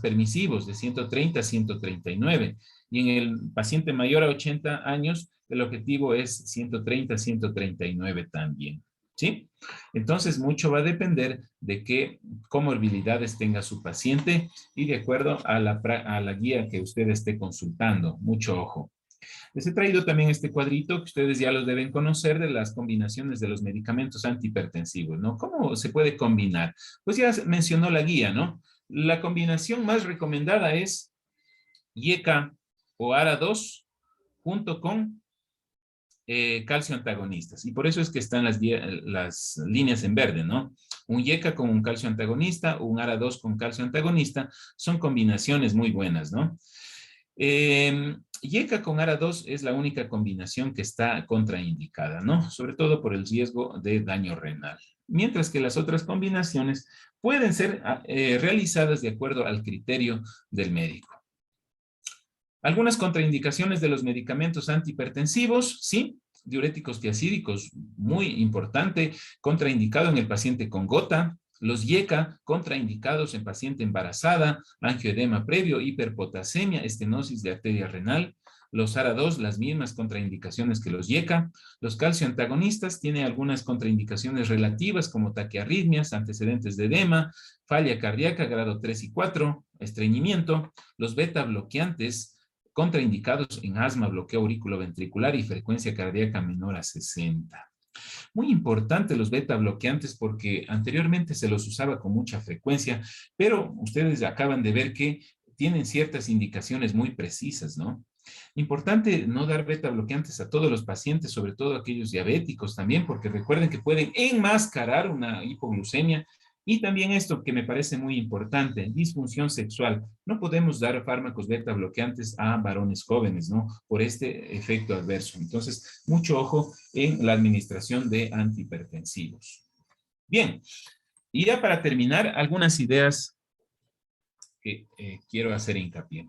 permisivos, de 130 a 139. Y en el paciente mayor a 80 años, el objetivo es 130 a 139 también. ¿Sí? Entonces, mucho va a depender de qué comorbilidades tenga su paciente y de acuerdo a la guía que usted esté consultando. Mucho ojo. Les he traído también este cuadrito que ustedes ya los deben conocer de las combinaciones de los medicamentos antihipertensivos, ¿no? ¿Cómo se puede combinar? Pues ya mencionó la guía, ¿no? La combinación más recomendada es IECA o ARA2 junto con calcio antagonistas. Y por eso es que están las líneas en verde, ¿no? Un IECA con un calcio antagonista, un ARA2 con calcio antagonista, son combinaciones muy buenas, ¿no? IECA con ARA2 es la única combinación que está contraindicada, ¿no? Sobre todo por el riesgo de daño renal. Mientras que las otras combinaciones pueden ser realizadas de acuerdo al criterio del médico. Algunas contraindicaciones de los medicamentos antihipertensivos, sí, diuréticos tiacídicos, muy importante, contraindicado en el paciente con gota. Los IECA, contraindicados en paciente embarazada, angioedema previo, hiperpotasemia, estenosis de arteria renal. Los ARA2, las mismas contraindicaciones que los IECA. Los calcio antagonistas tienen algunas contraindicaciones relativas como taquiarritmias, antecedentes de edema, falla cardíaca grado 3 y 4, estreñimiento. Los beta bloqueantes, contraindicados en asma, bloqueo auriculoventricular y frecuencia cardíaca menor a 60. Muy importante los beta bloqueantes porque anteriormente se los usaba con mucha frecuencia, pero ustedes acaban de ver que tienen ciertas indicaciones muy precisas, ¿no? Importante no dar beta bloqueantes a todos los pacientes, sobre todo aquellos diabéticos también, porque recuerden que pueden enmascarar una hipoglucemia. Y también esto que me parece muy importante, disfunción sexual. No podemos dar fármacos beta bloqueantes a varones jóvenes, ¿no? Por este efecto adverso. Entonces, mucho ojo en la administración de antihipertensivos. Bien, y ya para terminar, algunas ideas que quiero hacer hincapié.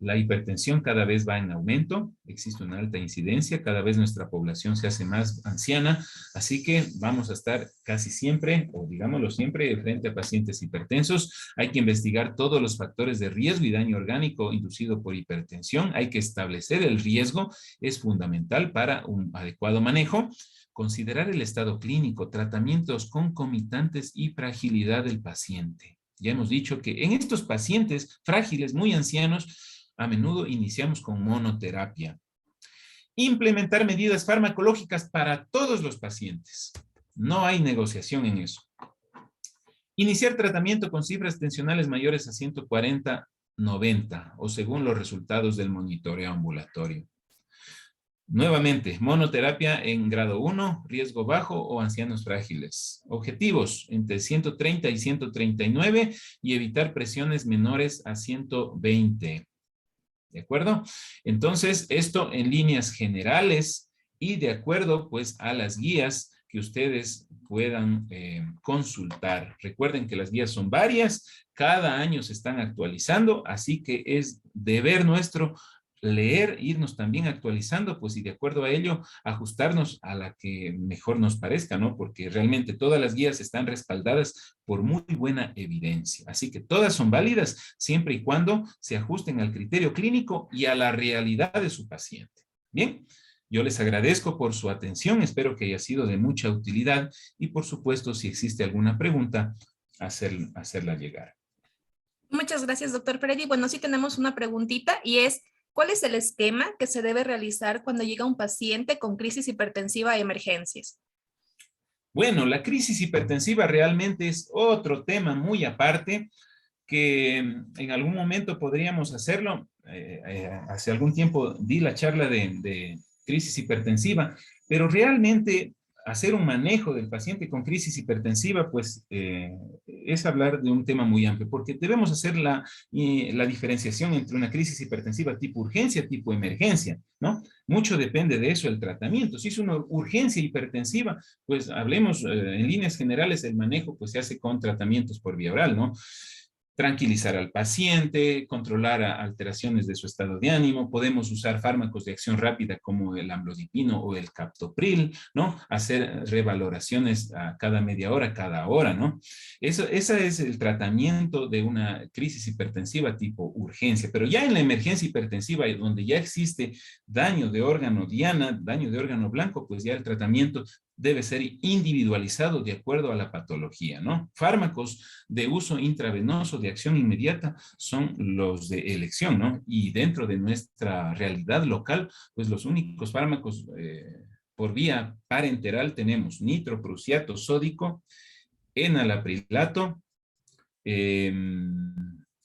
La hipertensión cada vez va en aumento, existe una alta incidencia, cada vez nuestra población se hace más anciana, así que vamos a estar casi siempre, o digámoslo siempre, frente a pacientes hipertensos. Hay que investigar todos los factores de riesgo y daño orgánico inducido por hipertensión. Hay que establecer el riesgo, es fundamental para un adecuado manejo. Considerar el estado clínico, tratamientos concomitantes y fragilidad del paciente. Ya hemos dicho que en estos pacientes frágiles, muy ancianos, a menudo iniciamos con monoterapia. Implementar medidas farmacológicas para todos los pacientes. No hay negociación en eso. Iniciar tratamiento con cifras tensionales mayores a 140/90 o según los resultados del monitoreo ambulatorio. Nuevamente, monoterapia en grado 1, riesgo bajo o ancianos frágiles. Objetivos entre 130 y 139 y evitar presiones menores a 120. ¿De acuerdo? Entonces, esto en líneas generales y de acuerdo pues a las guías que ustedes puedan consultar. Recuerden que las guías son varias, cada año se están actualizando, así que es deber nuestro leer, irnos también actualizando, pues y de acuerdo a ello, ajustarnos a la que mejor nos parezca, ¿no? Porque realmente todas las guías están respaldadas por muy buena evidencia. Así que todas son válidas siempre y cuando se ajusten al criterio clínico y a la realidad de su paciente. Bien, Yo les agradezco por su atención, espero que haya sido de mucha utilidad y por supuesto, si existe alguna pregunta, hacerla llegar. Muchas gracias, doctor Freddy. Bueno, sí tenemos una preguntita y es, ¿cuál es el esquema que se debe realizar cuando llega un paciente con crisis hipertensiva a emergencias? Bueno, la crisis hipertensiva realmente es otro tema muy aparte que en algún momento podríamos hacerlo. Hace algún tiempo di la charla de crisis hipertensiva, pero realmente hacer un manejo del paciente con crisis hipertensiva, pues es hablar de un tema muy amplio, porque debemos hacer la diferenciación entre una crisis hipertensiva tipo urgencia, tipo emergencia, ¿no? Mucho depende de eso el tratamiento. Si es una urgencia hipertensiva, pues hablemos en líneas generales, el manejo pues se hace con tratamientos por vía oral, ¿no? Tranquilizar al paciente, controlar alteraciones de su estado de ánimo, podemos usar fármacos de acción rápida como el amlodipino o el captopril, ¿no? Hacer revaloraciones a cada media hora, cada hora, ¿no? Ese es el tratamiento de una crisis hipertensiva tipo urgencia, pero ya en la emergencia hipertensiva, donde ya existe daño de órgano diana, daño de órgano blanco, pues ya el tratamiento debe ser individualizado de acuerdo a la patología, ¿no? Fármacos de uso intravenoso de acción inmediata son los de elección, ¿no? Y dentro de nuestra realidad local, pues los únicos fármacos por vía parenteral tenemos nitroprusiato sódico, enalaprilato,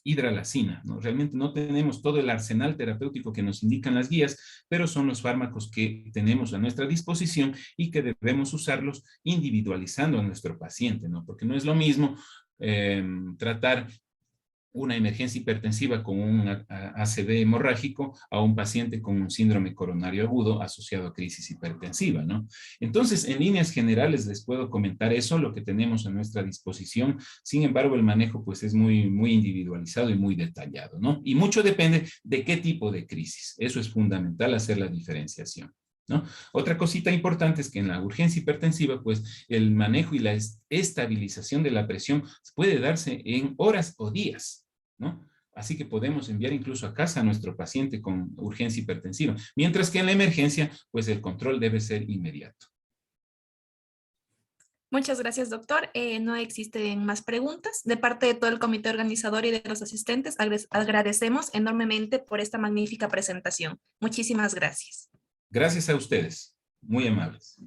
hidralazina, ¿no? Realmente no tenemos todo el arsenal terapéutico que nos indican las guías, pero son los fármacos que tenemos a nuestra disposición y que debemos usarlos individualizando a nuestro paciente, ¿no? Porque no es lo mismo tratar una emergencia hipertensiva con un ACV hemorrágico a un paciente con un síndrome coronario agudo asociado a crisis hipertensiva, ¿no? Entonces, en líneas generales les puedo comentar eso, lo que tenemos a nuestra disposición. Sin embargo, el manejo pues es muy, muy individualizado y muy detallado, ¿no? Y mucho depende de qué tipo de crisis. Eso es fundamental, hacer la diferenciación, ¿no? Otra cosita importante es que en la urgencia hipertensiva, pues el manejo y la estabilización de la presión puede darse en horas o días, ¿no? Así que podemos enviar incluso a casa a nuestro paciente con urgencia hipertensiva, mientras que en la emergencia, pues el control debe ser inmediato. Muchas gracias, doctor. No existen más preguntas. De parte de todo el comité organizador y de los asistentes, agradecemos enormemente por esta magnífica presentación. Muchísimas gracias. Gracias a ustedes, muy amables.